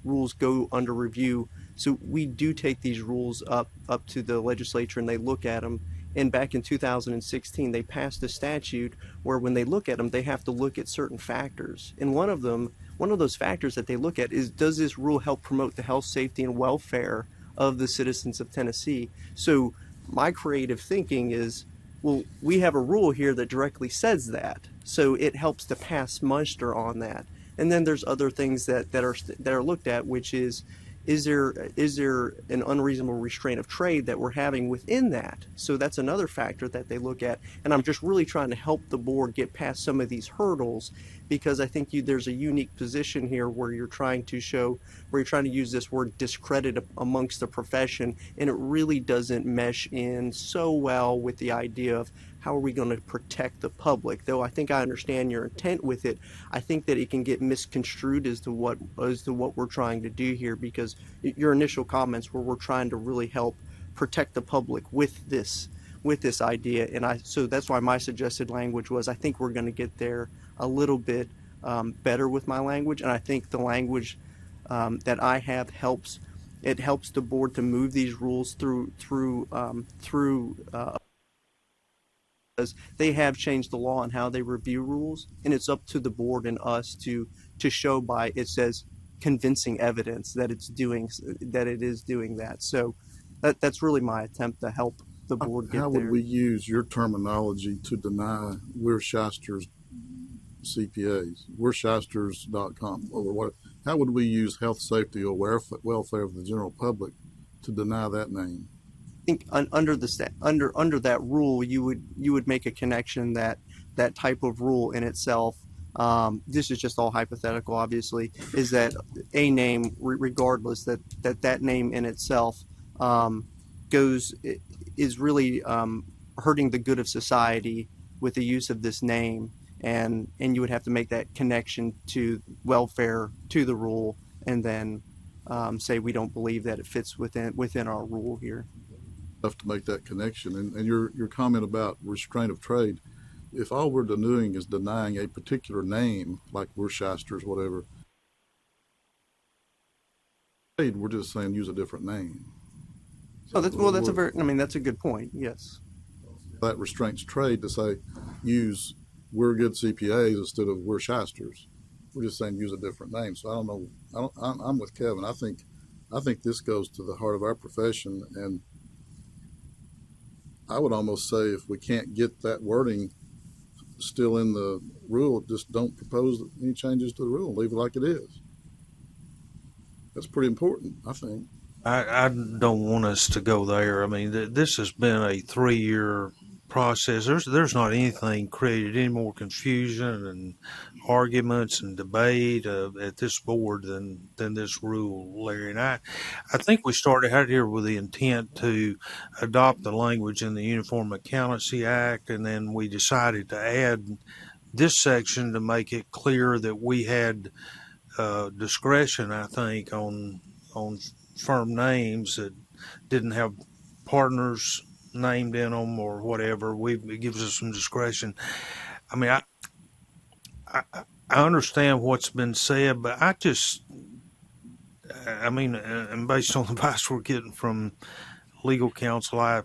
rules go under review, so we do take these rules up to the legislature and they look at them. And back in 2016, they passed a statute where when they look at them, they have to look at certain factors. And one of them one of those factors that they look at is, does this rule help promote the health, safety, and welfare of the citizens of Tennessee? So my creative thinking is, well, we have a rule here that directly says that, so it helps to pass muster on that. And then there's other things that are looked at, which is there an unreasonable restraint of trade that we're having within that? So that's another factor that they look at. And I'm just really trying to help the board get past some of these hurdles, because I think there's a unique position here where you're trying to use this word discredit amongst the profession, and it really doesn't mesh in so well with the idea of how are we going to protect the public. Though I think I understand your intent with it, I think that it can get misconstrued as to what we're trying to do here, because your initial comments were we're trying to really help protect the public with this idea. And so that's why my suggested language was, I think we're going to get there a little bit better with my language, and I think the language that I have helps the board to move these rules through because they have changed the law on how they review rules, and it's up to the board and us to show by, it says, convincing evidence that it is doing that. So that's really my attempt to help the board get there. How would we use your terminology to deny we're Shyster's CPAs? We're Shysters.com or what? How would we use health, safety, or welfare of the general public to deny that name? I think under that rule, you would make a connection that type of rule in itself. This is just all hypothetical, obviously. Is that a name, regardless, that name in itself is really hurting the good of society with the use of this name, and you would have to make that connection to welfare, to the rule, and then say we don't believe that it fits within our rule here. To make that connection, and your comment about restraint of trade, if all we're doing is denying a particular name, like we're Shysters, whatever, we're just saying use a different name. Oh, that's a good point. Yes, that restraints trade to say use we're good CPAs instead of we're Shysters. We're just saying use a different name. So I don't know. I'm with Kevin. I think this goes to the heart of our profession, and I would almost say if we can't get that wording still in the rule, just don't propose any changes to the rule. Leave it like it is. That's pretty important, I think. I don't want us to go there. I mean, this has been a 3-year process. There's not anything created any more confusion and arguments and debate at this board than this rule, Larry. And I think we started out here with the intent to adopt the language in the Uniform Accountancy Act, and then we decided to add this section to make it clear that we had discretion, I think, on firm names that didn't have partners named in them or whatever. It gives us some discretion. I mean, I understand what's been said, but and based on the advice we're getting from legal counsel, I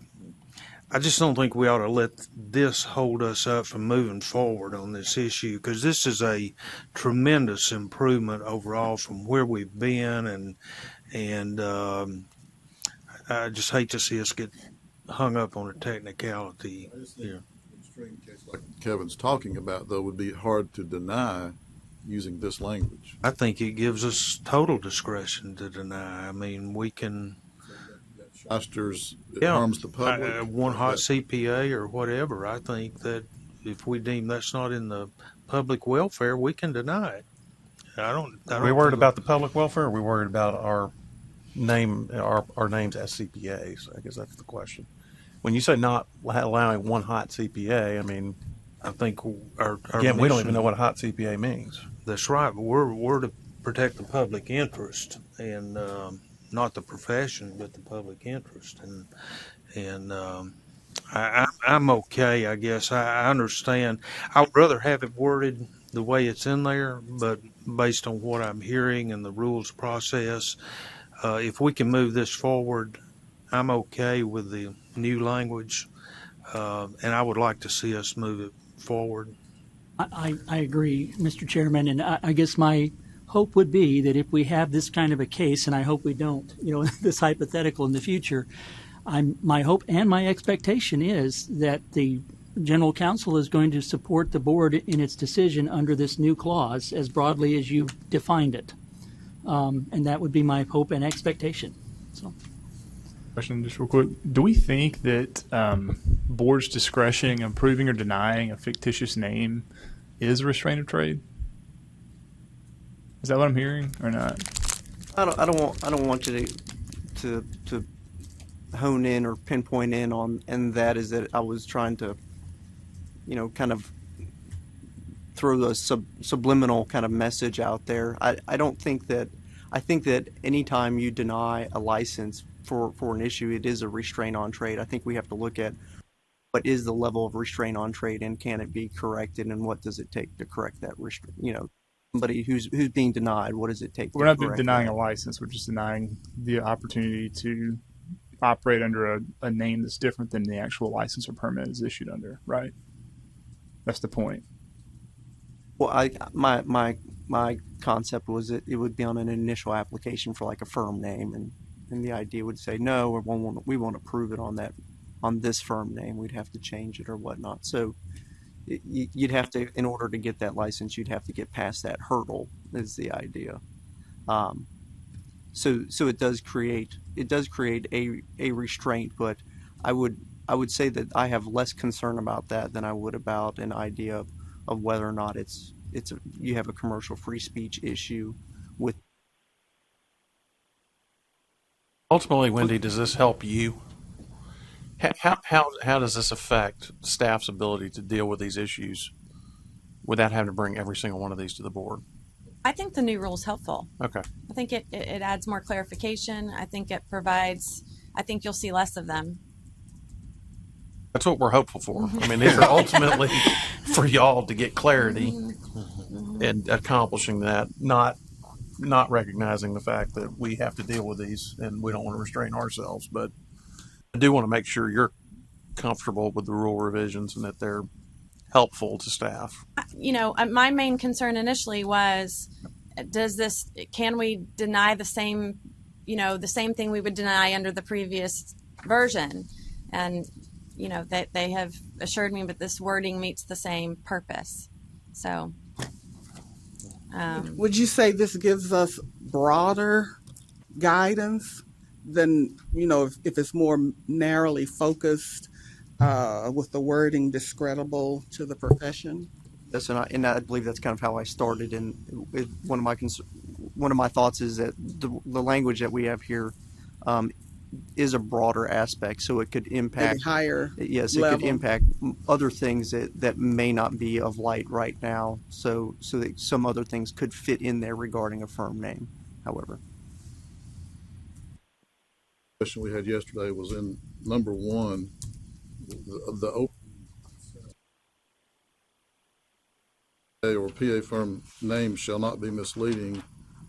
just don't think we ought to let this hold us up from moving forward on this issue, because this is a tremendous improvement overall from where we've been, and I just hate to see us get hung up on a technicality here. Extreme case like Kevin's talking about, though, would be hard to deny using this language. I think it gives us total discretion to deny. I mean, we can. Shysters, it harms the public. One hot CPA or whatever. I think that if we deem that's not in the public welfare, we can deny it. Are we worried about the public welfare, or are we worried about our names as CPAs? I guess that's the question. When you say not allowing one hot CPA, I mean, I think our again, we don't even know what a hot CPA means. That's right. But we're to protect the public interest, and not the profession, but the public interest. And I'm okay, I guess. I understand. I would rather have it worded the way it's in there, but based on what I'm hearing and the rules process, if we can move this forward, I'm okay with the new language, and I would like to see us move it forward. I agree, Mr. Chairman, and I guess my hope would be that if we have this kind of a case, and I hope we don't, this hypothetical in the future, my hope and my expectation is that the General Counsel is going to support the board in its decision under this new clause as broadly as you defined it. And that would be my hope and expectation. So, Question just real quick. Do we think that board's discretion in approving or denying a fictitious name is a restraint of trade? Is that what I'm hearing or not? I don't want you to hone in or pinpoint in on, and that is that I was trying to, kind of throw a subliminal kind of message out there. I don't think that. I think that anytime you deny a license for an issue, it is a restraint on trade. I think we have to look at what is the level of restraint on trade, and can it be corrected, and what does it take to correct that somebody who's being denied, what does it take? We're not denying a license. We're just denying the opportunity to operate under a name that's different than the actual license or permit is issued under, right? That's the point. Well, my concept was that it would be on an initial application for like a firm name, and the idea would say, no, we won't approve it on this firm name. We'd have to change it or whatnot. So you'd have to, in order to get that license, you'd have to get past that hurdle, is the idea. So it does create a restraint, but I would say that I have less concern about that than I would about an idea of whether or not you have a commercial free speech issue with. Ultimately, Wendy, does this help you? How does this affect staff's ability to deal with these issues without having to bring every single one of these to the board? I think the new rule is helpful. Okay. I think it adds more clarification. I think you'll see less of them. That's what we're hopeful for. I mean, these are ultimately for y'all to get clarity and accomplishing that, not recognizing the fact that we have to deal with these and we don't want to restrain ourselves. But I do want to make sure you're comfortable with the rule revisions and that they're helpful to staff. My main concern initially was, can we deny the same thing we would deny under the previous version? And, they have assured me that this wording meets the same purpose. So. Would you say this gives us broader guidance than, if it's more narrowly focused with the wording discreditable to the profession? Yes, and I believe that's kind of how I started. And one of my thoughts is that the language that we have here is a broader aspect, so it could impact higher. Yes, level. It could impact other things that may not be of light right now. So that some other things could fit in there regarding a firm name. However, the question we had yesterday was in number 1, the open or PA firm name shall not be misleading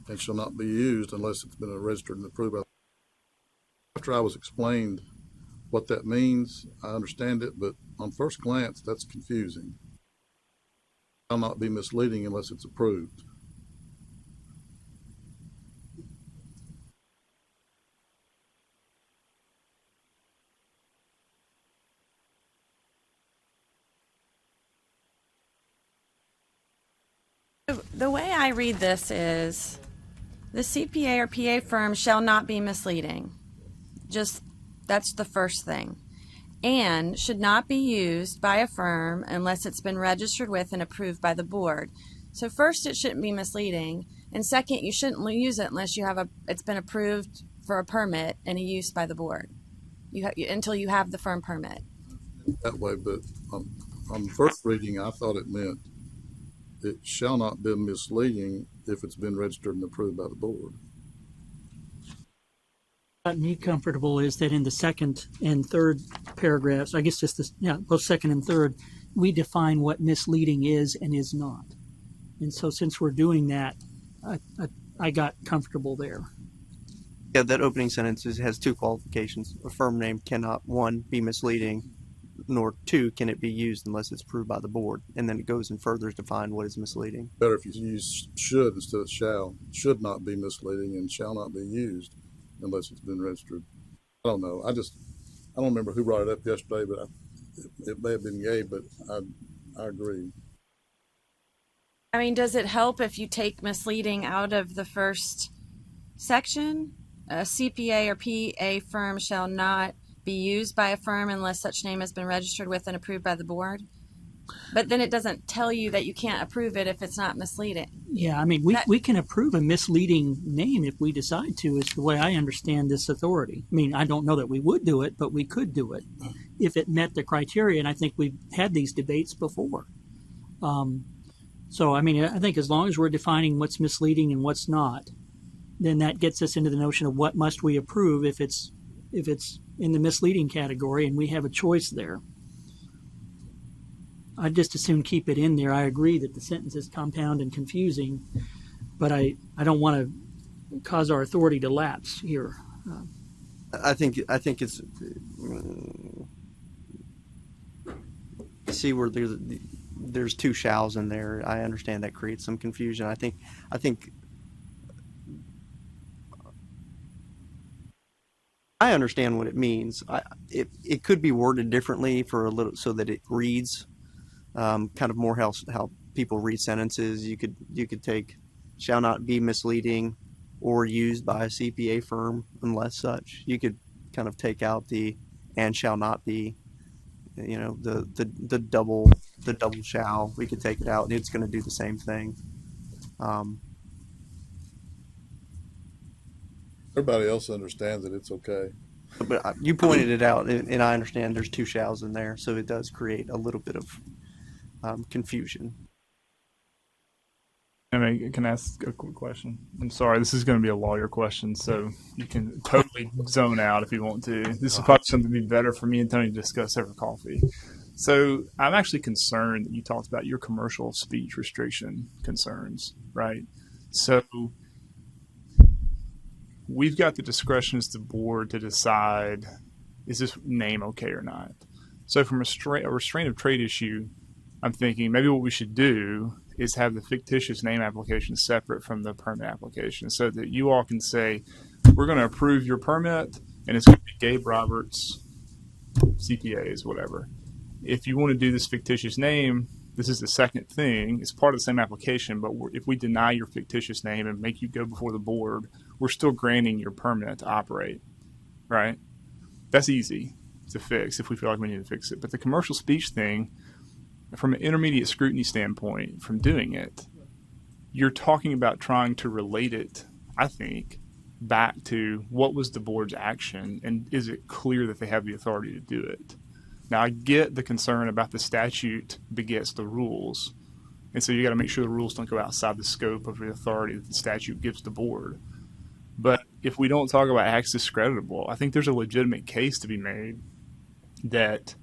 and shall not be used unless it's been registered and approved by. After I was explained what that means, I understand it, but on first glance, that's confusing. Shall not be misleading unless it's approved. The way I read this is, the CPA or PA firm shall not be misleading. That's the first thing. And should not be used by a firm unless it's been registered with and approved by the board. So first, it shouldn't be misleading. And second, you shouldn't use it unless it's been approved for a permit and a use by the board. Until you have the firm permit. That way, but on first reading, I thought it meant it shall not be misleading if it's been registered and approved by the board. What got me comfortable is that in the second and third paragraphs, I guess both second and third, we define what misleading is and is not. And so since we're doing that, I got comfortable there. Yeah, that opening sentence has 2 qualifications. A firm name cannot, 1, be misleading, nor two, can it be used unless it's approved by the board. And then it goes and further define what is misleading. Better if you use should instead of shall. Should not be misleading and shall not be used unless it's been registered. I don't know. I don't remember who brought it up yesterday, but it may have been Gabe, but I agree. I mean, does it help if you take misleading out of the first section? A CPA or PA firm shall not be used by a firm unless such name has been registered with and approved by the board. But then it doesn't tell you that you can't approve it if it's not misleading. Yeah, I mean, we can approve a misleading name if we decide to, is the way I understand this authority. I mean, I don't know that we would do it, but we could do it if it met the criteria, and I think we've had these debates before. So, I mean, I think as long as we're defining what's misleading and what's not, then that gets us into the notion of what must we approve if it's in the misleading category and we have a choice there. I'd just as soon keep it in there. I agree that the sentence is compound and confusing, but I don't want to cause our authority to lapse here. I think it's see where there's two shalls in there. I understand that creates some confusion. I think I understand what it means. It could be worded differently for a little so that it reads kind of more how people read sentences. You could take shall not be misleading or used by a CPA firm unless such. You could kind of take out the and shall not be, the double shall. We could take it out and it's going to do the same thing. Everybody else understands that it's okay. But you pointed it out, and I understand there's two shalls in there, so it does create a little bit of confusion. I mean, can I ask a quick question? I'm sorry, this is going to be a lawyer question, so you can totally zone out if you want to. This is probably something to be better for me and Tony to discuss over coffee. So I'm actually concerned that you talked about your commercial speech restriction concerns, right? So we've got the discretion as the board to decide, is this name okay or not? So from a restraint of trade issue, I'm thinking maybe what we should do is have the fictitious name application separate from the permit application so that you all can say, we're going to approve your permit and it's going to be Gabe Roberts, CPAs, whatever. If you want to do this fictitious name, this is the second thing. It's part of the same application, but if we deny your fictitious name and make you go before the board, we're still granting your permit to operate, right? That's easy to fix if we feel like we need to fix it. But the commercial speech thing, from an intermediate scrutiny standpoint, from doing it, you're talking about trying to relate it, I think, back to what was the board's action and is it clear that they have the authority to do it? Now, I get the concern about the statute begets the rules, and so you got to make sure the rules don't go outside the scope of the authority that the statute gives the board. But if we don't talk about acts discreditable, I think there's a legitimate case to be made that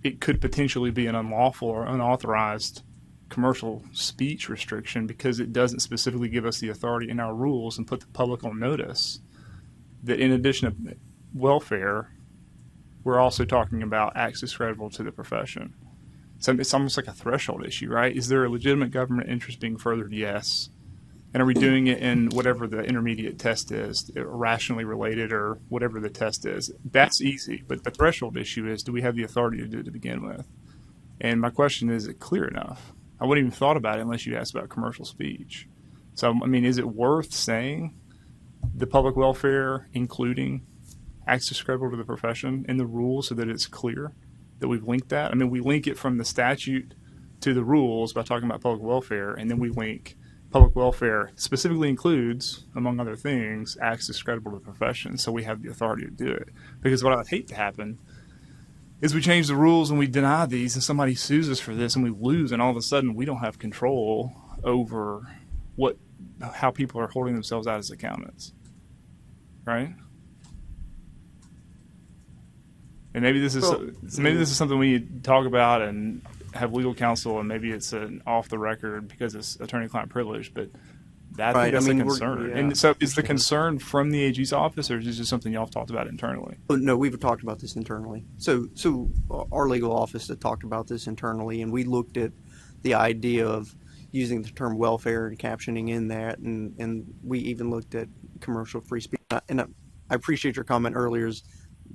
it could potentially be an unlawful or unauthorized commercial speech restriction because it doesn't specifically give us the authority in our rules and put the public on notice that in addition to welfare, we're also talking about acts discreditable to the profession. So it's almost like a threshold issue, right? Is there a legitimate government interest being furthered? Yes. And are we doing it in whatever the intermediate test is, rationally related or whatever the test is? That's easy. But the threshold issue is, do we have the authority to do it to begin with? And my question is it clear enough? I wouldn't even thought about it unless you asked about commercial speech. So, I mean, is it worth saying the public welfare, including acts discreditable to the profession in the rules so that it's clear that we've linked that? I mean, we link it from the statute to the rules by talking about public welfare, and then we link public welfare specifically includes, among other things, acts discreditable to the profession, so we have the authority to do it. Because what I'd hate to happen is we change the rules and we deny these and somebody sues us for this and we lose, and all of a sudden we don't have control over how people are holding themselves out as accountants, right? And maybe this is something we need to talk about and have legal counsel, and maybe it's an off the record because it's attorney-client privilege. But I Right, think that's I mean, a we're- concern. yeah, And so, is the understand. concern from the AG's office, or is this just something y'all have talked about internally? Oh, no, we've talked about this internally. So our legal office had talked about this internally, and we looked at the idea of using the term welfare and captioning in that, and we even looked at commercial free speech. And I appreciate your comment earlier. Is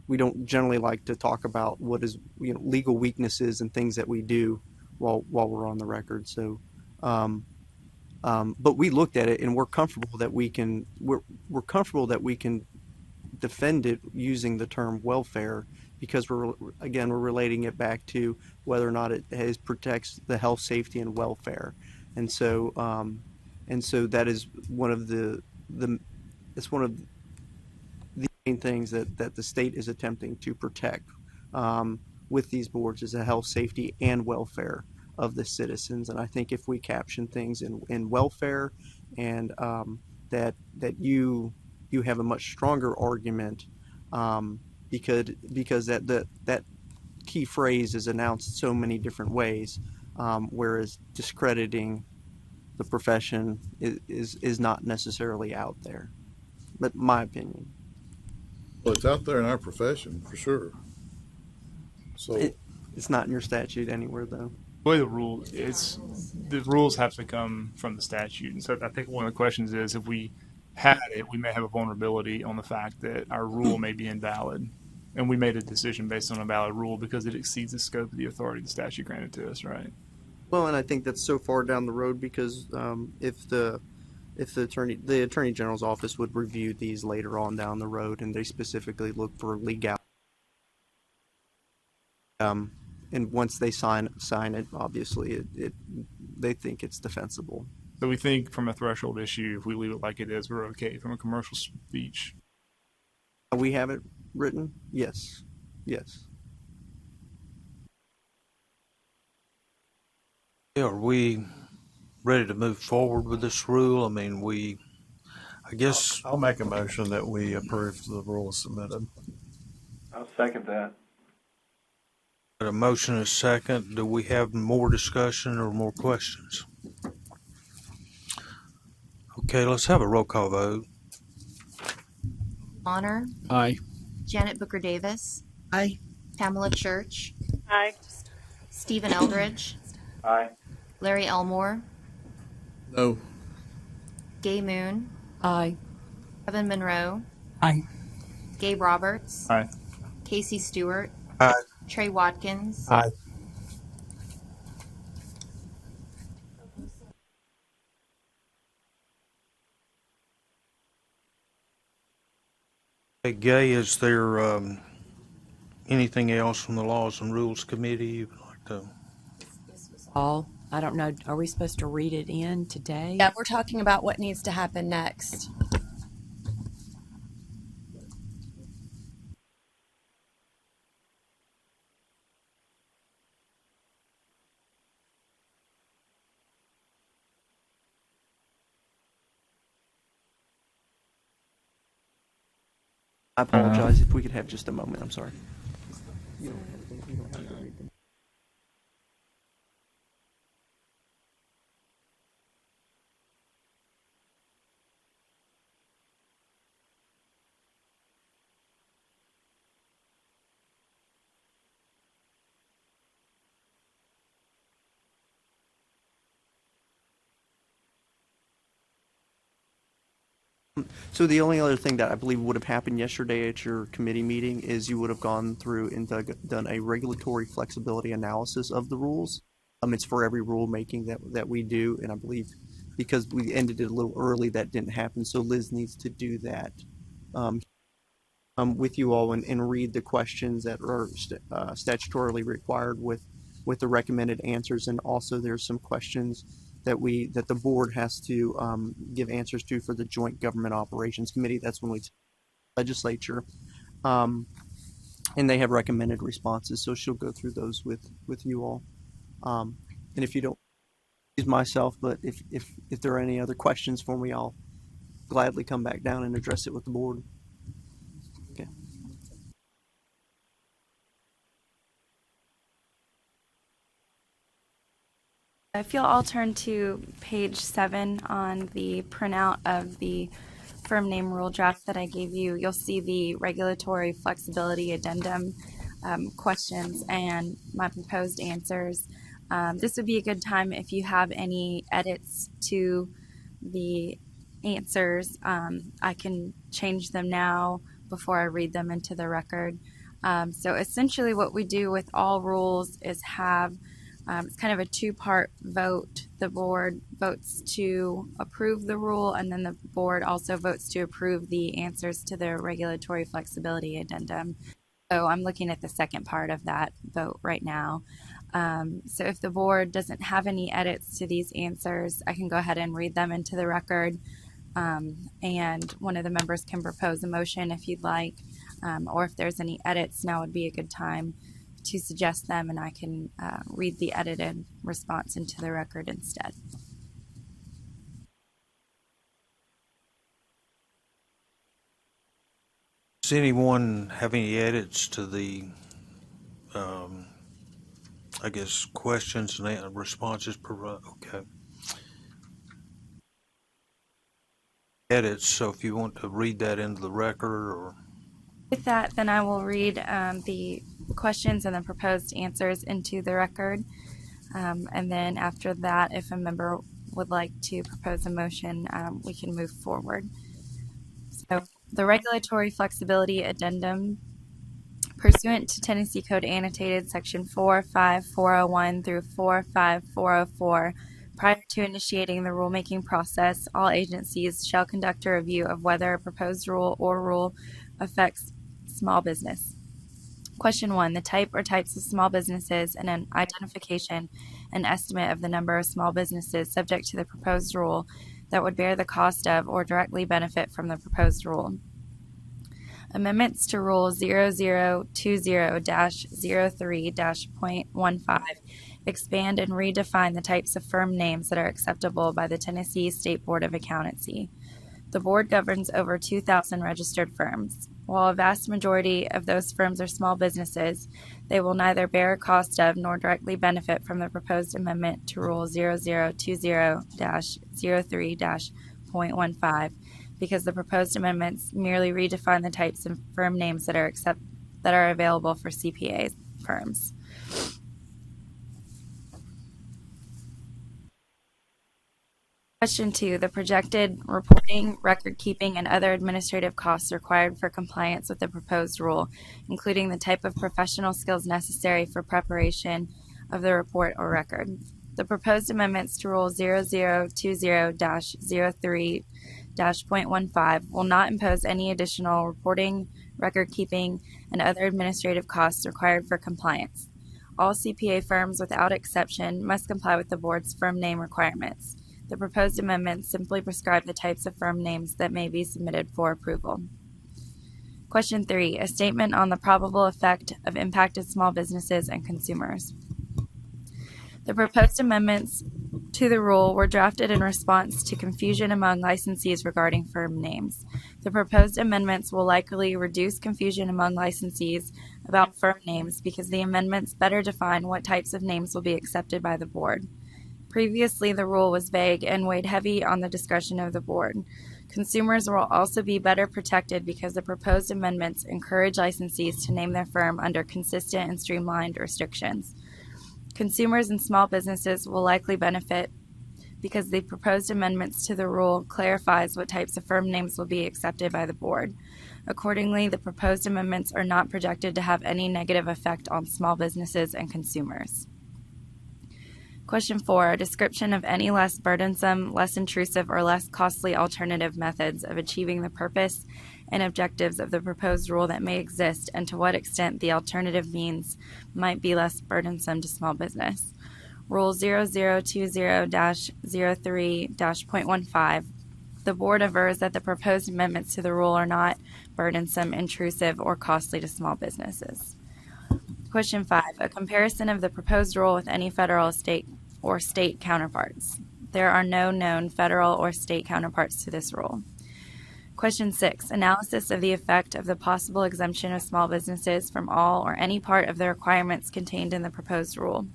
we don't generally like to talk about what is legal weaknesses and things that we do while we're on the record. So, but we looked at it, and we're comfortable that we can defend it using the term welfare, because we're relating it back to whether or not it protects the health, safety, and welfare. And so that is one of the main things that the state is attempting to protect with these boards, is the health, safety, and welfare of the citizens. And I think if we caption things in welfare, and that you have a much stronger argument, because that key phrase is announced so many different ways, whereas discrediting the profession is not necessarily out there. But my opinion. Well, it's out there in our profession for sure. So It's not in your statute anywhere, though. The way the rules have to come from the statute. And so I think one of the questions is, if we had it, we may have a vulnerability on the fact that our rule may be invalid. And we made a decision based on a valid rule because it exceeds the scope of the authority the statute granted to us, right? Well, and I think that's so far down the road, because if the attorney general's office would review these later on down the road, and they specifically look for legality. And once they sign it, obviously they think it's defensible. So we think from a threshold issue, if we leave it like it is, we're okay. From a commercial speech, we have it written. Yes. Yeah, are we ready to move forward with this rule? I mean, I guess. I'll make a motion that we approve the rule as submitted. I'll second that. A motion and a second. Do we have more discussion or more questions? Okay, let's have a roll call vote. Honor. Aye. Janet Booker Davis. Aye. Pamela Church. Aye. Stephen Eldridge. Aye. Larry Elmore. No. Gay Moon. Aye. Kevin Monroe. Aye. Gabe Roberts. Aye. Casey Stewart. Aye. Trey Watkins. Aye. Hey, Gay, is there anything else from the Laws and Rules Committee you would like to? All. I don't know. Are we supposed to read it in today? Yeah, we're talking about what needs to happen next. I apologize. If we could have just a moment. I'm sorry. You don't have to read them. So the only other thing that I believe would have happened yesterday at your committee meeting is you would have gone through and done a regulatory flexibility analysis of the rules. It's for every rulemaking that we do, and I believe because we ended it a little early, that didn't happen. So Liz needs to do that with you all and read the questions that are statutorily required with the recommended answers, and also there's some questions that the board has to give answers to for the Joint Government Operations Committee. That's when we legislature, and they have recommended responses. So she'll go through those with you all. And if you don't, use myself, but if there are any other questions for me, I'll gladly come back down and address it with the board. Okay. If you'll all turn to page 7 on the printout of the firm name rule draft that I gave you, you'll see the regulatory flexibility addendum questions and my proposed answers. This would be a good time if you have any edits to the answers. I can change them now before I read them into the record. So essentially what we do with all rules is have it's kind of a two-part vote. The board votes to approve the rule, and then the board also votes to approve the answers to the regulatory flexibility addendum. So I'm looking at the second part of that vote right now. So if the board doesn't have any edits to these answers, I can go ahead and read them into the record, and one of the members can propose a motion if you'd like, or if there's any edits, now would be a good time to suggest them, and I can read the edited response into the record instead. Does anyone have any edits to the, I guess, questions and responses per, okay. Edits, so if you want to read that into the record or. With that, then I will read the questions and the proposed answers into the record. And then after that, if a member would like to propose a motion, we can move forward. So the regulatory flexibility addendum, pursuant to Tennessee Code Annotated Section 45401 through 45404, prior to initiating the rulemaking process, all agencies shall conduct a review of whether a proposed rule or rule affects small business. Question 1, the type or types of small businesses and an identification and estimate of the number of small businesses subject to the proposed rule that would bear the cost of or directly benefit from the proposed rule. Amendments to Rule 0020-03-.15 expand and redefine the types of firm names that are acceptable by the Tennessee State Board of Accountancy. The board governs over 2,000 registered firms. While a vast majority of those firms are small businesses, they will neither bear a cost of nor directly benefit from the proposed amendment to Rule 0020-03-.15 because the proposed amendments merely redefine the types of firm names that are available for CPA firms. Question 2, the projected reporting, record keeping, and other administrative costs required for compliance with the proposed rule, including the type of professional skills necessary for preparation of the report or record. The proposed amendments to Rule 0020-03-.15 will not impose any additional reporting, record keeping, and other administrative costs required for compliance. All CPA firms, without exception, must comply with the board's firm name requirements. The proposed amendments simply prescribe the types of firm names that may be submitted for approval. Question 3, a statement on the probable effect of impacted small businesses and consumers. The proposed amendments to the rule were drafted in response to confusion among licensees regarding firm names. The proposed amendments will likely reduce confusion among licensees about firm names because the amendments better define what types of names will be accepted by the board. Previously, the rule was vague and weighed heavy on the discretion of the board. Consumers will also be better protected because the proposed amendments encourage licensees to name their firm under consistent and streamlined restrictions. Consumers and small businesses will likely benefit because the proposed amendments to the rule clarifies what types of firm names will be accepted by the board. Accordingly, the proposed amendments are not projected to have any negative effect on small businesses and consumers. Question 4, a description of any less burdensome, less intrusive, or less costly alternative methods of achieving the purpose and objectives of the proposed rule that may exist and to what extent the alternative means might be less burdensome to small business. Rule 0020-03-.15, the board avers that the proposed amendments to the rule are not burdensome, intrusive, or costly to small businesses. Question 5, a comparison of the proposed rule with any federal state counterparts. There are no known federal or state counterparts to this rule. Question 6, analysis of the effect of the possible exemption of small businesses from all or any part of the requirements contained in the proposed rule.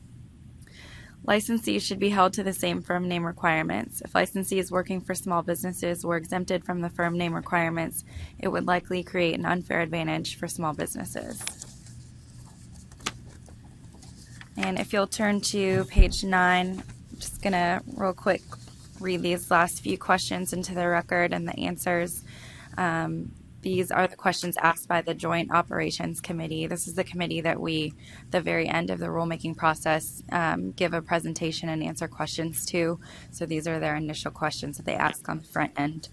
Licensees should be held to the same firm name requirements. If licensees working for small businesses were exempted from the firm name requirements, it would likely create an unfair advantage for small businesses. And if you'll turn to page 9, I'm just going to real quick read these last few questions into the record and the answers. These are the questions asked by the Joint Operations Committee. This is the committee that we, at the very end of the rulemaking process, give a presentation and answer questions to. So these are their initial questions that they ask on the front end.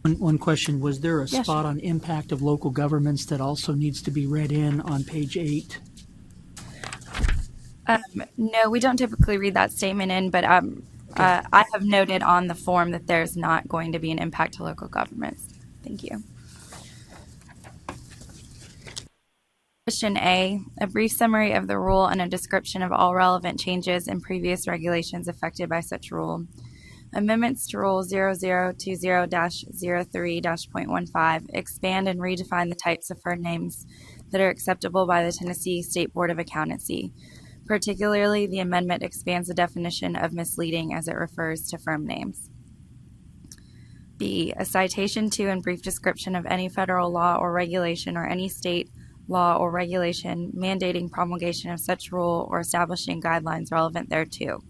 One question, was there a Yeah, spot sure. on impact of local governments that also needs to be read in on page 8? No, we don't typically read that statement in, but I have noted on the form that there's not going to be an impact to local governments. Thank you. Question A, a brief summary of the rule and a description of all relevant changes and previous regulations affected by such rule. Amendments to Rule 0020-03-.15 expand and redefine the types of firm names that are acceptable by the Tennessee State Board of Accountancy. Particularly, the amendment expands the definition of misleading as it refers to firm names. B, a citation to and brief description of any federal law or regulation or any state law or regulation mandating promulgation of such rule or establishing guidelines relevant thereto.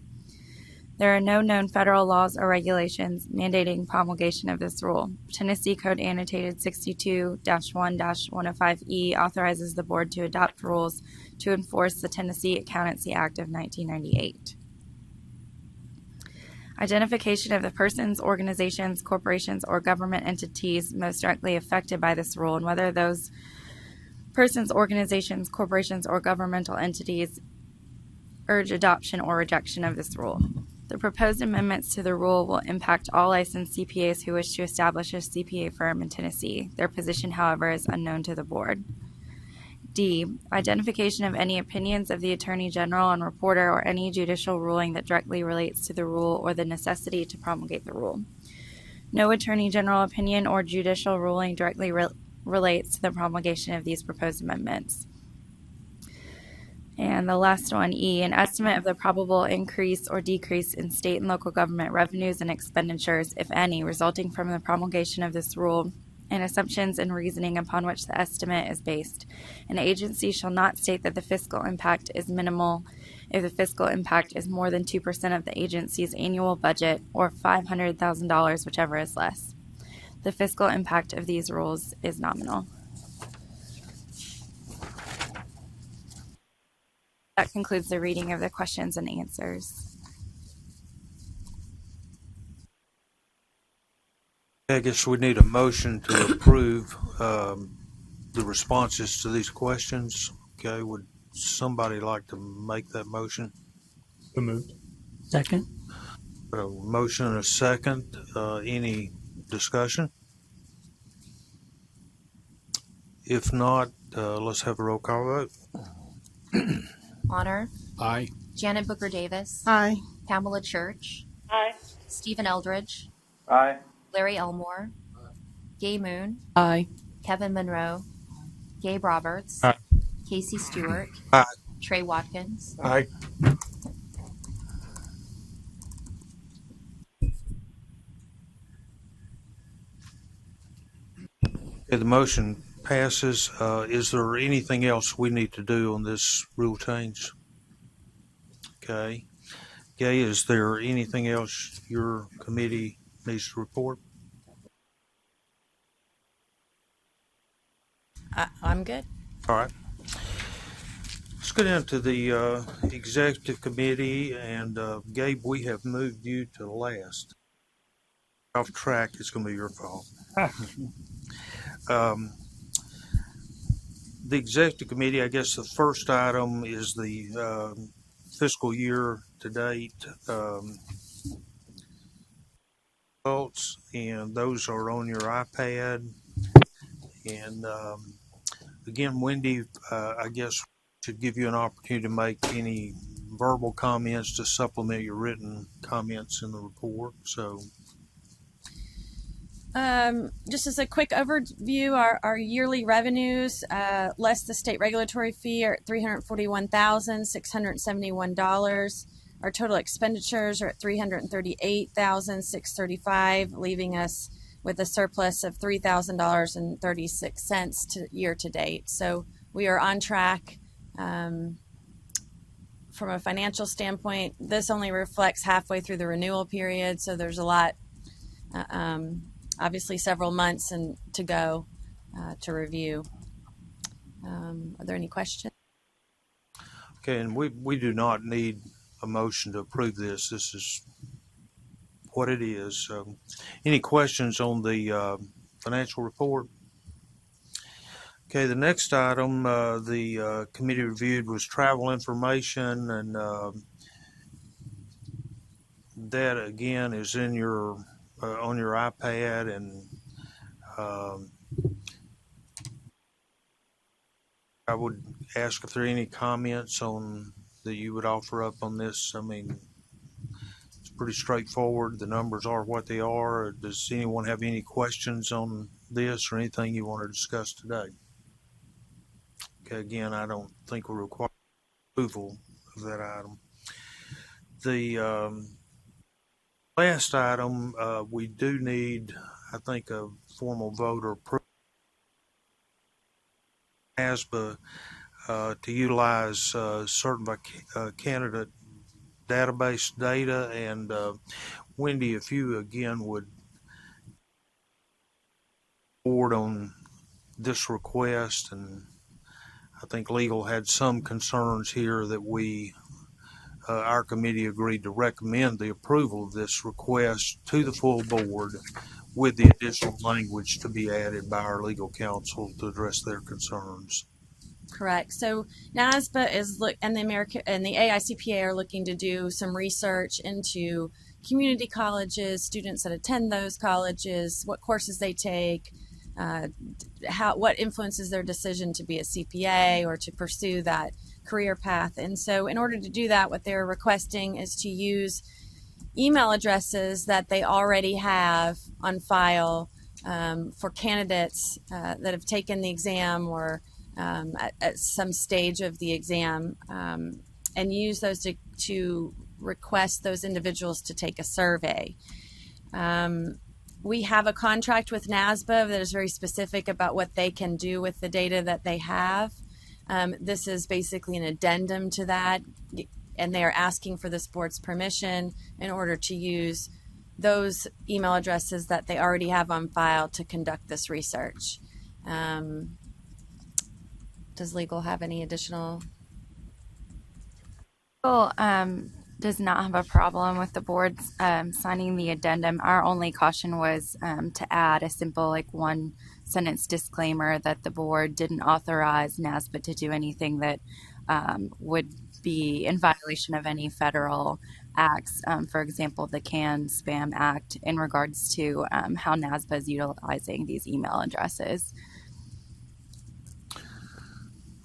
There are no known federal laws or regulations mandating promulgation of this rule. Tennessee Code Annotated 62-1-105E authorizes the board to adopt rules to enforce the Tennessee Accountancy Act of 1998. Identification of the persons, organizations, corporations, or government entities most directly affected by this rule and whether those persons, organizations, corporations, or governmental entities urge adoption or rejection of this rule. The proposed amendments to the rule will impact all licensed CPAs who wish to establish a CPA firm in Tennessee. Their position, however, is unknown to the board. D, identification of any opinions of the Attorney General and reporter or any judicial ruling that directly relates to the rule or the necessity to promulgate the rule. No Attorney General opinion or judicial ruling directly relates to the promulgation of these proposed amendments. And the last one, E, an estimate of the probable increase or decrease in state and local government revenues and expenditures, if any, resulting from the promulgation of this rule, and assumptions and reasoning upon which the estimate is based. An agency shall not state that the fiscal impact is minimal if the fiscal impact is more than 2% of the agency's annual budget or $500,000, whichever is less. The fiscal impact of these rules is nominal. That concludes the reading of the questions and answers. I guess we need a motion to approve the responses to these questions. Okay, would somebody like to make that motion? So moved. Second? A motion and a second. Any discussion? If not, let's have a roll call vote. Honor, Aye. Janet Booker Davis, Aye. Pamela Church, Aye. Stephen Eldridge, Aye. Larry Elmore, Gay Moon, Aye. Kevin Monroe, Gabe Roberts, Aye. Casey Stewart, Aye. Trey Watkins, Aye. Okay, the motion passes. Is there anything else we need to do on this rule change? Okay. Gay, is there anything else your committee needs to report? I'm good. All right. Let's go down to the executive committee, and Gabe, we have moved you to last. Off track, it's going to be your fault. The executive committee, I guess the first item is the fiscal year to date results, and those are on your iPad. And again, Wendy, I guess should give you an opportunity to make any verbal comments to supplement your written comments in the report. So, Just as a quick overview, our yearly revenues, less the state regulatory fee, are at $341,671. Our total expenditures are at $338,635, leaving us with a surplus of $3,000.36 to year to date. So we are on track. From a financial standpoint, this only reflects halfway through the renewal period, so there's a lot. Obviously several months to go to review. Are there any questions? Okay, and we do not need a motion to approve this. This is what it is. Any questions on the financial report? Okay, the next item the committee reviewed was travel information, and that again is in your on your iPad, and I would ask if there are any comments that you would offer up on this. I mean, it's pretty straightforward. The numbers are what they are. Does anyone have any questions on this or anything you want to discuss today? Okay, again, I don't think we require approval of that item. The last item, we do need, I think, a formal vote or approval ASBA to utilize certain candidate database data. And Wendy, if you again would forward on this request, and I think legal had some concerns here that our committee agreed to recommend the approval of this request to the full board with the additional language to be added by our legal counsel to address their concerns. Correct. So NASBA and the AICPA are looking to do some research into community colleges, students that attend those colleges, what courses they take, what influences their decision to be a CPA or to pursue that career path. And so in order to do that, what they're requesting is to use email addresses that they already have on file for candidates that have taken the exam or at some stage of the exam, and use those to request those individuals to take a survey. We have a contract with NASBA that is very specific about what they can do with the data that they have. This is basically an addendum to that, and they are asking for this board's permission in order to use those email addresses that they already have on file to conduct this research. Does legal have any additional? Legal does not have a problem with the board signing the addendum. Our only caution was to add a simple one sentence disclaimer that the board didn't authorize NASBA to do anything that would be in violation of any federal acts, for example, the CAN-SPAM Act, in regards to how NASBA is utilizing these email addresses.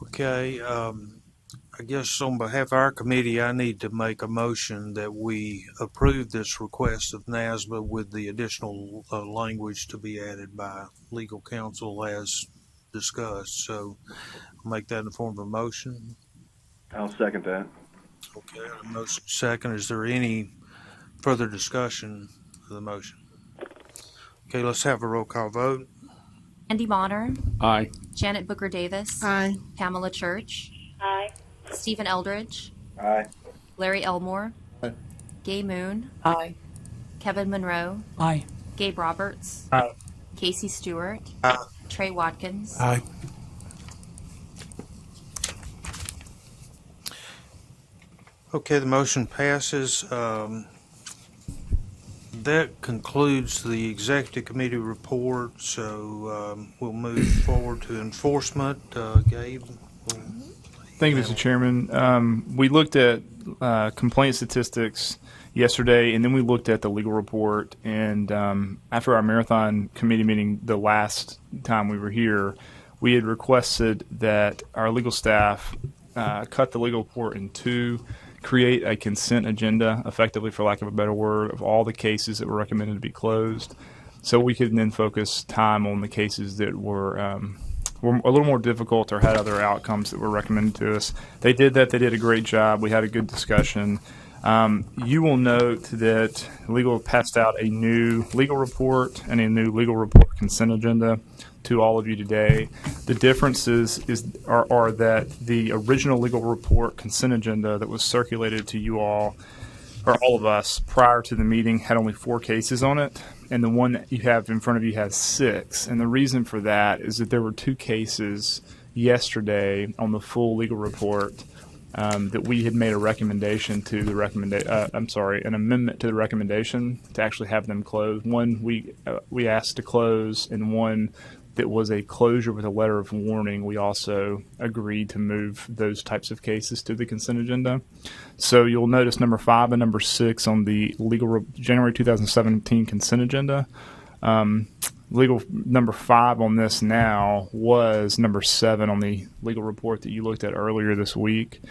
Okay, I guess on behalf of our committee, I need to make a motion that we approve this request of NASBA with the additional language to be added by legal counsel as discussed. So I'll make that in the form of a motion. I'll second that. Okay, a motion second. Is there any further discussion of the motion? Okay, let's have a roll call vote. Andy Bonner. Aye. Janet Booker Davis. Aye. Pamela Church. Aye. Stephen Eldridge. Aye. Larry Elmore. Aye. Gay Moon. Aye. Kevin Monroe. Aye. Gabe Roberts. Aye. Casey Stewart. Aye. Trey Watkins. Aye. Okay, the motion passes. That concludes the executive committee report, so we'll move forward to enforcement. Gabe? Thank you, Mr. Chairman. We looked at complaint statistics yesterday, and then we looked at the legal report. And after our marathon committee meeting the last time we were here, we had requested that our legal staff cut the legal report in two, create a consent agenda, effectively, for lack of a better word, of all the cases that were recommended to be closed. so we could then focus time on the cases that were a little more difficult or had other outcomes that were recommended to us. They did that. They did a great job. We had a good discussion. You will note that legal passed out a new legal report and a new legal report consent agenda to all of you today. The differences are that the original legal report consent agenda that was circulated to you all, or all of us, prior to the meeting had only 4 cases on it, and the one that you have in front of you has 6. And the reason for that is that there were 2 cases yesterday on the full legal report that we had made a recommendation to the an amendment to the recommendation to actually have them closed. One we asked to close, and one that was a closure with a letter of warning. We also agreed to move those types of cases to the consent agenda. So you'll notice number 5 and number 6 on the January 2017 consent agenda. Legal number 5 on this now was number 7 on the legal report that you looked at earlier this week.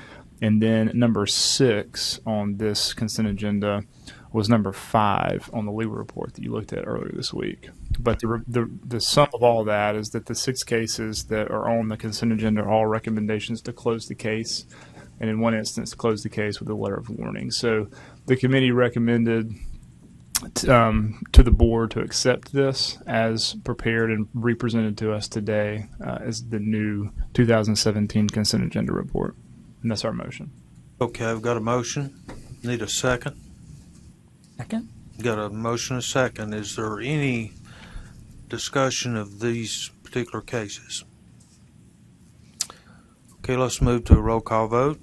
And then number 6 on this consent agenda was number 5 on the legal report that you looked at earlier this week. But the sum of all that is that the 6 cases that are on the consent agenda are all recommendations to close the case, and in one instance, close the case with a letter of warning. So the committee recommended to the board to accept this as prepared and represented to us today as the new 2017 consent agenda report. And that's our motion. Okay, I've got a motion. Need a second? Second. Got a motion, a second. Is there any discussion of these particular cases? Okay, let's move to a roll call vote.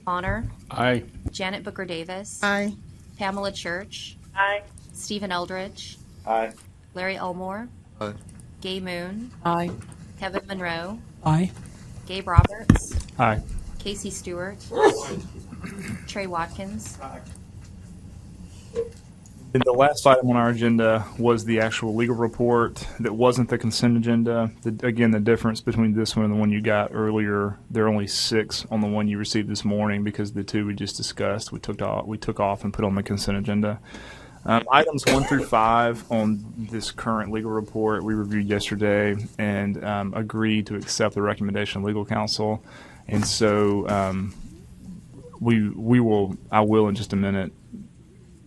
Bonner. Aye. Janet Booker Davis. Aye. Pamela Church. Aye. Stephen Eldridge. Aye. Larry Elmore. Aye. Gay Moon. Aye. Kevin Monroe. Aye. Gabe Roberts. Aye. Casey Stewart. Trey Watkins. And the last item on our agenda was the actual legal report that wasn't the consent agenda. Again, the difference between this one and the one you got earlier, there are only 6 on the one you received this morning because the 2 we just discussed we took off and put on the consent agenda. Items 1 through 5 on this current legal report we reviewed yesterday and agreed to accept the recommendation of legal counsel. And so I will in just a minute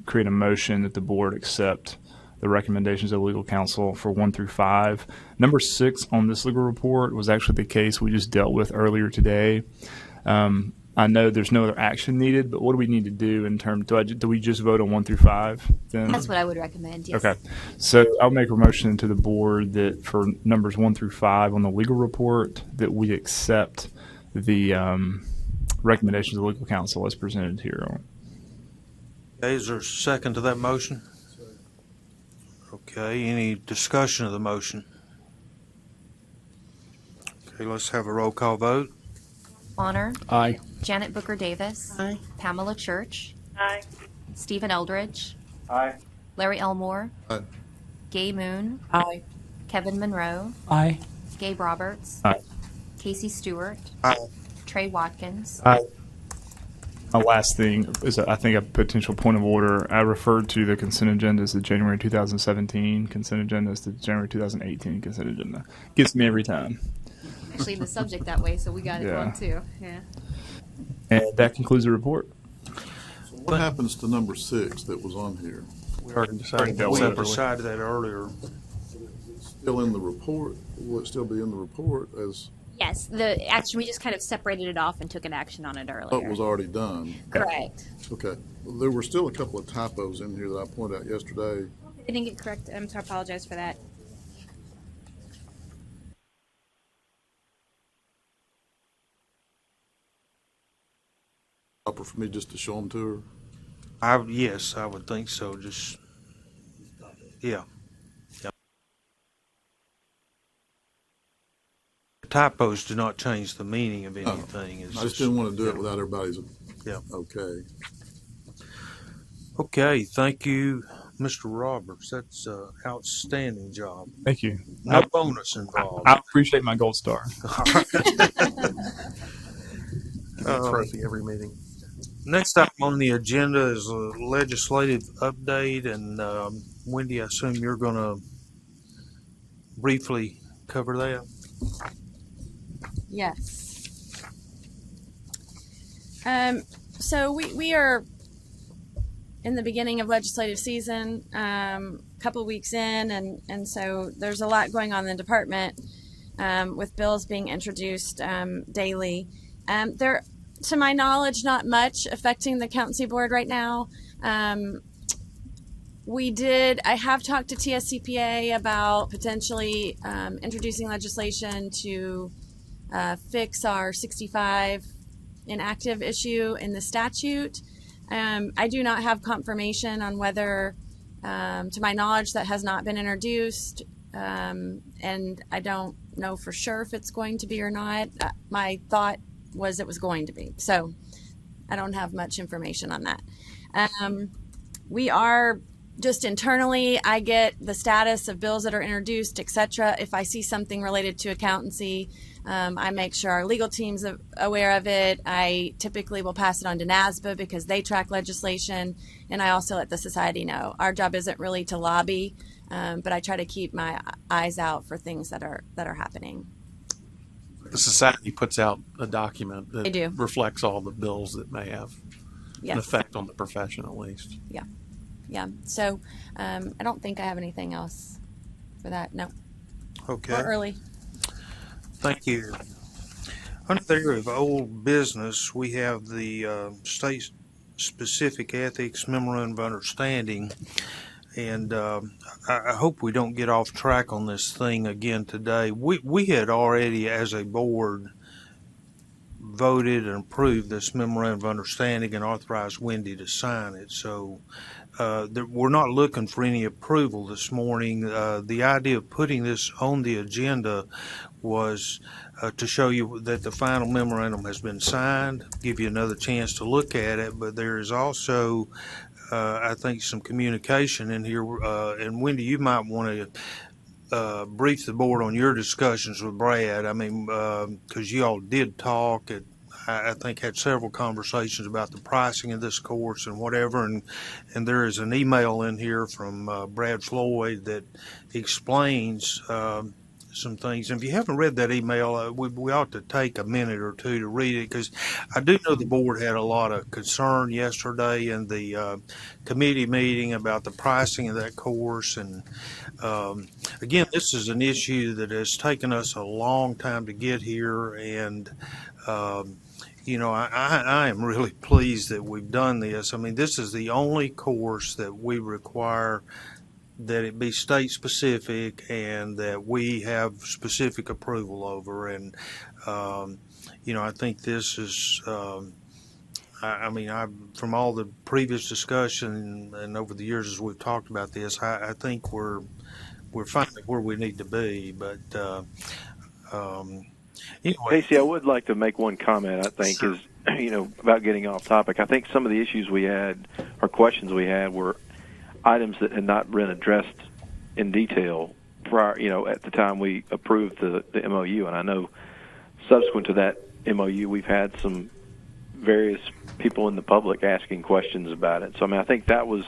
create a motion that the board accept the recommendations of legal counsel for 1 through 5. Number 6 on this legal report was actually the case we just dealt with earlier today. I know there's no other action needed, but what do we need to do in terms? Do we just vote on 1 through 5? Then That's what I would recommend. Yes. Okay, so I'll make a motion to the board that for numbers 1 through 5 on the legal report that we accept the recommendations of legal counsel as presented here. Okay, is there a second to that motion? Okay, any discussion of the motion? Okay, let's have a roll call vote. Bonner. Aye. Janet Booker Davis. Aye. Pamela Church. Aye. Stephen Eldridge. Aye. Larry Elmore. Aye. Gay Moon. Aye. Kevin Monroe. Aye. Gabe Roberts. Aye. Casey Stewart. Aye. Trey Watkins. Aye. My last thing is, I think, a potential point of order. I referred to the consent agenda as the January 2017 consent agenda as the January 2018 consent agenda. Gets me every time. Actually, the subject that way, so we got it Yeah. wrong too. Yeah. And that concludes the report. So what happens to number 6 that was on here? We already decided dealt We with it. decided that earlier. Still in the report? Will it still be in the report as Yes, the action, we just kind of separated it off and took an action on it earlier. what was already done? Correct. Okay. There were still a couple of typos in here that I pointed out yesterday. I didn't get correct. I'm sorry, I apologize for that. Proper for me just to show them to her? Yes, I would think so. Just, yeah. Typos do not change the meaning of anything. It's I just didn't want to do it without everybody's Yeah. okay. Okay, thank you, Mr. Roberts. That's an outstanding job. Thank you. No bonus involved. I appreciate my gold star. Trophy every meeting. Next item on the agenda is a legislative update, and Wendy, I assume you're going to briefly cover that. Yes. So we are in the beginning of legislative season, a couple of weeks in, and so there's a lot going on in the department with bills being introduced daily. There, to my knowledge, not much affecting the Accountancy Board right now. I have talked to TSCPA about potentially introducing legislation to fix our 65 inactive issue in the statute. I do not have confirmation on whether, to my knowledge, that has not been introduced, and I don't know for sure if it's going to be or not. My thought was it was going to be, so I don't have much information on that. We are just internally, I get the status of bills that are introduced, etc. If I see something related to accountancy, I make sure our legal team's aware of it. I typically will pass it on to NASBA because they track legislation, and I also let the society know. Our job isn't really to lobby, but I try to keep my eyes out for things that are happening. The society puts out a document They do. that reflects all the bills that may have Yes. an effect on the profession, at least. Yeah. Yeah. So I don't think I have anything else for that. No. Okay. We're early. Thank you. Under the area of old business, we have the state-specific ethics memorandum of understanding, and I hope we don't get off track on this thing again today. We had already, as a board, voted and approved this memorandum of understanding and authorized Wendy to sign it. So we're not looking for any approval this morning. The idea of putting this on the agenda was to show you that the final memorandum has been signed, give you another chance to look at it, but there is also, I think, some communication in here. And Wendy, you might want to brief the board on your discussions with Brad. I mean, because you all did talk at, I think, had several conversations about the pricing of this course and whatever, and there is an email in here from Brad Floyd that explains some things. And if you haven't read that email, we ought to take a minute or two to read it, because I do know the board had a lot of concern yesterday in the committee meeting about the pricing of that course. And again, this is an issue that has taken us a long time to get here, and you know, I am really pleased that we've done this. I mean, this is the only course that we require that it be state specific and that we have specific approval over. And, you know, I think this is, I mean, from all the previous discussion and over the years as we've talked about this, I think we're finally where we need to be. But, anyway. Casey, I would like to make one comment, I think, Sure. is, you know, about getting off topic. I think some of the issues we had, or questions we had, were items that had not been addressed in detail prior, you know, at the time we approved the MOU. And I know subsequent to that MOU, we've had some various people in the public asking questions about it. So, I mean, I think that was,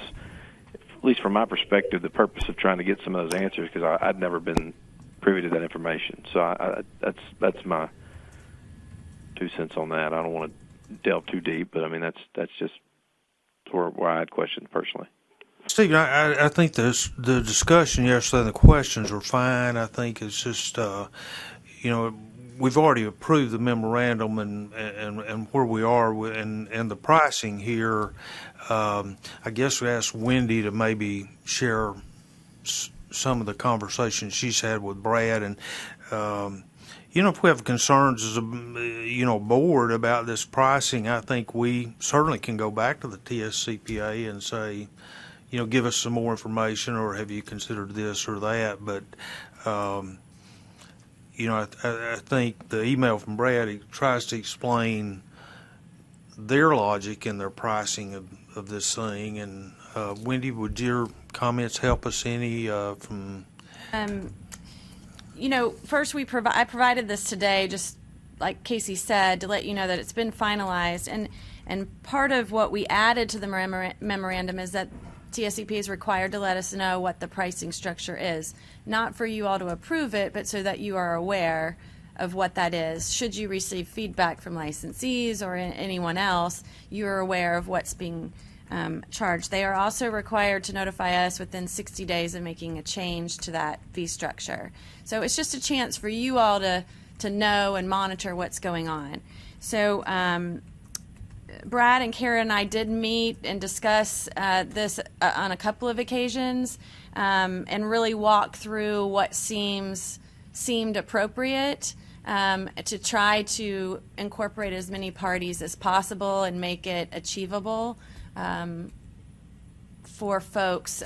at least from my perspective, the purpose of trying to get some of those answers, because I'd never been privy to that information. So that's my 2 cents on that. I don't want to delve too deep, but I mean that's just where I had questions personally. Stephen, I think the discussion yesterday and the questions were fine. I think it's just, you know, we've already approved the memorandum and where we are and the pricing here. I guess we asked Wendy to maybe share some of the conversations she's had with Brad. And, you know, if we have concerns as a, you know, board about this pricing, I think we certainly can go back to the TSCPA and say, you know, give us some more information, or have you considered this or that. But, you know, I think the email from Brad tries to explain their logic and their pricing of this thing. And Wendy, would your comments help us any from? You know, first I provided this today, just like Casey said, to let you know that it's been finalized. And part of what we added to the memorandum is that TSCP is required to let us know what the pricing structure is, not for you all to approve it, but so that you are aware of what that is. Should you receive feedback from licensees or anyone else, you are aware of what's being charged. They are also required to notify us within 60 days of making a change to that fee structure. So it's just a chance for you all to know and monitor what's going on. So Brad and Kara and I did meet and discuss this on a couple of occasions and really walk through what seemed appropriate to try to incorporate as many parties as possible and make it achievable for folks,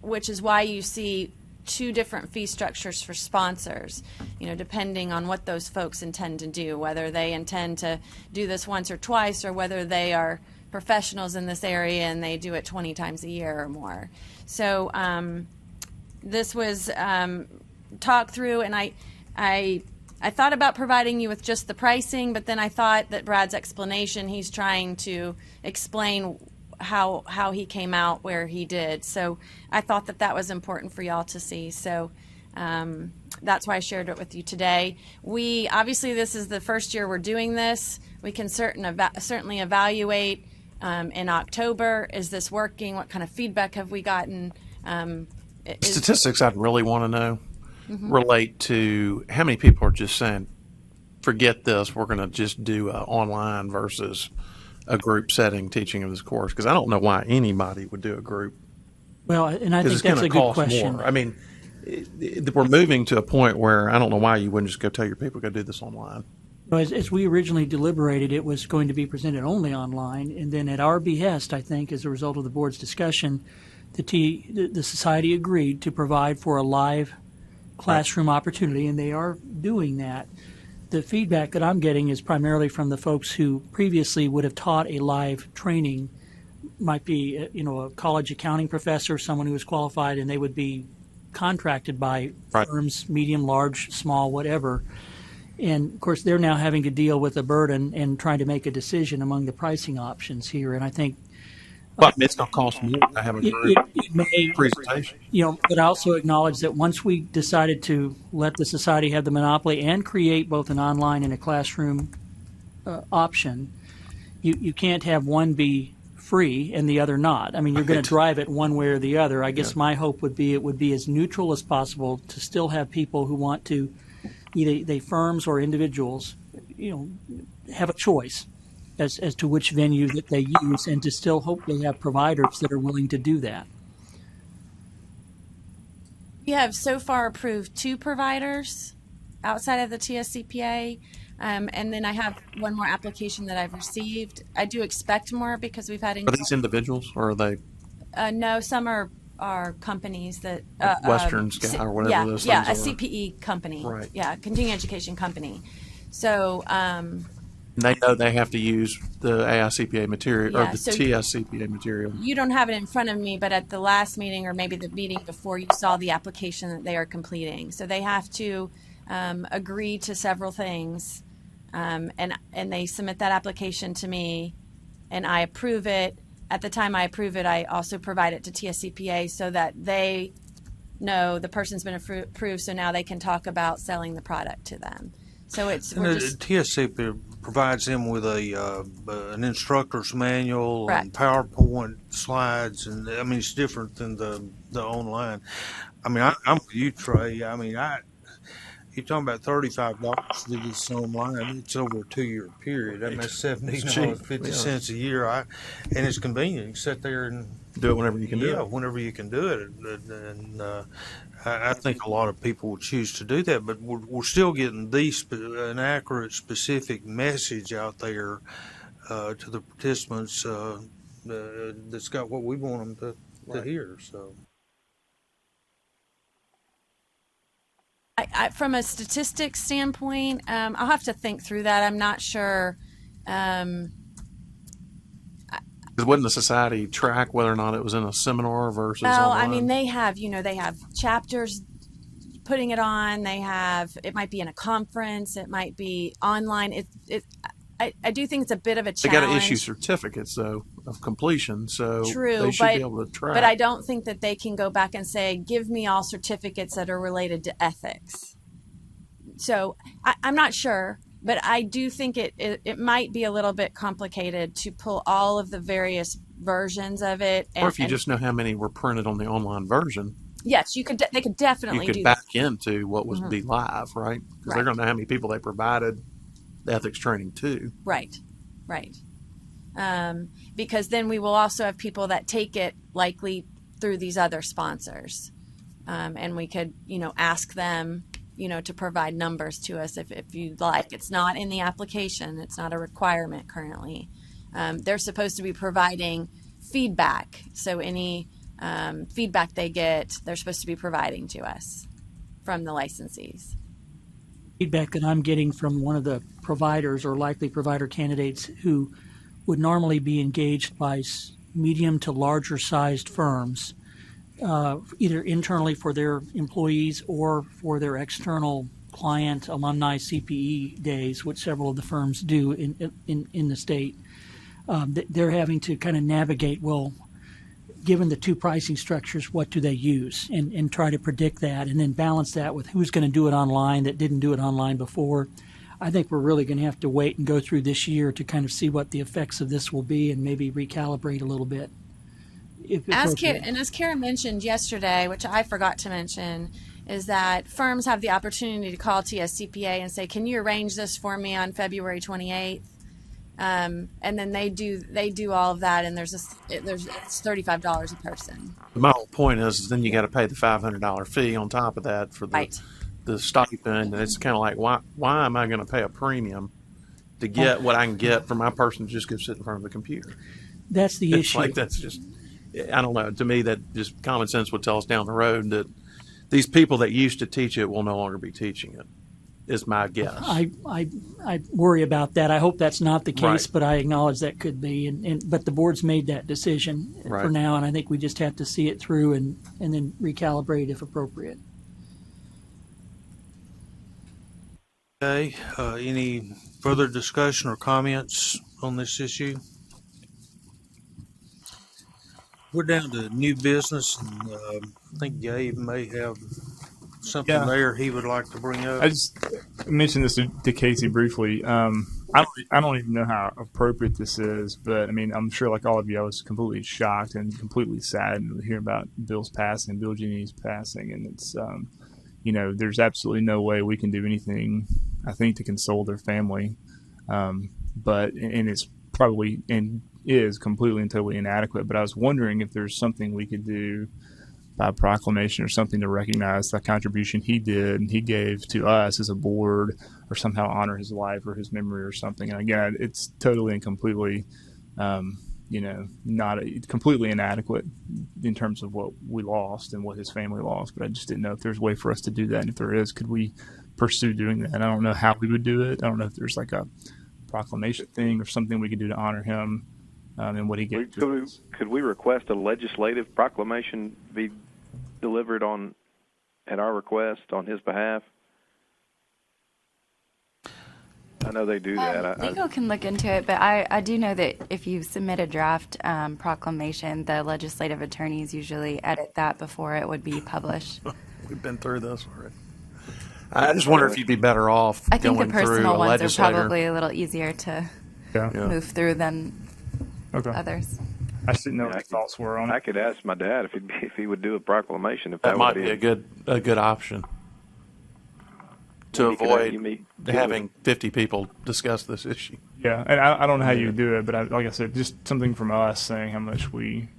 which is why you see two different fee structures for sponsors, depending on what those folks intend to do, whether they intend to do this once or twice or whether they are professionals in this area and they do it 20 times a year or more. So this was talked through, and I thought about providing you with just the pricing, but then I thought that Brad's explanation, he's trying to explain how he came out where he did. So I thought that was important for y'all to see. So that's why I shared it with you today. Obviously this is the first year we're doing this. We can certainly evaluate in October. Is this working? What kind of feedback have we gotten? Statistics I'd really want to know relate to how many people are just saying, forget this, we're going to just do online versus a group setting teaching of this course, because I don't know why anybody would do a group. Well, and I think that's a good question. More. I mean, we're moving to a point where I don't know why you wouldn't just go tell your people go do this online. As we originally deliberated, it was going to be presented only online, and then at our behest, I think, as a result of the board's discussion, the society agreed to provide for a live classroom opportunity, and they are doing that. The feedback that I'm getting is primarily from the folks who previously would have taught a live training, might be a college accounting professor, someone who is qualified, and they would be contracted by firms, medium, large, small, whatever. And of course, they're now having to deal with a burden and trying to make a decision among the pricing options here. And I think but it's going to cost more to have a group presentation. But I also acknowledge that once we decided to let the society have the monopoly and create both an online and a classroom option, you can't have one be free and the other not. I mean, you're going to drive it one way or the other. I guess my hope would be it would be as neutral as possible to still have people who want to, either they firms or individuals, have a choice as to which venue that they use, and to still hopefully have providers that are willing to do that. We have so far approved 2 providers outside of the TSCPA, and then I have one more application that I've received. I do expect more because we've had. Are these individuals or are they? No, some are companies that Western Sky or whatever those things a are. CPE company, right? Yeah, continuing education company. So. They know they have to use the AICPA material or the so TSCPA material. You don't have it in front of me, but at the last meeting or maybe the meeting before, you saw the application that they are completing. So they have to agree to several things, and they submit that application to me, and I approve it. At the time I approve it, I also provide it to TSCPA so that they know the person's been approved, so now they can talk about selling the product to them. So TSCPA provides them with an instructor's manual correct. And PowerPoint slides, and I mean it's different than the online. I mean I'm with you, Trey. I mean you're talking about $35 to do this online. It's over a 2-year period. I mean that's $17.50 a year. And it's convenient. You sit there and do it whenever you can do it. Yeah, whenever you can do it, and I think a lot of people will choose to do that, but we're still getting an accurate, specific message out there to the participants that's got what we want them to hear. So, from a statistics standpoint, I'll have to think through that. I'm not sure. Wouldn't the society track whether or not it was in a seminar versus well, online? I mean, they have chapters putting it on. It might be in a conference. It might be online. I do think it's a bit of a They challenge. got to issue certificates though of completion, so True, they should be able to track. but I don't think that they can go back and say, give me all certificates that are related to ethics. So I'm not sure, but I do think it might be a little bit complicated to pull all of the various versions of it. Or if you just know how many were printed on the online version, yes, they could definitely you could do back that. into what was be live, right? Because they're going to know how many people they provided the ethics training to. Right. Because then we will also have people that take it likely through these other sponsors. And we could, ask them, to provide numbers to us if you'd like. It's not in the application. It's not a requirement currently. They're supposed to be providing feedback. So any feedback they get, they're supposed to be providing to us from the licensees. Feedback that I'm getting from one of the providers or likely provider candidates who would normally be engaged by medium to larger sized firms, either internally for their employees or for their external client alumni CPE days, which several of the firms do in the state. They're having to kind of navigate, well, given the two pricing structures, what do they use, and try to predict that, and then balance that with who's going to do it online that didn't do it online before. I think we're really going to have to wait and go through this year to kind of see what the effects of this will be and maybe recalibrate a little bit. As Kara mentioned yesterday, which I forgot to mention, is that firms have the opportunity to call TSCPA and say, can you arrange this for me on February 28th? And then they do all of that, and it's $35 a person. My whole point is then you got to pay the $500 fee on top of that for the stipend, and it's kind of like, why am I going to pay a premium to get what I can get from my person to just go sit in front of the computer? That's the issue. Like, that's just, I don't know. To me, that just common sense would tell us down the road that these people that used to teach it will no longer be teaching it, is my guess. I worry about that. I hope that's not the case, Right. but I acknowledge that could be. But the board's made that decision for now, and I think we just have to see it through and then recalibrate if appropriate. Okay, any further discussion or comments on this issue? We're down to new business, and I think Gabe may have something there he would like to bring up. I just mentioned this to Casey briefly. I don't even know how appropriate this is, but I mean, I'm sure like all of you, I was completely shocked and completely saddened to hear about Bill Genie's passing, and it's there's absolutely no way we can do anything, I think, to console their family, but it's probably and is completely and totally inadequate. But I was wondering if there's something we could do by proclamation or something to recognize the contribution he did and he gave to us as a board, or somehow honor his life or his memory or something. And again, it's totally and completely, completely inadequate in terms of what we lost and what his family lost. But I just didn't know if there's a way for us to do that. And if there is, could we pursue doing that? And I don't know how we would do it. I don't know if there's like a proclamation thing or something we could do to honor him and what he gave to us. Could we request a legislative proclamation be delivered at our request on his behalf? I know they do that. Legal can look into it, but I do know that if you submit a draft proclamation, the legislative attorneys usually edit that before it would be published. We've been through this already. I just wonder if you'd be better off I think going the personal through a ones are legislator. probably a little easier to move through than others. I just didn't know what your thoughts were on it. I could ask my dad if he would do a proclamation. If That might would be a good option to avoid having 50 people discuss this issue. Yeah, and I don't know how you do it, but like I said, just something from us saying how much we,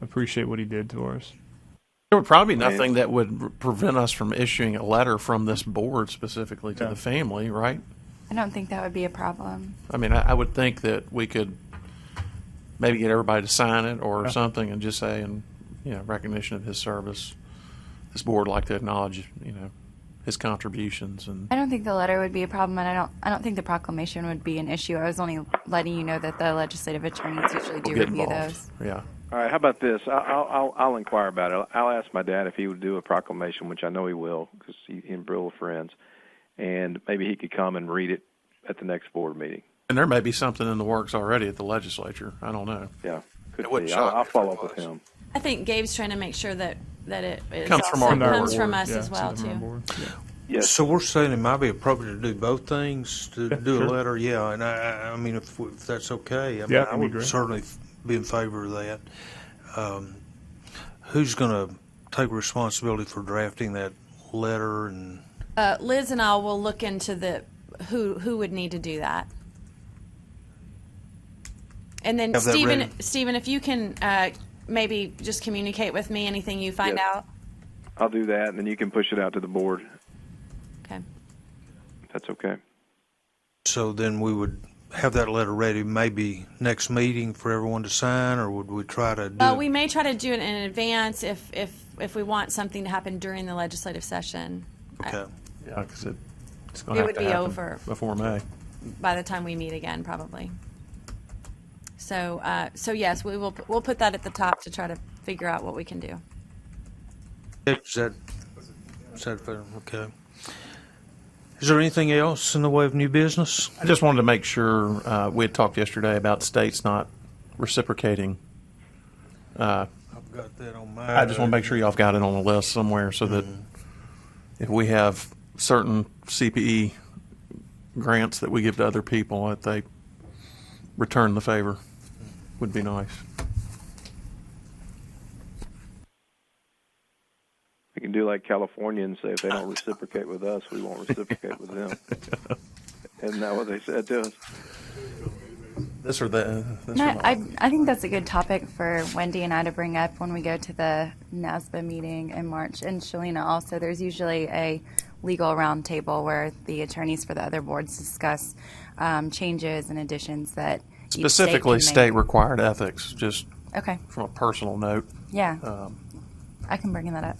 appreciate what he did to us. There would probably be nothing that would prevent us from issuing a letter from this board specifically to the family, right? I don't think that would be a problem. I mean, I would think that we could maybe get everybody to sign it or something and just say, in recognition of his service, this board would like to acknowledge, his contributions. And I don't think the letter would be a problem, and I don't think the proclamation would be an issue. I was only letting you know that the legislative attorneys usually do review those. Yeah. All right. How about this? I'll inquire about it. I'll ask my dad if he would do a proclamation, which I know he will, because he and Bill are friends, and maybe he could come and read it at the next board meeting. And there may be something in the works already at the legislature. I don't know. Yeah, could It wouldn't be. shock I'll me if it follow up was. with him. I think Gabe's trying to make sure that it is Comes from also our comes board. from us Yeah, as well send them on too. board. Yeah. Yes. So we're saying it might be appropriate to do both things, to do sure. a letter, yeah, and I mean, if that's okay, I mean, Yeah, I that'd be would great. certainly be in favor of that. Who's going to take responsibility for drafting that letter? And Liz and I will look into who would need to do that. And then Have that ready. Stephen, if you can maybe just communicate with me anything you find Yes. out. I'll do that, and then you can push it out to the board. Okay. That's okay. So then we would have that letter ready maybe next meeting for everyone to sign, or would we try to do it? We may try to do it in advance if we want something to happen during the legislative session. Okay. Yeah, because it's going It to have would to be happen over. before May. By the time we meet again, probably. So yes, we'll put that at the top to try to figure out what we can do. Is that fair? Okay. Is there anything else in the way of new business? I just wanted to make sure we had talked yesterday about states not reciprocating. I've got that on my. I just want to make sure y'all have got it on a list somewhere so that if we have certain CPE grants that we give to other people, that they return the favor. Would be nice. We can do like California and say if they don't reciprocate with us, we won't reciprocate with them. Isn't that what they said to us? This or that. No, I think that's a good topic for Wendy and I to bring up when we go to the NASBA meeting in March. And Shalina also, there's usually a legal roundtable where the attorneys for the other boards discuss changes and additions that Specifically each state can make. state-required ethics, just Okay. from a personal note. Yeah. I can bring that up.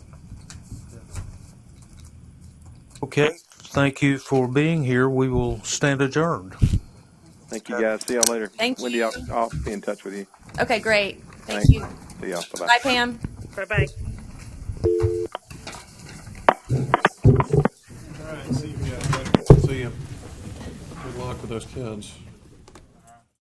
Okay. Thank you for being here. We will stand adjourned. Thank you, guys. See y'all later. Thank Wendy, you. I'll be in touch with you. Okay, great. Thank Thanks. you. See y'all. Bye-bye. Bye, Pam. Bye-bye. All right, see you guys later. See you. Good luck with those kids.